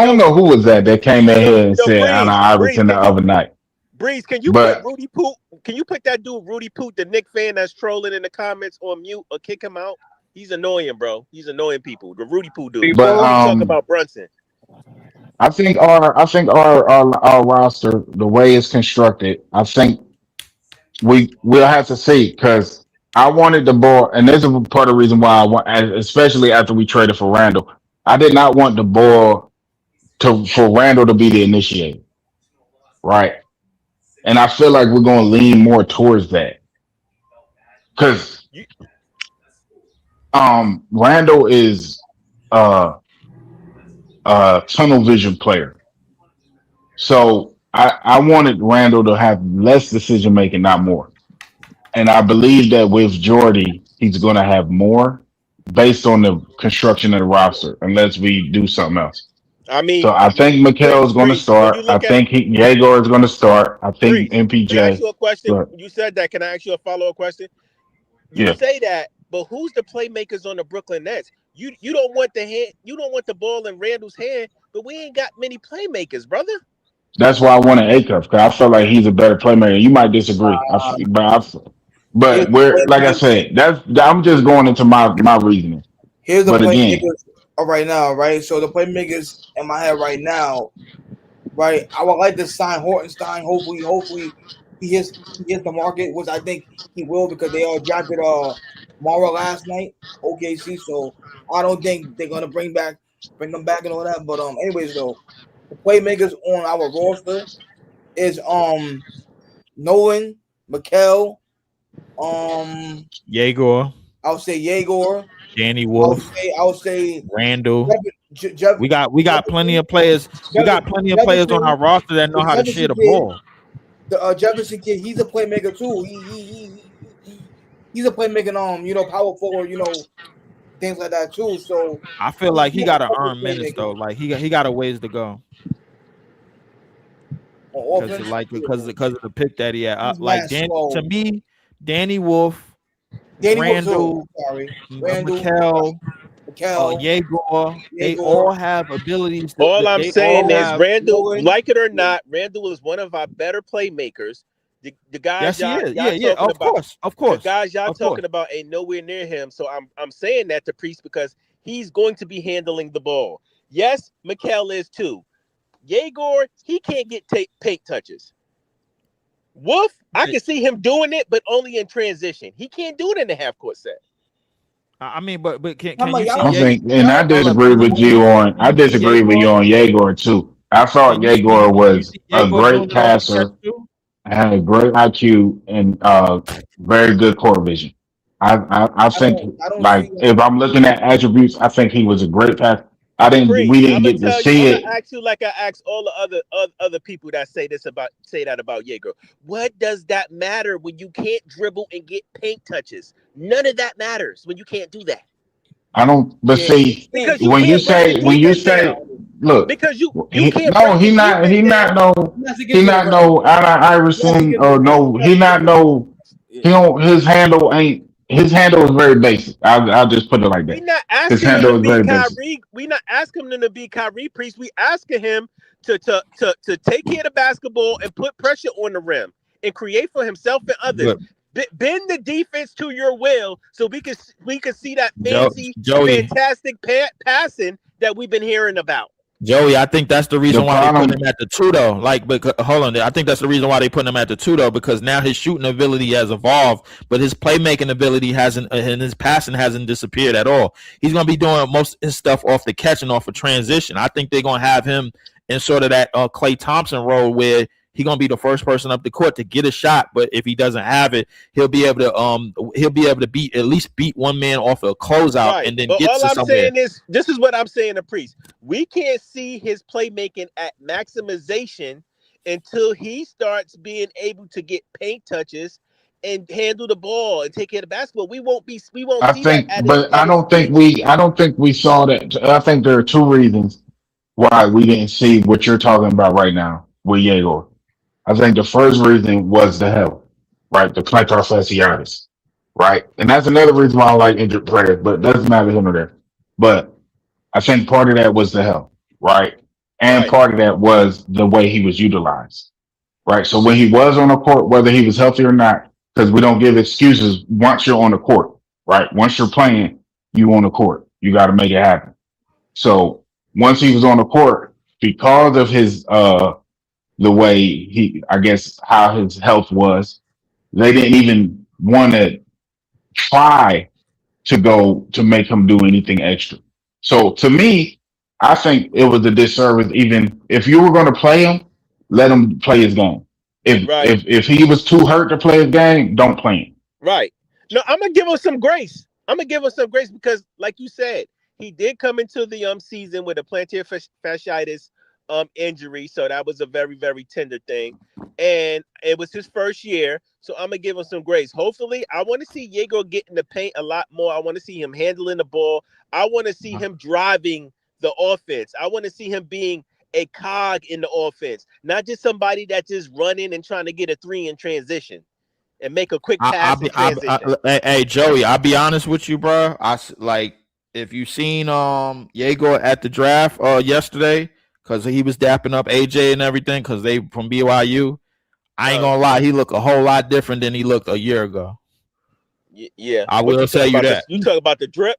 don't No, know who was that came in here and no, said Allen Breeze, Iverson the other night. Breeze, But can you put that dude Rudy Poot, the Knick fan that's trolling in the comments, on mute or kick him out? He's annoying, bro. He's annoying people. The Rudy Poot dude. but He talking about Brunson. I think our roster, the way it's constructed, I think we'll have to see because I wanted the ball, and this is part of the reason why I want, especially after we traded for Randall. I did not want the ball for Randall to be the initiator, right? And I feel like we're going to lean more towards that because Randall is a tunnel vision player. So I wanted Randall to have less decision making, not more. And I believe that with Jordy, he's going to have more based on the construction of the roster, unless we do something else. I mean, So I think Mikel is going to Priest, when you start. I look at think Jaeger is going to start. I think Priest, can I ask MPJ. you a question? But You said that. Can I ask you a follow-up question? You yeah, say that, but who's the playmakers on the Brooklyn Nets? You don't want the hand, you don't want the ball in Randall's hand, but we ain't got many playmakers, brother. that's why I wanted A Cup because I feel like he's a better playmaker. You might disagree, Here's but the we're like I playmakers. said, I'm just going into my reasoning. Here's the But again, playmakers of right now, right? So the playmakers in my head right now, right? I would like to sign Hortenstein. Hopefully he hits the market, which I think he will because they all drafted Mara last night, OKC. So I don't think they're gonna bring them back and all that. But anyways though, the playmakers on our roster is Nolan, Mikel, Jaeger, I'll say Jaeger. Danny Wolf, I'll say Randall. Jeff, We got plenty of players. We got plenty of players on our roster that know how to share Jefferson the kid, ball. the Jefferson kid, he's a playmaker too. He's a playmaking power forward, things like that too. So I feel like he he's a got to couple earn minutes playmakers though. Like he got a ways to go on because offense. of the pick that he had. He's Like mad slow. To me, Danny Wolf, Danny Wolf too. Randall, Sorry, Randall, Mikel, Mikel, Jaeger, they Jaeger. all have abilities. All I'm They all saying is have. Randall, Nolan. like it or not, Randall is one of our better playmakers. The guys Yes, he is. y'all Yeah. talking Of about, course, of the course, guys y'all of course. talking about ain't nowhere near him. So I'm saying that to Priest because he's going to be handling the ball. Yes, Mikel is too. Yegor, he can't get paint touches. Wolf, I can see him doing it, but only in transition. He can't do it in the half court set. I mean, but can How you about see I Jaeger? think, and I Hold up. disagree with you on. I Can you see disagree with you Jaeger? on Jaeger too. I thought Jaeger Can you was see a Jaeger doing great it off the catch passer, too? had a great IQ, and very good court vision. I think I don't see like if I'm looking at attributes, I think he was a great passer. We Priest, didn't I'm gonna get to tell you, see I'm gonna it. ask you like I ask all the other people that say that about Jaeger. What does that matter when you can't dribble and get paint touches? None of that matters when you can't do that. I don't. But Yeah, see, Because you when you can't bring the say defense down. look, Because you can't no, bring the defense down. Not to get he to the not rim. no Allen Not to Iverson get to or the rim. no, he not no. He don't. His handle is very basic. I'll just put it like We that. not His asking him to handle is be very basic. Kyrie. We not asking him to be Kyrie Priest. We asking him to take care of the basketball and put pressure on the rim and create for himself and others. But Bend the defense to your will so we can see that fancy, Joey, fantastic passing that we've been hearing about. Joey, I think that's the The reason why they put problem, him at the two though. Like, because hold on, I think that's the reason why they put him at the two though, because now his shooting ability has evolved, but his playmaking ability hasn't, and his passing hasn't disappeared at all. He's gonna be doing most of his stuff off the catch and off of transition. I think they're gonna have him in sort of that Klay Thompson role where he's gonna be the first person up the court to get a shot, but if he doesn't have it, he'll be able to at least beat one man off a closeout Right. and then But get all to I'm somewhere. saying is, this is what I'm saying to Priest. We can't see his playmaking at maximization until he starts being able to get paint touches and handle the ball and take care of the basketball. We won't I see that think, at but his peak. I don't think we saw that. I think there are two reasons why we didn't see what you're talking about right now with Jaeger. I think the first reason was the health, right? The plantar fasciitis, right? And that's another reason why I like injured players, but it doesn't matter here nor there. But I think part of that was the health, right? And Right. part of that was the way he was utilized, right? So when he was on the court, whether he was healthy or not, because we don't give excuses once you're on the court, right? Once you're playing, you on the court. You got to make it happen. So once he was on the court, because of his the way I guess how his health was, they didn't even want to try to go to make him do anything extra. So to me, I think it was a disservice. Even if you were going to play him, let him play his game. Right. If he was too hurt to play his game, don't play him. Right. No, I'm gonna give him some grace. Because, like you said, he did come into the season with a plantar fasciitis injury, so that was a very, very tender thing, and it was his first year. So I'm gonna give him some grace. Hopefully, I want to see Jaeger get in the paint a lot more. I want to see him handling the ball. I want to see him driving the offense. I want to see him being a cog in the offense, not just somebody that's just running and trying to get a 3 in transition and make a quick pass in transition. Hey Joey, I'll be honest with you, bro. Like if you seen Yegor at the draft yesterday, because he was dapping up AJ and everything, because they from BYU. I ain't gonna lie, he looked a whole lot different than he looked a year ago. Yeah, I will tell you that. You talk about the drip.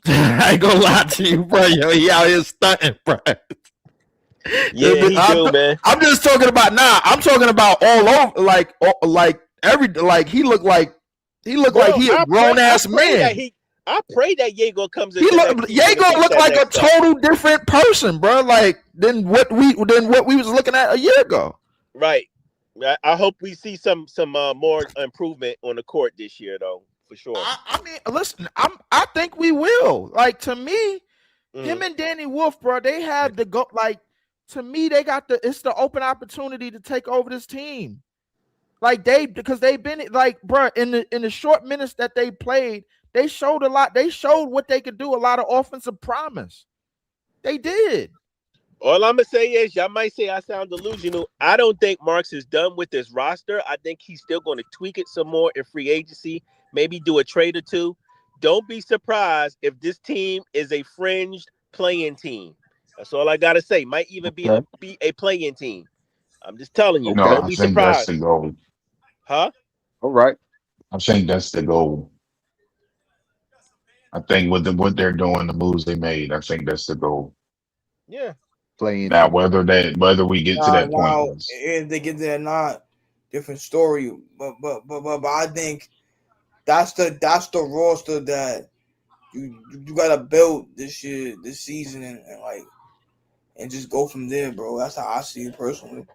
I ain't gonna lie to you, bro. Yo, he out here stunting, bro. Yeah, he do, man. I'm just talking about I'm talking about all over, like he looked like he a grown ass man. I pray that Yegor comes in. Yegor looked like a total different person, bro. Like than what we was looking at a year ago. Right. I hope we see some more improvement on the court this year, though, for sure. I mean, listen, I think we will. Like to me, him and Danny Wolf, bro, they have the go. Like to me, they got it's the open opportunity to take over this team. Like because they've been like, bro, in the short minutes that they played, they showed a lot. They showed what they could do. A lot of offensive promise. They did. All I'm gonna say is, y'all might say I sound delusional. I don't think Marks is done with this roster. I think he's still going to tweak it some more in free agency. Maybe do a trade or two. Don't be surprised if this team is a fringed playing team. That's all I gotta say. Might even be a playing team. I'm just telling you. No, don't I be think surprised. that's the goal. Huh? All right. I think that's the goal. I think with what they're doing, the moves they made, I think that's the goal. Yeah. Playing now, whether we get to that now, point, if they get there or not, different story. But I think that's the roster that you gotta build this season, and just go from there, bro. That's how I see it personally.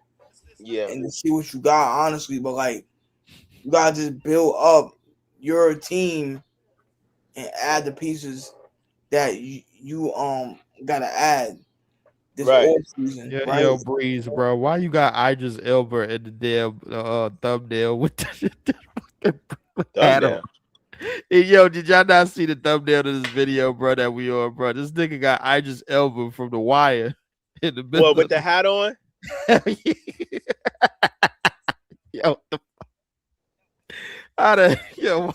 Yeah. And to see what you got, honestly, but like you gotta just build up your team and add the pieces that you gotta add this off season, right? Yo, Breeze, bro. Why you got Idris Elba in the damn thumbnail with the Adam? Hey, yo, did y'all not see the thumbnail to this video, bro, that we on, bro? This nigga got Idris Elba from The Wire in the middle. What, with the hat on? Yo,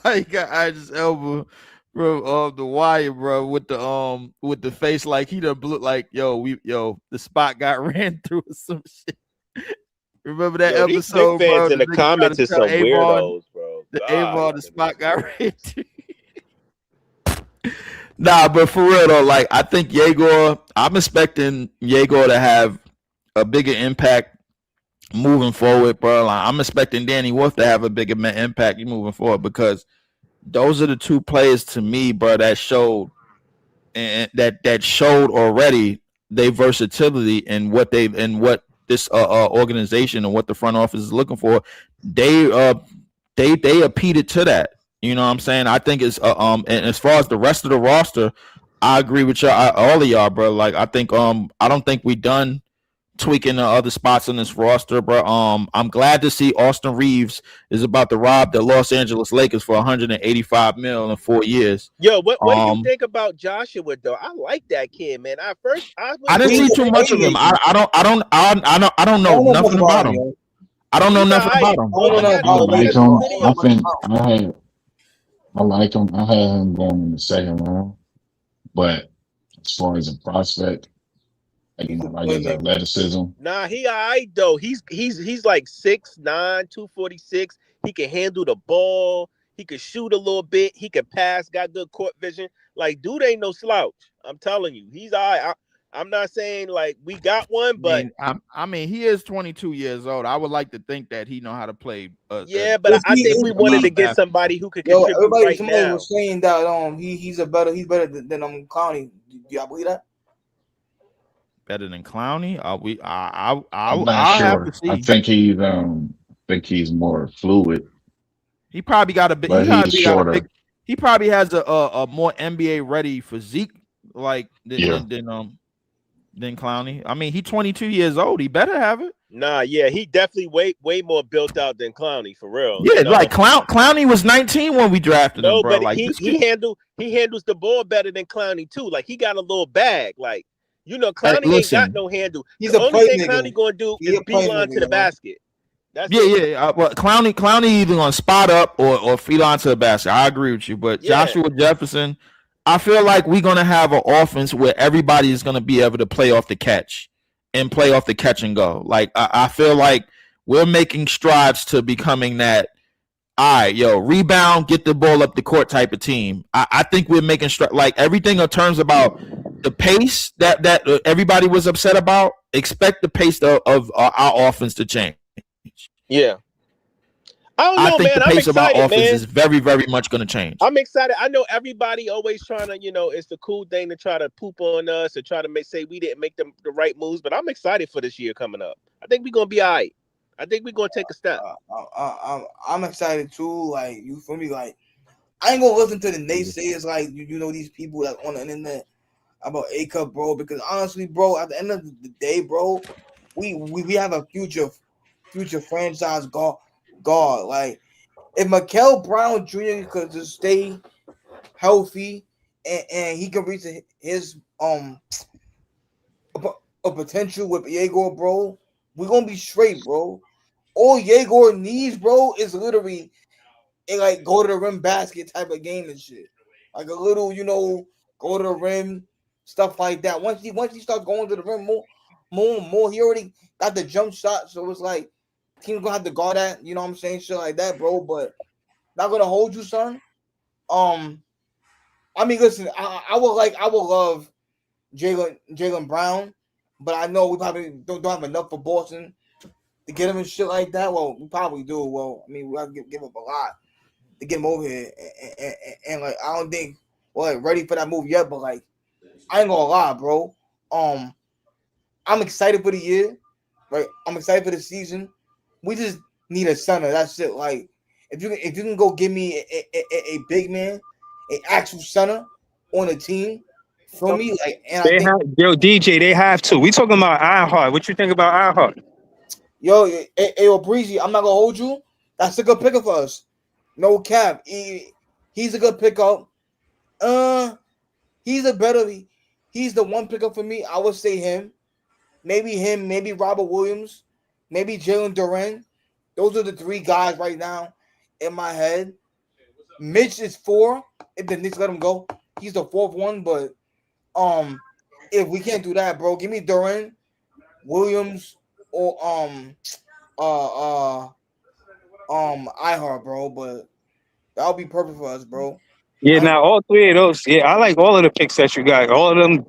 why you got Idris Elba from The Wire, bro, with the face like he done blew, like the spot got ran through or some shit. Remember that episode, these fans bro? in the comments is some weirdos, bro. The spot got ran through. Nah, but for real though, like I think I'm expecting Yegor to have a bigger impact moving forward, bro. Like, I'm expecting Danny Wolf to have a bigger impact moving forward, because those are the two players to me, bro, that showed that showed already their versatility and what this organization and what the front office is looking for. They appealed to that. You know what I'm saying? I think it's and as far as the rest of the roster, I agree with y'all, all of y'all, bro. Like I think I don't think we done tweaking the other spots on this roster, bro. I'm glad to see Austin Reeves is about to rob the Los Angeles Lakers for $185 million in 4 years. Yo, what do you think about Joshua though? I like that kid, man. I didn't see too much of him. I don't know nothing about him. I don't know nothing about him. I like him. I had him going in the second round, but as far as a prospect, like his athleticism. Nah, he all right though. He's like 6'9", 246. He can handle the ball. He can shoot a little bit. He can pass. Got good court vision. Like, dude ain't no slouch. I'm telling you, he's all right. I'm not saying like we got one, but I mean, he is 22 years old. I would like to think that he know how to play. But I think we wanted to get somebody who could contribute somebody was saying that he's better than Clowney. Do y'all believe that? Better than Clowney? I'm not sure. I think he's more fluid. He probably got a bit. He probably has a more NBA ready physique, like than Clowney. I mean, he's 22 years old. He better have it. Nah, yeah, he definitely way more built out than Clowney for real. Yeah, like Clowney was 19 when we drafted him, No, bro. but Like he handles the ball better than Clowney too. Like he got a little bag. Like Clowney ain't got listen, no handle. He's The a only thing playmaker. Clowney gonna do He is a beeline playmaker, to the yo. basket. That's yeah, it. yeah. Well, Clowney either gonna spot up or feed on to the basket. I agree with you, but Yeah. Joshua Jefferson, I feel like we're gonna have an offense where everybody is gonna be able to play off the catch and play off the catch and go. Like I feel like we're making strides to becoming that. All right, yo, rebound, get the ball up the court type of team. I think we're making like everything in terms about the pace that everybody was upset about. Expect the pace of our offense to change. Yeah. I don't know, I think man. the I'm pace of our excited, offense man. is very, very much going to change. I'm excited. I know everybody always trying to, it's the cool thing to try to poop on us or try to say we didn't make the right moves, but I'm excited for this year coming up. I think we're going to be all right. I think we're going to take a step. I'm excited too. Like, you feel me? Like, I ain't going to listen to the naysayers, like, these people that on the internet about A-Cup, bro, because honestly, bro, at the end of the day, bro, we have a future franchise guard. Like, if Mikel Brown Jr. could just stay healthy and he can reach his a potential with Yegor, bro, we're gonna be straight, bro. All Yegor needs, bro, is literally a like go to the rim basket type of game and shit. Like a little, go to the rim, stuff like that. Once he starts going to the rim more, he already got the jump shot, so it's like team's gonna have to guard that, you know what I'm saying? Shit like that, bro. But not gonna hold you, son. I mean, listen, I would love Jaylen Brown, but I know we probably don't have enough for Boston to get him and shit like that. Well, we probably do. Well, I mean, we have to give up a lot to get him over here, and like I don't think we're like ready for that move yet. But like, I ain't gonna lie, bro. I'm excited for the year, right? I'm excited for the season. We just need a center. That's it. Like, if you can go give me a big man, an actual center on a team, for me, like, and I think DJ, they have to. We talking about iHeart. What you think about iHeart? yo, Breezy, I'm not gonna hold you. That's a good pickup for us. No cap. He's a good pickup. He's the one pickup for me. I would say him. Maybe Robert Williams, maybe Jalen Duren. Those are the three guys right now in my head. Mitch is 4. If the Knicks let him go, he's the 4th one. But if we can't do that, bro, give me Duren, Williams, or iHeart, bro. But that'll be perfect for us, bro. Yeah, now all three of those. Yeah, I like all of the picks that you got. All of them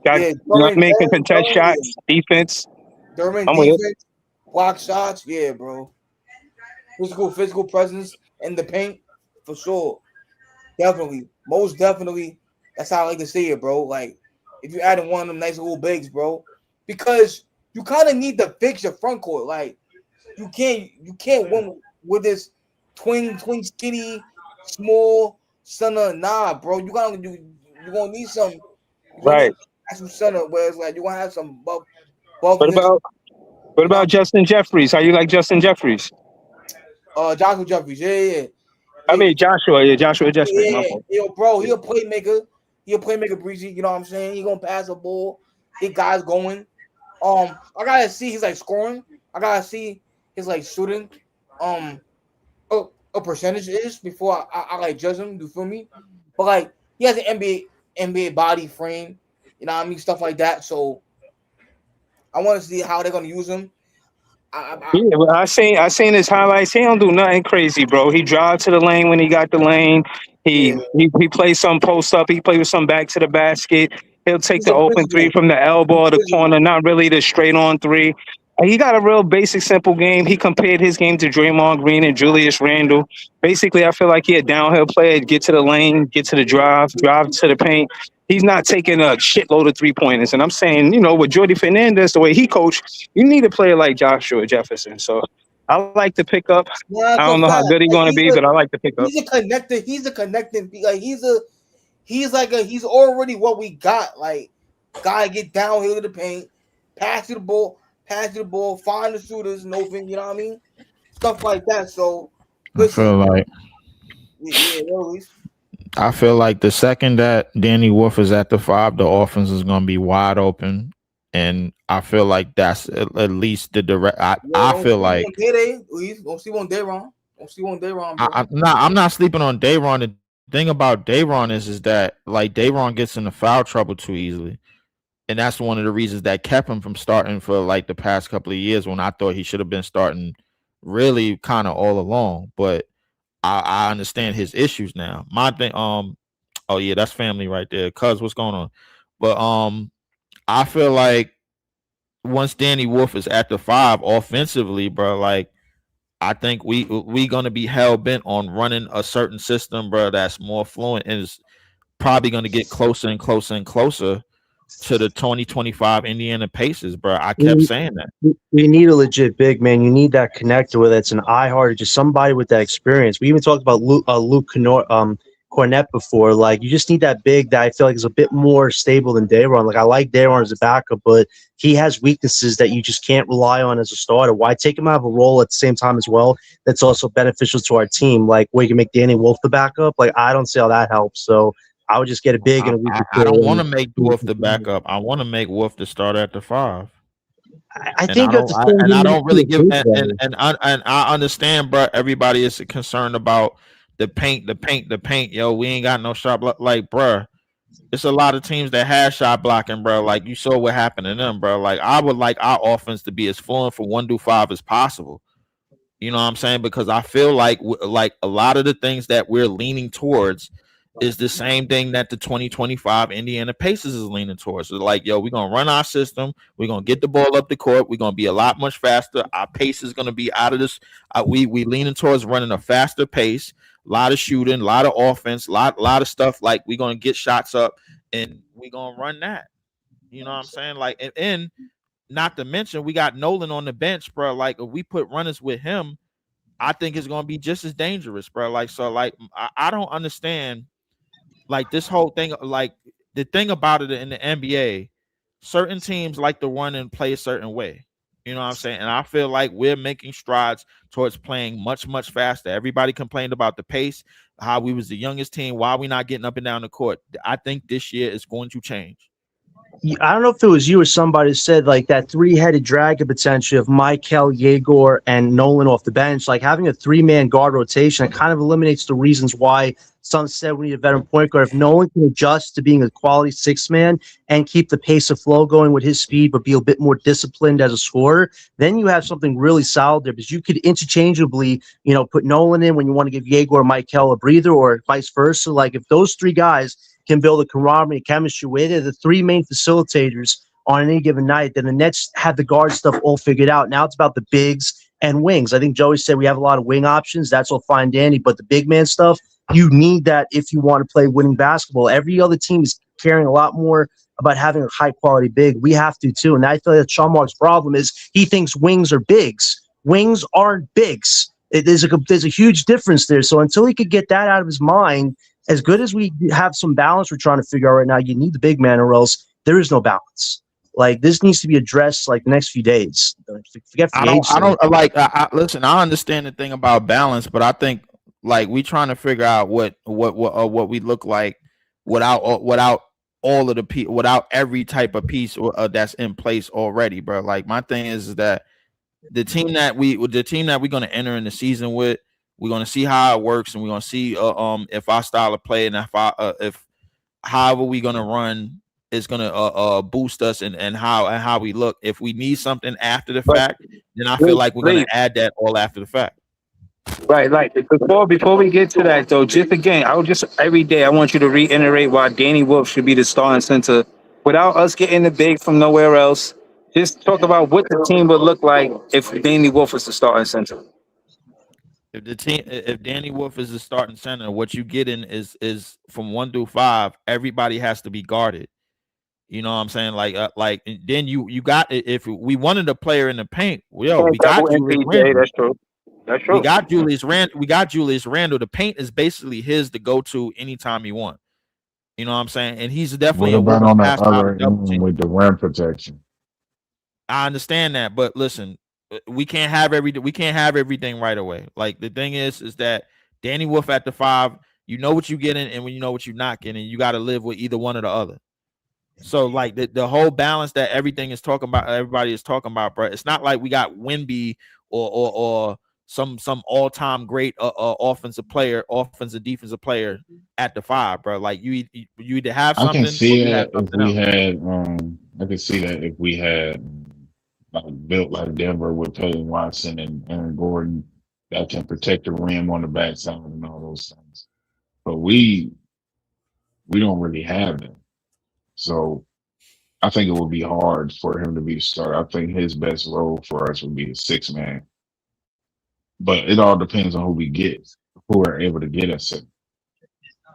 got, Yeah, you know what I mean, can contest shots, defense. Duren I'm with it. defense, block shots, yeah, bro. Physical presence in the paint, for sure. Definitely. Most definitely. That's how I like to see it, bro. Like, if you add in one of them nice little bigs, bro. Because you kind of need to fix your front court. Like, you can't win with this twin skinny, small center. Nah, bro. You're gonna need some. You're gonna Right. need actual center where it's like you're gonna have some buff. What about Justin Jeffries? How you like Justin Jeffries? Joshua Jeffries, yeah. I mean Joshua Jeffries. My Yeah, fault. bro, he a playmaker. He a playmaker, Breezy. You know what I'm saying? He gonna pass the ball, get guys going. I gotta see his like scoring. I gotta see his like shooting. A percentage is before I like judge him. You feel me? But like he has an NBA body frame. You know what I mean? Stuff like that. So I want to see how they're gonna use him. Yeah, well, I seen his highlights. He don't do nothing crazy, bro. He drive to the lane when he got the lane. He plays some post up. He plays with some back to the basket. He'll take the open three from the elbow or the corner, not really the straight on three. He got a real basic, simple game. He compared his game to Draymond Green and Julius Randle. Basically, I feel like he a downhill player. Get to the lane, get to the drive to the paint. He's not taking a shitload of 3-pointers. And I'm saying, with Jordy Fernandez, the way he coached, you need a player like Joshua Jefferson. So I like to pick up. Yeah, I don't know how good he's going to be, but I like to pick up. He's a connector. He's a connecting. Like he's already what we got. Like, guy get downhill to the paint, pass you the ball, pass the ball, find the shooters, you know what I mean? Stuff like that. So I feel like Luis. I feel like the second that Danny Wolf is at the 5, the offense is going to be wide open, and I feel like that's at least the direct. I feel like Don't see one day wrong. Don't see one day wrong, bro. I'm not sleeping on Dayron. The thing about Dayron is that like Dayron gets into foul trouble too easily, and that's one of the reasons that kept him from starting for like the past couple of years when I thought he should have been starting really kind of all along. But I understand his issues now. My thing, oh yeah, that's family right there. Cuz, what's going on? But I feel like once Danny Wolf is at the 5 offensively, bro, like I think we gonna be hell bent on running a certain system, bro, that's more fluent and is probably gonna get closer and closer and closer to the 2025 Indiana Pacers, bro. I kept saying that. You need a legit big man. You need that connector, whether it's an iHeart or just somebody with that experience. We even talked about Luke Cornett before. Like, you just need that big that I feel like is a bit more stable than Dayron. Like, I like Dayron as a backup, but he has weaknesses that you just can't rely on as a starter. Why take him out of a role at the same time as well? That's also beneficial to our team. Like, where you can make Danny Wolf the backup. Like, I don't see how that helps. So I would just get a big and a weak. I don't want to make Wolf the backup. I want to make Wolf the starter at the 5. I think I don't really give and I understand, bro. Everybody is concerned about the paint. Yo, we ain't got no shot block. Like, bro, it's a lot of teams that have shot blocking, bro. Like, you saw what happened to them, bro. Like, I would like our offense to be as fluent for 1 through 5 as possible. You know what I'm saying? Because I feel like a lot of the things that we're leaning towards is the same thing that the 2025 Indiana Pacers is leaning towards. So like, yo, we're going to run our system. We're going to get the ball up the court. We're going to be a lot much faster. Our pace is going to be out of this. We leaning towards running a faster pace, a lot of shooting, a lot of offense, a lot of stuff. Like, we're going to get shots up and we're going to run that. You know what I'm saying? Like, and not to mention, we got Nolan on the bench, bro. Like, if we put runners with him, I think it's going to be just as dangerous, bro. Like, so like, I don't understand. Like, this whole thing, like the thing about it in the NBA, certain teams like to run and play a certain way. You know what I'm saying? And I feel like we're making strides towards playing much, much faster. Everybody complained about the pace, how we was the youngest team, why we not getting up and down the court. I think this year is going to change. I don't know if it was you or somebody said like that 3-headed dragon potential of Mikel, Yegor, and Nolan off the bench. Like, having a 3-man guard rotation, it kind of eliminates the reasons why some said we need a veteran point guard. If Nolan can adjust to being a quality 6-man and keep the pace of flow going with his speed, but be a bit more disciplined as a scorer, then you have something really solid there, because you could interchangeably, put Nolan in when you want to give Yegor or Mikel a breather, or vice versa. Like, if those 3 guys can build a camaraderie and chemistry with it, the 3 main facilitators on any given night, then the Nets have the guard stuff all figured out. Now it's about the bigs and wings. I think Joey said we have a lot of wing options. That's all fine, Danny, but the big man stuff, you need that if you want to play winning basketball. Every other team is caring a lot more about having a high-quality big. We have to, too. And I feel like Sean Mark's problem is he thinks wings are bigs. Wings aren't bigs. There's a huge difference there. So until he could get that out of his mind, as good as we have some balance we're trying to figure out right now, you need the big man, or else there is no balance. Like, this needs to be addressed like the next few days. Forget I don't like. Listen, I understand the thing about balance, but I think like we trying to figure out what we look like without all of the without every type of piece that's in place already, bro. Like, my thing is that the team that we're going to enter in the season with, we're going to see how it works, and we're going to see if our style of play and if however we're going to run is going to boost us and how we look. If we need something after the fact, then I feel like we're going to add that all after the fact. Right, like before we get to that though, just again, every day I want you to reiterate why Danny Wolf should be the starting center without us getting the big from nowhere else. Just talk about what the team would look like if Danny Wolf was the starting center. If Danny Wolf is the starting center, what you get in is from 1 through 5, everybody has to be guarded. You know what I'm saying? Like then you got, if we wanted a player in the paint, we got Julius Randle. That's true. That's true. We got Julius Randle. The paint is basically his to go to anytime you want. You know what I'm saying? And he's definitely what about on the other end with the rim protection? I understand that, but listen, we can't have everything right away. Like the thing is that Danny Wolf at the 5, you know what you're getting, and when you know what you're not getting, you got to live with either one or the other. So like the whole balance that everybody is talking about, bro. It's not like we got Wemby or some all-time great offensive defensive player at the 5, bro. Like you either have I can something or see you have that if something we else. had I can see that if we had built like Denver with Peyton Watson and Aaron Gordon that can protect the rim on the backside and all those things. But we don't really have them. So I think it would be hard for him to be the starter. I think his best role for us would be the 6-man. But it all depends on who we get, who are able to get us it.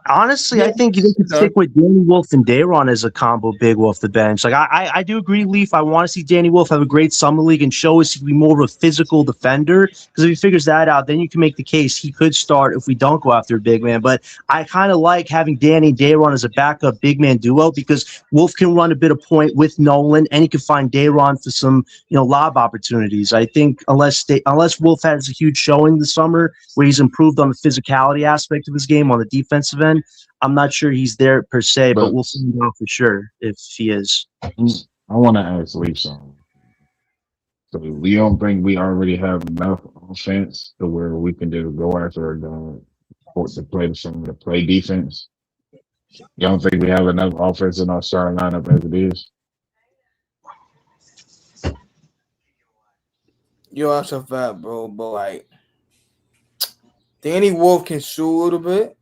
Honestly, I think they could stick with Danny Wolf and Dayron as a combo big off the bench. Like I do agree, Leaf. I want to see Danny Wolf have a great summer league and show us to be more of a physical defender. Because if he figures that out, then you can make the case he could start if we don't go after a big man. But I kind of like having Danny and Dayron as a backup big man duo because Wolf can run a bit of point with Nolan, and he can find Dayron for some lob opportunities. I think unless Wolf has a huge showing this summer where he's improved on the physicality aspect of his game on the defensive end, I'm not sure he's there per se, but we'll find out for sure if he is. I want to ask Leaf something. So we don't think we already have enough offense to where we can just go after a guy to play defense. You don't think we have enough offense in our starting lineup as it is? Yo, that's a fact, bro. But like, Danny Wolf can shoot a little bit.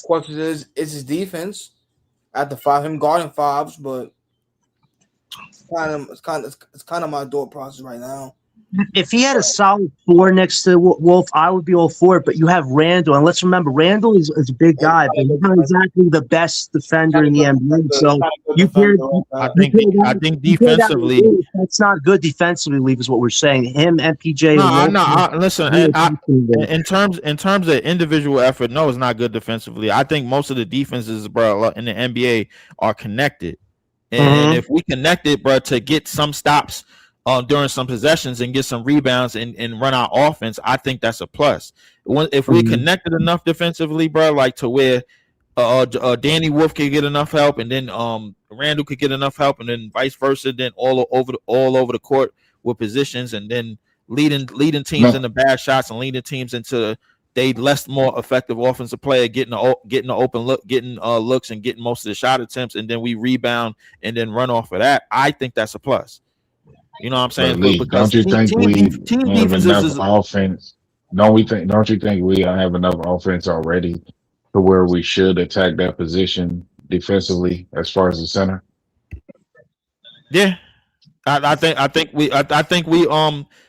Question is his defense at the 5, him guarding 5s, but it's kind of my thought process right now. If he had a solid 4 next to Wolf, I would be all for it. But you have Randall, and let's remember, Randall is a big guy, but he's not exactly the best defender in the NBA. So I think defensively, that's not good defensively. Leave is what we're saying. Him, MPJ, listen. In terms of individual effort, no, it's not good defensively. I think most of the defenses, bro, in the NBA are connected, and if we connected, bro, to get some stops during some possessions and get some rebounds and run our offense, I think that's a plus. If we connected enough defensively, bro, like to where Danny Wolf could get enough help, and then Randall could get enough help, and then vice versa, then all over the court with positions, and then leading teams into bad shots and leading teams into they more effective offensive player, getting the open look, getting looks, and getting most of the shot attempts, and then we rebound and then run off of that. I think that's a plus. You know what I'm saying? Lee, don't you think we have enough offense? Don't you think we have enough offense already to where we should attack that position defensively as far as the center? Yeah, I think we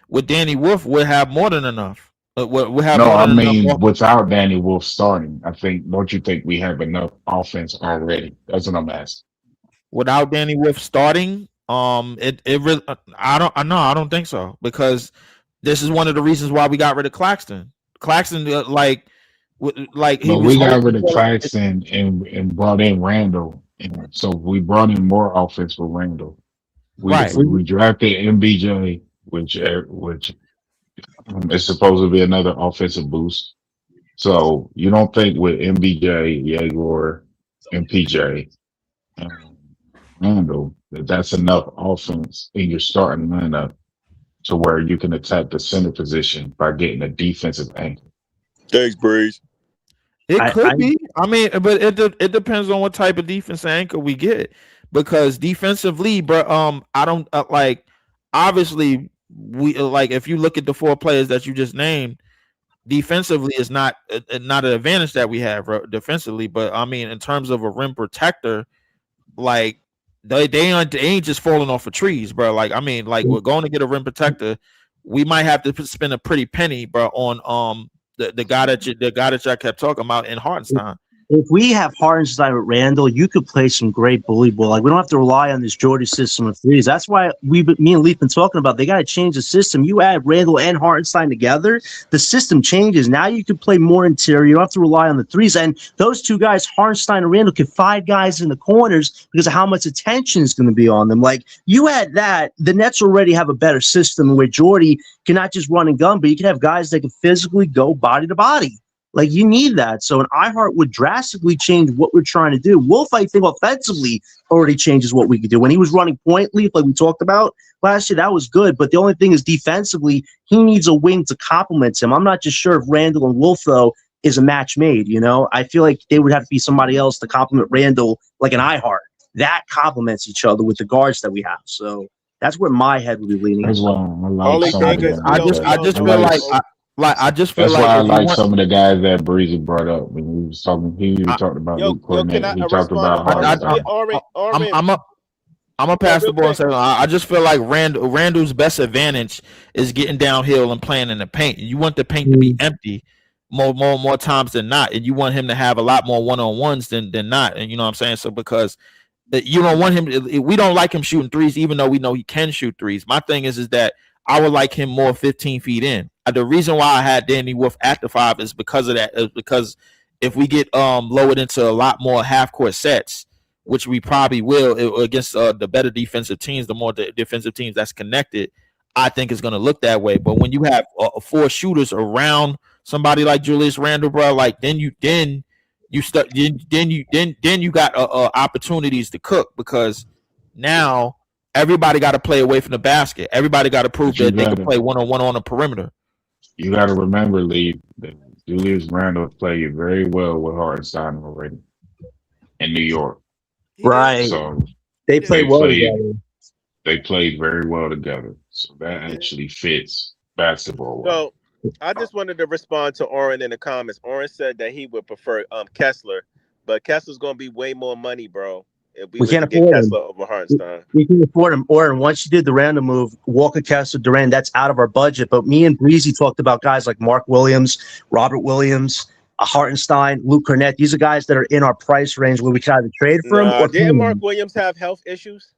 with Danny Wolf we'll have more than enough. Without Danny Wolf starting, don't you think we have enough offense already? That's what I'm asking. Without Danny Wolf starting. It really, I don't think so, because this is one of the reasons why we got rid of Claxton. Claxton, we got rid of Claxton and brought in Randall, so we brought in more offense for Randall. We drafted MBJ, which is supposed to be another offensive boost. So you don't think with MBJ, Yegor, and PJ, Randall, that's enough offense in your starting lineup to where you can attack the center position by getting a defensive angle? Thanks, Breeze. It could be. I mean, but it depends on what type of defensive anchor we get, because defensively, bro, I don't obviously we if you look at the 4 players that you just named, defensively is not an advantage that we have defensively, but I mean in terms of a rim protector, they ain't just falling off of trees, bro. We're going to get a rim protector. We might have to spend a pretty penny, bro, on the guy that I kept talking about in Hartenstein. if we have Hartenstein with Randall, you could play some great bully ball. Like we don't have to rely on this Jordy system of threes. That's why me and Leaf been talking about. They got to change the system. You add Randall and Hartenstein together, the system changes. Now you can play more interior. You don't have to rely on the threes. And those two guys, Hartenstein and Randall, can find guys in the corners because of how much attention is going to be on them. Like you add that, the Nets already have a better system where Jordy can not just run and gun, but you can have guys that can physically go body to body. Like you need that. So an iHeart would drastically change what we're trying to do. Wolf, I think offensively already changes what we could do. When he was running point leaf, like we talked about last year, that was good. But the only thing is defensively, he needs a wing to complement him. I'm not just sure if Randall and Wolf, though, is a match made. You know, I feel like they would have to be somebody else to complement Randall, like an iHeart. That complements each other with the guards that we have. So that's where my head would be leaning. That's why I like some of them. I just feel I just feel That's like why I if you like want, some of the guys that Breezy brought up when he was talking. He even talked about Luke Cornett. He talked about I'm gonna pass the ball and say I just feel like Randall's best advantage is getting downhill and playing in the paint. You want the paint to be empty more times than not, and you want him to have a lot more one-on-ones than not. And you know what I'm saying? So because you don't want him, we don't like him shooting threes, even though we know he can shoot threes. My thing is that I would like him more 15 feet in. The reason why I had Danny Wolf at the 5 is because of that. Is because if we get lowered into a lot more half-court sets, which we probably will against the better defensive teams, the more defensive teams that's connected, I think it's going to look that way. But when you have 4 shooters around somebody like Julius Randle, bro, like then you got opportunities to cook, because now everybody got to play away from the basket. Everybody got to prove that they can play one-on-one on the perimeter. You got to remember, Lee, that Julius Randle played very well with Hartenstein already in New York. Right. So they played well together. They played very well together. So that actually fits basketball. So I just wanted to respond to Oren in the comments. Oren said that he would prefer Kessler, but Kessler's going to be way more money, bro. If we can't get afford Kessler him. over Hartenstein. We can afford him. Or once you did the random move, Walker, Kessler, Durant, that's out of our budget. But me and Breezy talked about guys like Mark Williams, Robert Williams, Hartenstein, Luke Cornett. These are guys that are in our price range where we can either trade for him or didn't Mark Williams have health issues?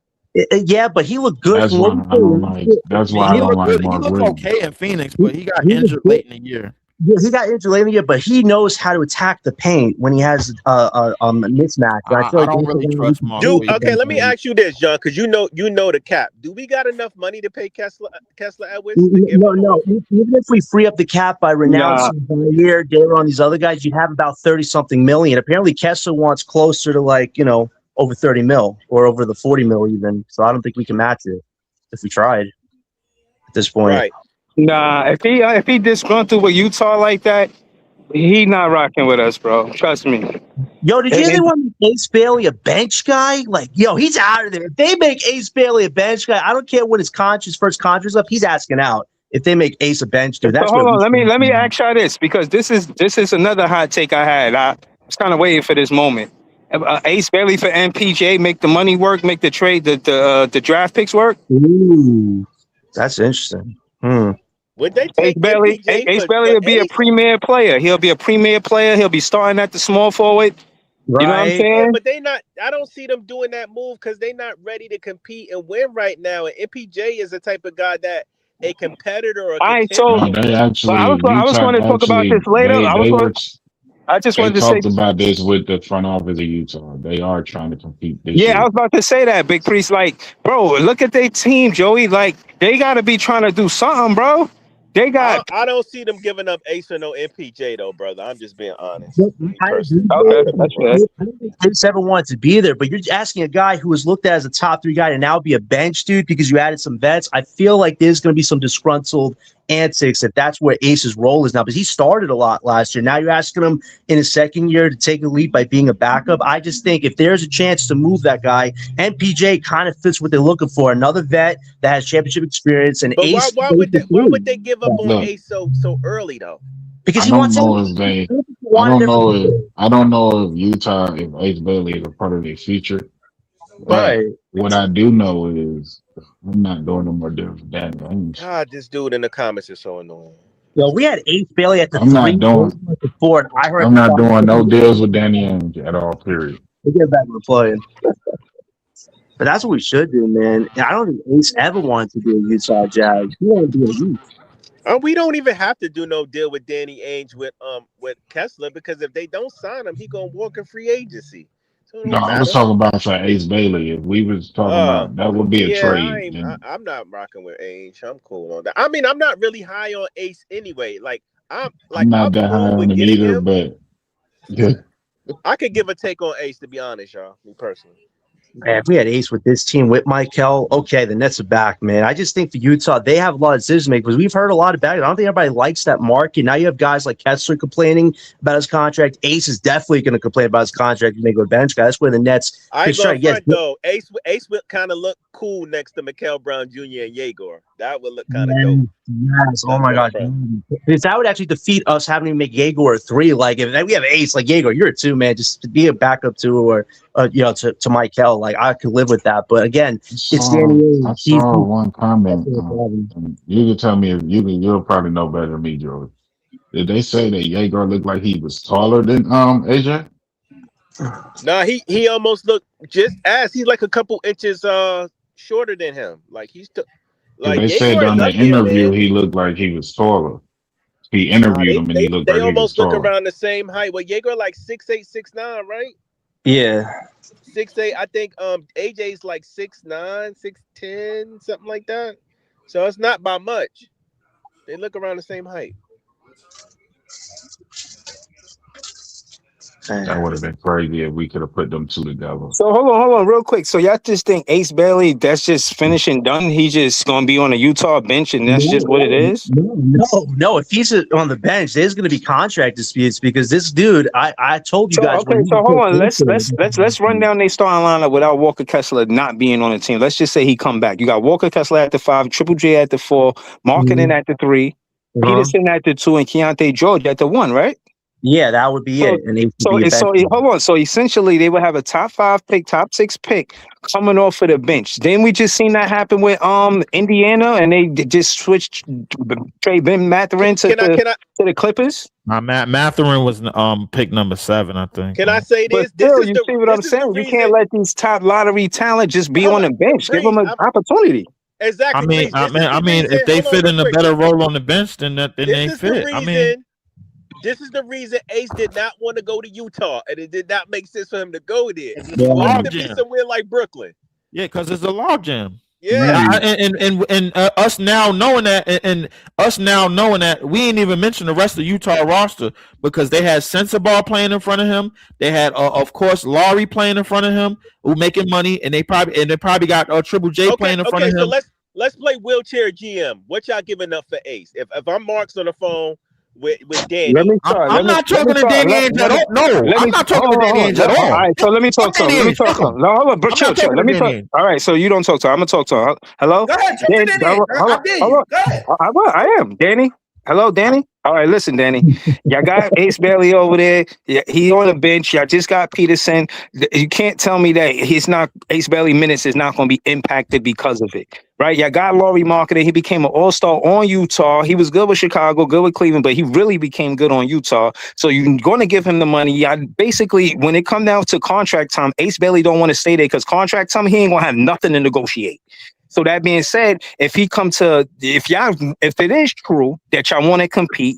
Yeah, but he looked good. That's why I don't like. That's why I don't like Mark He looked Williams. okay in Phoenix, but he got injured late in the year. Yeah, he got injured late in the year, but he knows how to attack the paint when he has a mismatch. I don't really trust Mark. Dude, okay, let me ask you this, John, because you know the cap. Do we got enough money to pay Kessler Edwards? No. Even if we free up the cap by renouncing Zaire, Daron, these other guys, you'd have about 30-something million. Apparently, Kessler wants closer to over 30 mil or over the 40 mil even. So I don't think we can match it if we tried at this point. Right. Nah, if he disgruntled with Utah like that, he not rocking with us, bro. Trust me. Yo, did you hear want Ace Bailey a bench guy? Like, yo, he's out of there. If they make Ace Bailey a bench guy, I don't care what his first contract's up. He's asking out. If they make Ace a bench dude, that's hold on. Let me ask y'all this, because this is another hot take I had. I was kind of waiting for this moment. Ace Bailey for MPJ, make the money work, make the trade, the draft picks work. Ooh, that's interesting. Would they take Ace Bailey will be a premier player. He'll be a premier player. He'll be starting at the small forward. Right. You know what I'm saying? Yeah, but they not. I don't see them doing that move because they're not ready to compete and win right now. And MPJ is the type of guy that a competitor or I was going to talk about this later. I just wanted to say talked about this with the front office of Utah. They are trying to compete this year. year. I was about to say that, Big Priest. Like, bro, look at their team, Joey. Like, they got to be trying to do something, bro. They got. I don't see them giving up Ace or no MPJ though, brother. I'm just being honest. Okay, that's good. I don't think Ace ever wanted to be there, but you're asking a guy who was looked at as a top 3 guy to now be a bench dude because you added some vets. I feel like there's going to be some disgruntled antics if that's where Ace's role is now, because he started a lot last year. Now you're asking him in his second year to take a leap by being a backup. I just think if there's a chance to move that guy, MPJ kind of fits what they're looking for. Another vet that has championship experience. And but Ace, why would they give up on Ace so early though? Because I don't know if Utah, if Ace Bailey is a part of their future. Right. What I do know is I'm not doing no more different than games. God, this dude in the comments is so annoying. Yo, we had Ace Bailey at the I'm 3, not doing. Ace at the 4. I heard I'm not doing no deals with Danny Ainge at all. Period. we get back to playing. But that's what we should do, man. And I don't think Ace ever wanted to be a Utah Jazz. He wanted to be a Ute. We don't even have to do no deal with Danny Ainge with Kessler, because if they don't sign him, he gonna walk in free agency. So it No, don't I was matter. talking about for Ace Bailey. If we was talking about that, would be a trade. I'm not rocking with Ainge. I'm cool on that. I mean, I'm not really high on Ace anyway. I'm not that high cool with on him getting either, him. but yeah. I could give a take on Ace, to be honest, y'all. Me personally. Man, if we had Ace with this team with Mikel, okay, the Nets are back, man. I just think for Utah, they have a lot of decision makers. We've heard a lot about it. I don't think everybody likes that market. Now you have guys like Kessler complaining about his contract. Ace is definitely going to complain about his contract and make a bench guy. That's where the Nets. I ain't going front though. Ace would kind of look cool next to Mikel Brown Jr. and Yegor. That would look kind of dope. Yes. Oh my God. Because that would actually defeat us having to make Yegor a 3. Like if we have Ace, like Yegor, you're a 2, man. Just to be a backup 2 or to Mikel. Like I could live with that. But again, it's Danny. I saw one comment. You can tell me if you'll probably know better than me, Joey. Did they say that Yegor looked like he was taller than AJ? Nah, he almost looked just as he's like a couple inches shorter than him. Like he's like they said on the interview he looked like he was taller. He interviewed him and he looked like he was taller. They almost look around the same height. Well, Yegor like 6'8", 6'9", right? Yeah. 6'8". I think AJ's like 6'9", 6'10", something like that. So it's not by much. They look around the same height. That would have been crazy if we could have put them 2 together. So hold on, real quick. So y'all just think Ace Bailey, that's just finished and done? He's just gonna be on a Utah bench, and that's just what it is? No. If he's on the bench, there's gonna be contract disputes because this dude, I told you guys. Okay, so hold on. Let's run down their starting lineup without Walker Kessler not being on the team. Let's just say he come back. You got Walker Kessler at the 5, Triple J at the 4, Marketing at the 3, Peterson at the 2, and Keontae George at the 1, right? Yeah, that would be it. And hold on. So essentially, they would have a top 5 pick, top 6 pick coming off of the bench. Then we just seen that happen with Indiana, and they just switched trade Ben Mathurin to the Clippers. Mathurin was pick number 7, I think. Can I say this? But still, you see what I'm saying? You can't let these top lottery talent just be on the bench. Give them an opportunity. Exactly. I mean, if they fit in a better role on the bench, then they fit. This is the reason Ace did not want to go to Utah, and it did not make sense for him to go there. He wanted to be somewhere like Brooklyn. Yeah, because it's a log jam. Yeah, and us now knowing that, we ain't even mention the rest of the Utah roster because they had Sensabaugh playing in front of him. They had, of course, Laurie playing in front of him, who making money, and they probably got Triple J playing in front of him. So let's play wheelchair GM. What y'all giving up for Ace? If I'm Mark's on the phone with Danny. I'm not talking to Danny Ainge at all. No, I'm not talking to Danny Ainge at all. All right, so let me talk to him. No, hold on, bro. Chill. Let me talk. All right, so you don't talk to him. I'm gonna talk to him. Hello? Go ahead, jump in, Danny. Go ahead. I am. Danny? Hello, Danny? All right, listen, Danny. Y'all got Ace Bailey over there. He on the bench. Y'all just got Peterson. You can't tell me that Ace Bailey minutes is not going to be impacted because of it, right? Y'all got Laurie Marketing. He became an all-star on Utah. He was good with Chicago, good with Cleveland, but he really became good on Utah. So you're going to give him the money. Y'all basically, when it comes down to contract time, Ace Bailey don't want to stay there because contract time, he ain't going to have nothing to negotiate. So that being said, if it is true that y'all want to compete,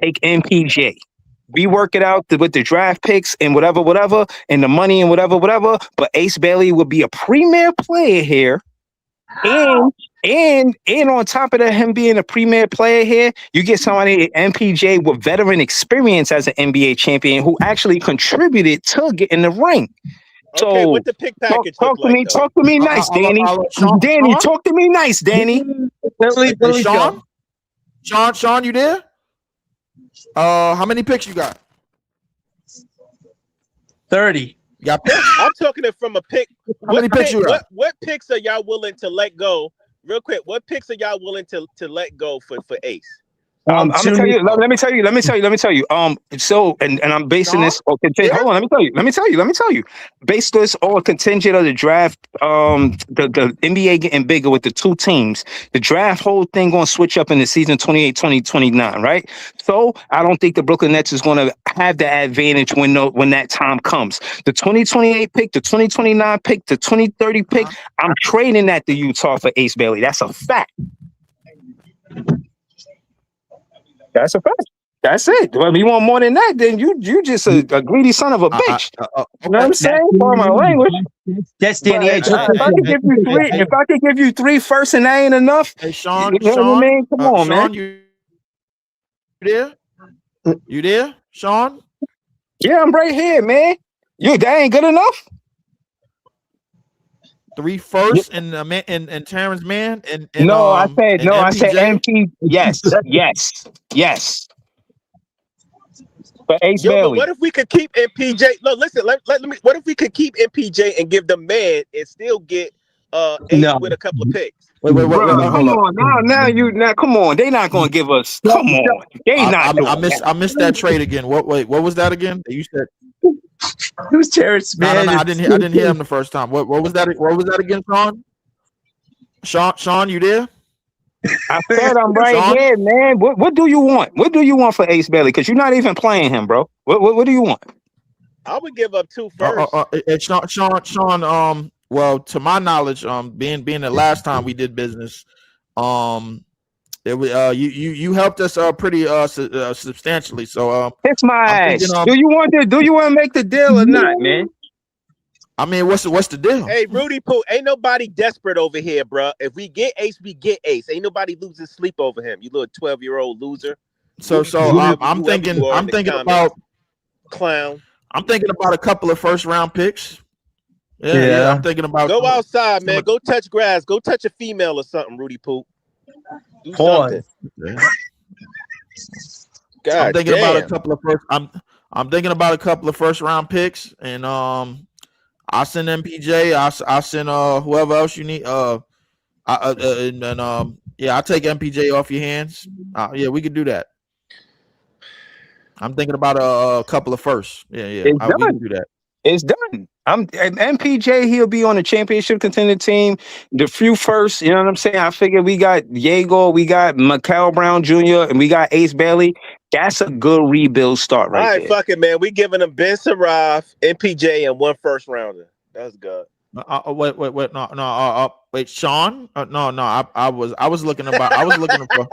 take MPJ. We work it out with the draft picks and whatever, and the money and whatever. But Ace Bailey would be a premier player here. And on top of that, him being a premier player here, you get somebody MPJ with veteran experience as an NBA champion who actually contributed to getting the ring. So okay, what the pick package talk to me nice, Danny. Danny, talk to me nice, Danny. Sean, you there? How many picks you got? 30. You got picks? I'm talking it from a pick. How many picks you got? What picks are y'all willing to let go? Real quick, what picks are y'all willing to let go for Ace? I'm gonna tell you. Let me tell you. So, and I'm basing this on contingent. Hold on. Let me tell you. Based this on contingent of the draft. The NBA getting bigger with the two teams. The draft whole thing gonna switch up in the season 28, 2029, right? So I don't think the Brooklyn Nets is gonna have the advantage when that time comes. The 2028 pick, the 2029 pick, the 2030 pick. I'm trading that to Utah for Ace Bailey. That's a fact. That's a fact. That's it. Well, if you want more than that, then you just a greedy son of a bitch. You know what I'm saying? For my language. That's Danny H. If I could give you three first and that ain't enough, Hey, Sean, you know what I mean? Come on, Sean, man. you there? You there, Sean? Yeah, I'm right here, man. That ain't good enough. 3 firsts and Terrence Mann and no, I said MP. Yes. For Ace Yo, Bailey. but what if we could keep MPJ? Look, listen. Let me. What if we could keep MPJ and give the man and still get Ace with a couple of picks? Wait, Bro, hold come up. on. Now come on. They not gonna give us. Come on. They not doing that. I missed that trade again. What was that again? You said Who's Terrence Mann? No, I didn't hear him the first time. What was that? What was that again, Sean? Sean, you there? I said I'm right here, man. What do you want? What do you want for Ace Bailey? Because you're not even playing him, bro. What do you want? I would give up 2 first. Sean. Well, to my knowledge, being the last time we did business, it was you helped us pretty substantially. So kiss my ass. Do you want to make the deal or not, man? I mean, what's the deal? Hey, Rudy Poo, ain't nobody desperate over here, bro. If we get Ace, we get Ace. Ain't nobody losing sleep over him. You little 12-year-old loser. So I'm thinking about clown. I'm thinking about a couple of first round picks. Yeah. I'm thinking about go outside, man. Go touch grass. Go touch a female or something, Rudy Poo. Do something. God, I'm thinking about a couple of first. I'm thinking about a couple of first round picks, and I'll send MPJ. I'll send whoever else you need. I'll take MPJ off your hands. Yeah, we could do that. I'm thinking about a couple of firsts. Yeah. We can do that. It's done. MPJ. He'll be on the championship contender team. The few first, you know what I'm saying? I figure we got Diego, we got Mikel Brown Jr., and we got Ace Bailey. That's a good rebuild start right there. All right, fuck it, man. We giving them Ben Saraf, MPJ, and 1 first rounder. That's good. Wait, Sean? No. I was looking for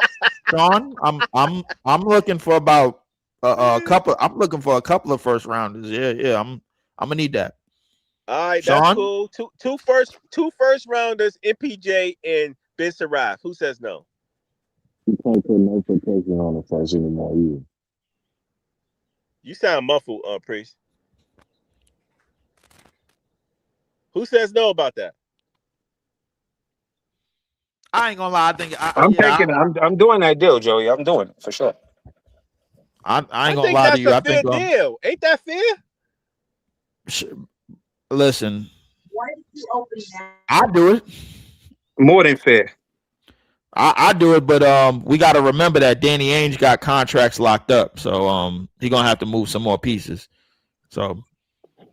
Sean. I'm looking for about a couple. I'm looking for a couple of first rounders. Yeah. I'm gonna need that. All right, Sean? that's cool. Two first rounders, MPJ and Ben Saraf. Who says no? You can't put no protection on the first anymore either. You sound muffled, Priest. Who says no about that? I ain't gonna lie. I think I'm doing that deal, Joey. I'm doing it for sure. I ain't gonna lie to you. I think deal. Ain't that fair? Listen, I do it. More than fair. I do it, but we got to remember that Danny Ainge got contracts locked up, so he's gonna have to move some more pieces. So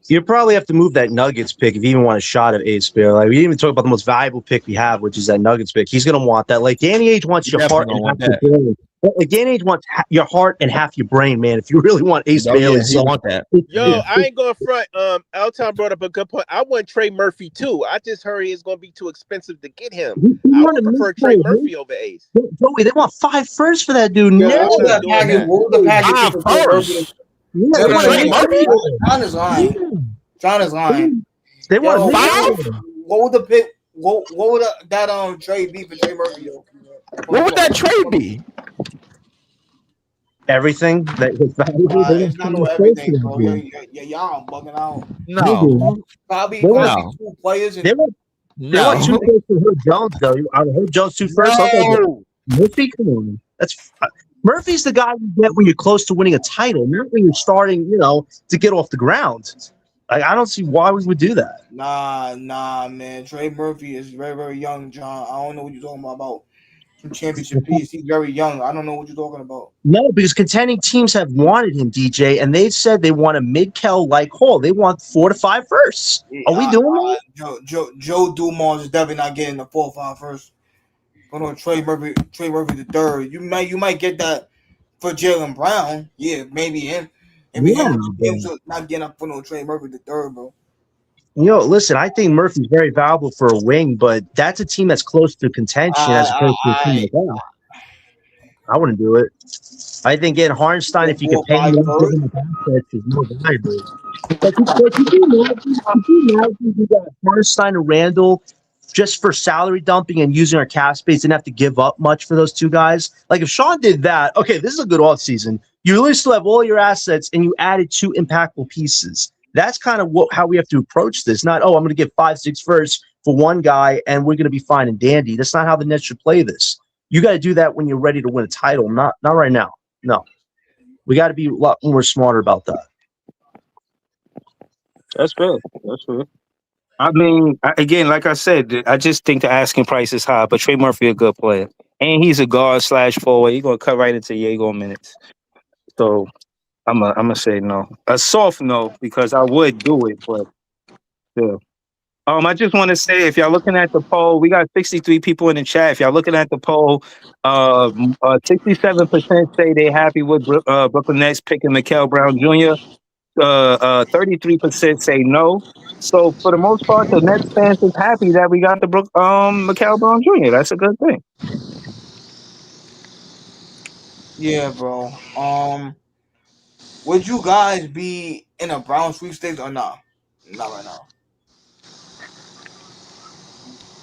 you probably have to move that Nuggets pick if you even want a shot at Ace Bailey. Like, we didn't even talk about the most valuable pick we have, which is that Nuggets pick. He's gonna want that. Like, Danny Ainge wants your heart and half your brain. Like, Danny Ainge wants your heart and half your brain, man. If you really want Ace Bailey, you want that. Yo, I ain't going front. Elton brought up a good point. I want Trey Murphy too. I just heard it's going to be too expensive to get him. I would prefer Trey Murphy over Ace. Joey, they want 5 firsts for that dude. What was the package? 5 firsts. John is lying. They want 5. What would the pick? What would that trade be for Trey Murphy? What would that trade be? Everything that is valuable. It's not no everything, bro. Y'all bugging out. No. Probably 2 players. They want 2 firsts for Herb Jones, though. Herb Jones 2 firsts. Murphy, come on. Murphy's the guy you get when you're close to winning a title, not when you're starting, to get off the ground. I don't see why we would do that. Nah, man. Trey Murphy is very, very young, John. I don't know what you're talking about. championship piece. He's very young. I don't know what you're talking about. No, because contending teams have wanted him, DJ, and they've said they want a Mikel like haul. They want 4 to 5 firsts. Are we doing that? Joe Dumars is definitely not getting the 4 or 5 first. Hold on, Trey Murphy the third. You might get that for Jaylen Brown. Yeah, maybe him. Maybe him not getting up for no Trey Murphy the third, bro. Listen, I think Murphy's very valuable for a wing, but that's a team that's close to contention as opposed to a team like that. I wouldn't do it. I think getting Hartenstein, if you could pay him assets, is more valuable. But you got Hartenstein and Randall just for salary dumping and using our cap space, didn't have to give up much for those two guys. Like if Sean did that, okay, this is a good offseason. You really still have all your assets and you added 2 impactful pieces. That's kind of how we have to approach this. Not, I'm going to get 5-6 firsts for one guy and we're going to be fine and dandy. That's not how the Nets should play this. You got to do that when you're ready to win a title, not right now. No. We got to be a lot more smarter about that. That's fair. I mean, again, like I said, I just think the asking price is high, but Trey Murphy a good player. And he's a guard/forward. He's going to cut right into Diego minutes. So I'm gonna say no. A soft no, because I would do it, but still. I just want to say, if y'all looking at the poll, we got 63 people in the chat. If y'all looking at the poll, 67% say they happy with Brooklyn Nets picking Mikel Brown Jr. 33% say no. So for the most part, the Nets fans is happy that we got the Mikel Brown Jr. That's a good thing. Yeah, bro. Would you guys be in a Brown sweepstakes or not? Not right now.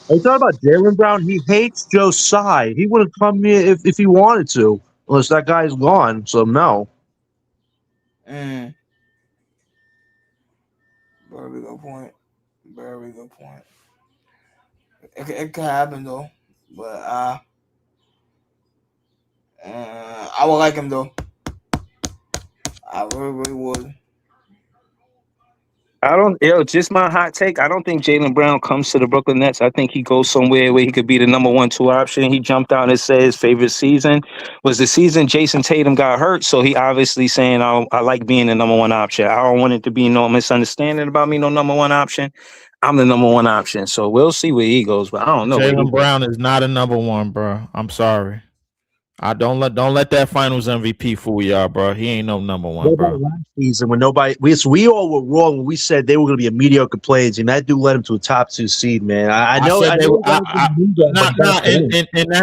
Are you talking about Jaylen Brown? He hates Joe Tsai. He would have come here if he wanted to, unless that guy's gone. So no. Very good point. It could happen though, but I would like him though. I really would. Just my hot take. I don't think Jaylen Brown comes to the Brooklyn Nets. I think he goes somewhere where he could be the number 1-2 option. He jumped out and said his favorite season was the season Jason Tatum got hurt. So he obviously saying, I like being the number 1 option. I don't want it to be no misunderstanding about me, no number 1 option. I'm the number 1 option. So we'll see where he goes, but I don't know. Jaylen Brown is not a number 1, bro. I'm sorry. I don't let that Finals MVP fool y'all, bro. He ain't no number 1, bro. Last season when we all were wrong when we said they were going to be a mediocre playing team. That dude led him to a top 2 seed, man.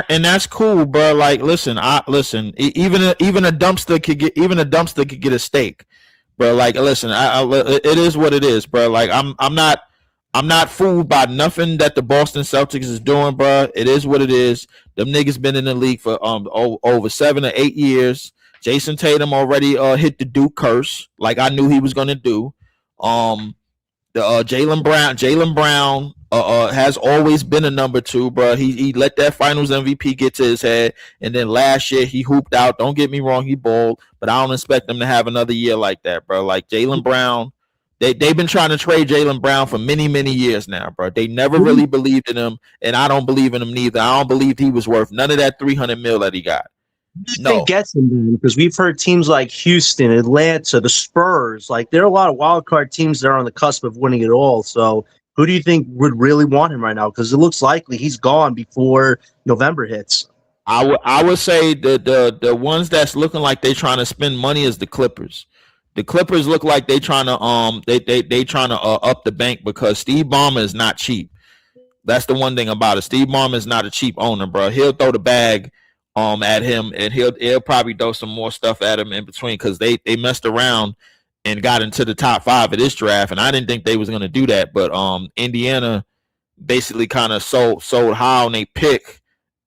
And that's cool, bro. Like, listen. Even a dumpster could get a steak, bro. Like, listen. It is what it is, bro. Like, I'm not fooled by nothing that the Boston Celtics is doing, bro. It is what it is. Them niggas been in the league for over 7 or 8 years. Jason Tatum already hit the Duke curse, like I knew he was gonna do. Jaylen Brown has always been a number 2, bro. He let that Finals MVP get to his head, and then last year he hooped out. Don't get me wrong, he balled, but I don't expect him to have another year like that, bro. Like Jaylen Brown. They've been trying to trade Jaylen Brown for many, many years now, bro. They never really believed in him, and I don't believe in him neither. I don't believe he was worth none of that $300 million that he got. No, gets him because we've heard teams like Houston, Atlanta, the Spurs. Like there are a lot of wild card teams that are on the cusp of winning it all. So who do you think would really want him right now? Because it looks likely he's gone before November hits. I would say the ones that's looking like they're trying to spend money is the Clippers. The Clippers look like they trying to up the bank because Steve Ballmer is not cheap. That's the one thing about it. Steve Ballmer is not a cheap owner, bro. He'll throw the bag at him, and he'll probably throw some more stuff at him in between because they messed around and got into the top 5 of this draft, and I didn't think they was gonna do that. But Indiana basically kind of sold high on they pick.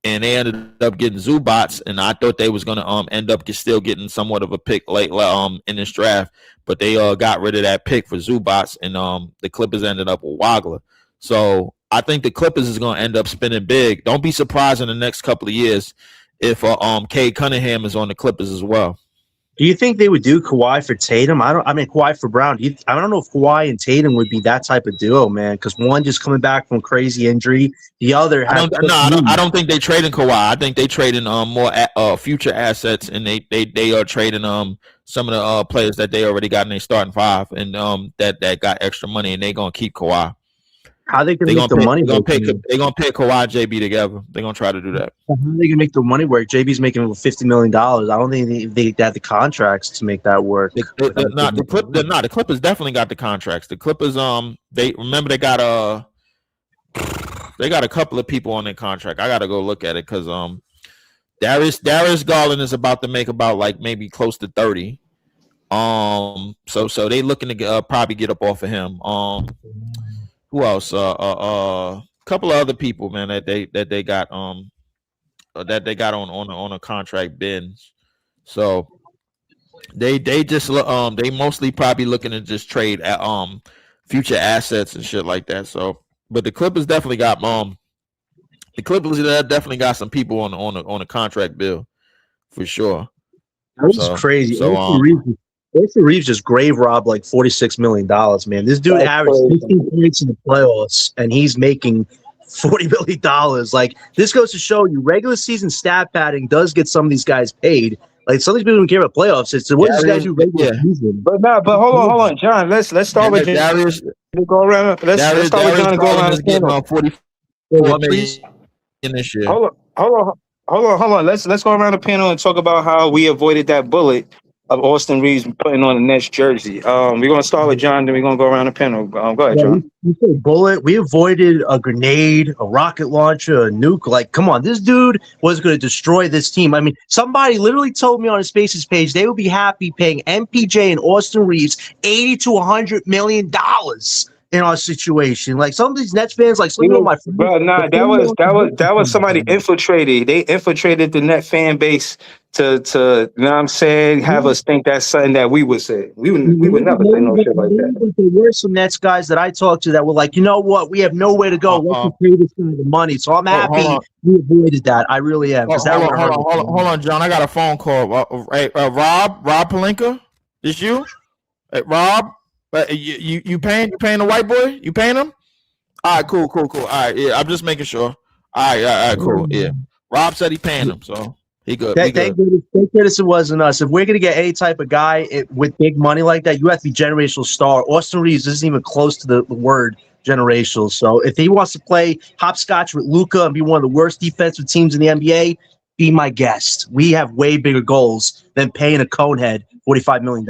And they ended up getting Zubats, and I thought they was gonna end up still getting somewhat of a pick late in this draft, but they got rid of that pick for Zubats, and the Clippers ended up with Wagler. So I think the Clippers is gonna end up spinning big. Don't be surprised in the next couple of years if Cade Cunningham is on the Clippers as well. Do you think they would do Kawhi for Tatum? I mean Kawhi for Brown. I don't know if Kawhi and Tatum would be that type of duo, man. Because one just coming back from crazy injury, the other I has. don't. No, I don't think they trading Kawhi. I think they trading more future assets, and they are trading some of the players that they already got in their starting five, and that got extra money, and they gonna keep Kawhi. How they gonna make the money? They're gonna pay Kawhi JB together. They're gonna try to do that. How are they gonna make the money work? JB's making $50 million. I don't think they have the contracts to make that work. The Clippers definitely got the contracts. The Clippers they got a couple of people on their contract. I gotta go look at it because Darius Garland is about to make about like maybe close to 30. So they looking to probably get up off of him. Who else? A couple of other people, man, that they got on a contract bins. So they mostly probably looking to just trade future assets and shit like that. So, but the Clippers definitely got some people on a contract bill for sure. That was crazy. Austin Reeves just grave robbed like $46 million, man. This dude averaged 15 points in the playoffs, and he's making $40 million. Like, this goes to show you regular season stat padding does get some of these guys paid. Like, some of these people don't care about playoffs. It's what does this guy do regular season? But hold on, John. Let's start with Darius. Go around. Let's start with John and go around. Getting on 44 million in this year. Hold on. Let's go around the panel and talk about how we avoided that bullet of Austin Reeves putting on the Nets jersey. We're gonna start with John, then we're gonna go around the panel. Go ahead, John. You say bullet. We avoided a grenade, a rocket launcher, a nuke. Like, come on, this dude was going to destroy this team. I mean, somebody literally told me on his Spaces page they would be happy paying MPJ and Austin Reeves $80 to $100 million in our situation. Like, some of these Nets fans, like some of my friends. Bro, nah, that was somebody infiltrated. They infiltrated the Net fan base to you know what I'm saying, have us think that's something that we would say. We would never say no shit like that. There were some Nets guys that I talked to that were like, you know what, we have nowhere to go. Let's pay this guy the money. So I'm happy we avoided that. I really am. Hold on, John. I got a phone call. Rob Pelinka, this you? Hey, Rob, you paying the white boy? You paying him? All right, cool. All right, yeah, I'm just making sure. All right, cool. Yeah, Rob said he paying him, so he good. Thank goodness it wasn't us. If we're gonna get any type of guy with big money like that, you have to be generational star. Austin Reeves isn't even close to the word generational. So if he wants to play hopscotch with Luka and be one of the worst defensive teams in the NBA, be my guest. We have way bigger goals than paying a conehead $45 million.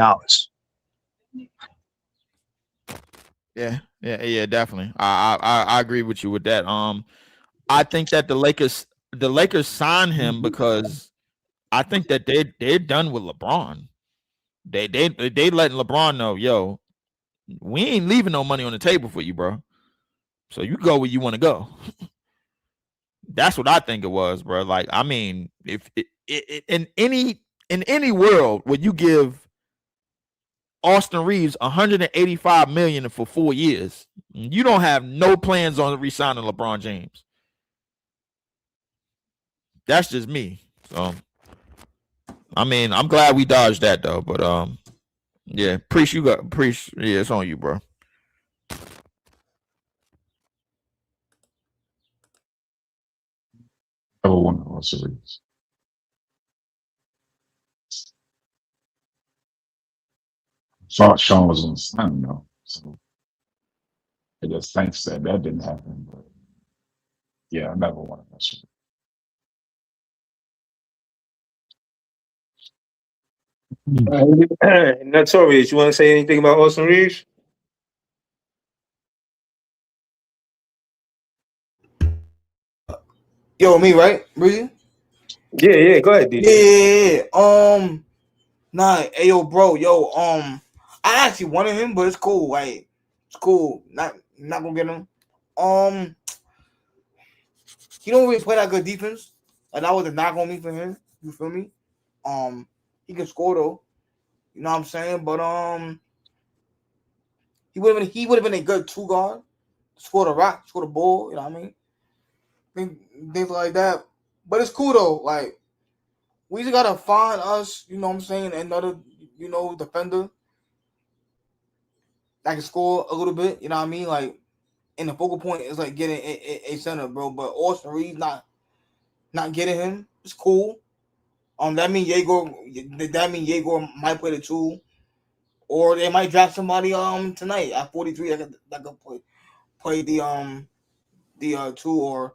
Yeah, definitely. I agree with you with that. I think that the Lakers signed him because I think that they're done with LeBron. They letting LeBron know, yo, we ain't leaving no money on the table for you, bro. So you go where you want to go. That's what I think it was, bro. Like, I mean, if in any world where you give Austin Reeves $185 million for 4 years, you don't have no plans on re-signing LeBron James. That's just me. So, I mean, I'm glad we dodged that though. But yeah, yeah, it's on you, bro. Never won the World Series. Thought Sean was on the sign though, so I guess thanks that didn't happen. But yeah, I never won a World Series. Notorious, you want to say anything about Austin Reeves? Yo, me, right, Breezy? Yeah, go ahead, DJ. Yeah. Nah, yo, bro, I actually wanted him, but it's cool. Like, it's cool. Not gonna get him. He don't really play that good defense. Like, that was a knock on me for him. You feel me? He can score though. You know what I'm saying? But he would have been a good 2 guard. Score the rock, score the ball. You know what I mean? Things like that. But it's cool though. Like, We just gotta find us, you know what I'm saying, another, defender that can score a little bit, you know what I mean? Like, and the focal point is like getting a center, bro. But Austin Reeves not getting him. It's cool. That mean Yegor might play the 2, or they might draft somebody tonight at 43 that could play the 2, or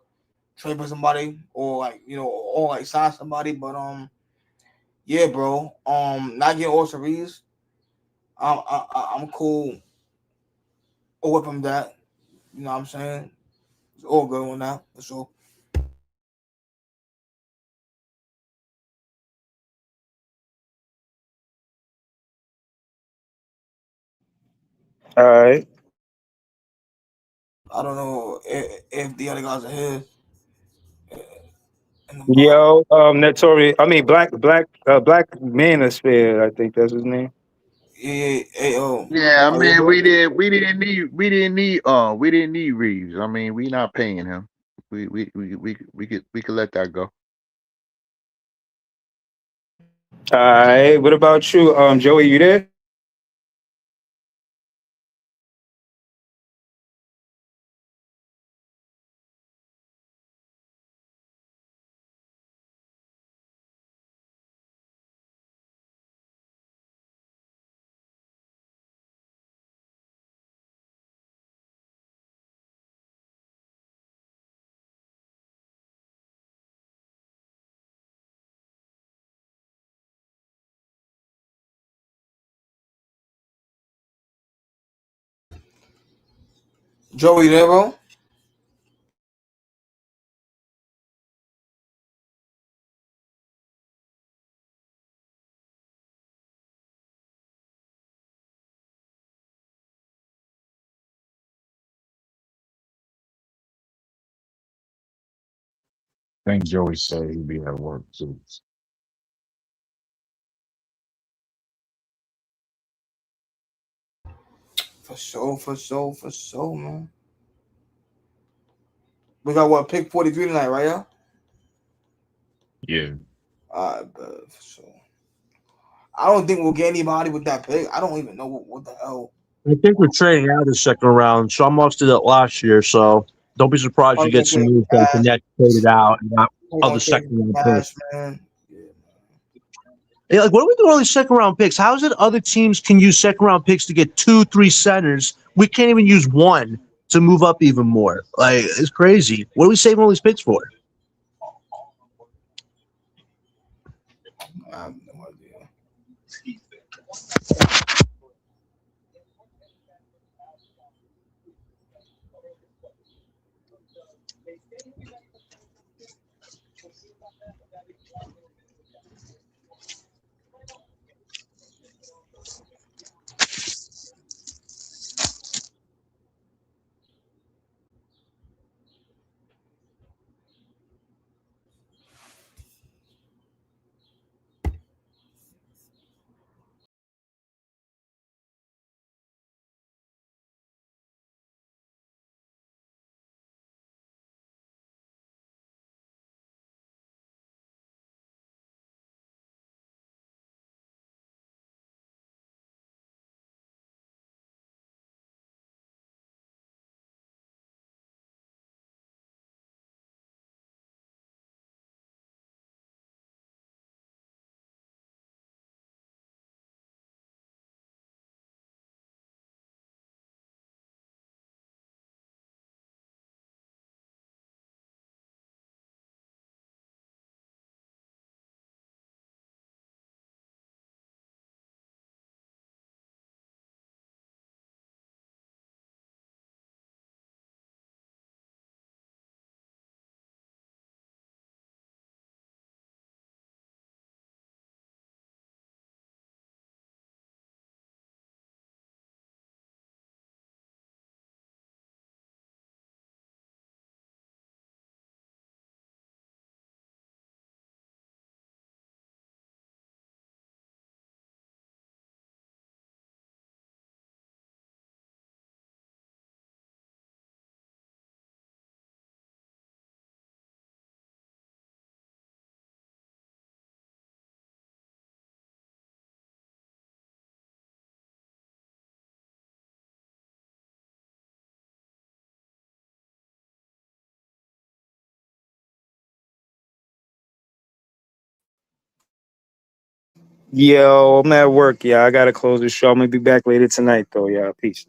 trade for somebody, or or sign somebody. But yeah, bro. Not getting Austin Reeves. I'm cool away from that. You know what I'm saying? It's all good on that. So All right. I don't know if the other guys are here. Yo, Notorious. I mean, Black Manosphere. I think that's his name. Yeah, Yeah, I oh yeah, mean, bro. we didn't need Reeves. I mean, we not paying him. We could let that go. All right. What about you, Joey? You there? Joey there, bro. I think Joey said he'd be at work too. For sure, man. We got what, pick 43 tonight, right? Yeah. Yeah. Alright, but for sure. I don't think we'll get anybody with that pick. I don't even know what the hell. I think we're trading out of the second round. Sean Marks did it last year, so don't be surprised I'm you get gonna some take news that the cash. Nets traded out and not We're other gonna take second round cash, picks. man. Yeah, like, what are we doing all these second round picks? How is it other teams can use second round picks to get 2, 3 centers? We can't even use one to move up even more. Like, it's crazy. What are we saving all these picks for? I have no idea. Yo, I'm at work. Yeah, I gotta close the show. I'm gonna be back later tonight, though. Yeah, peace.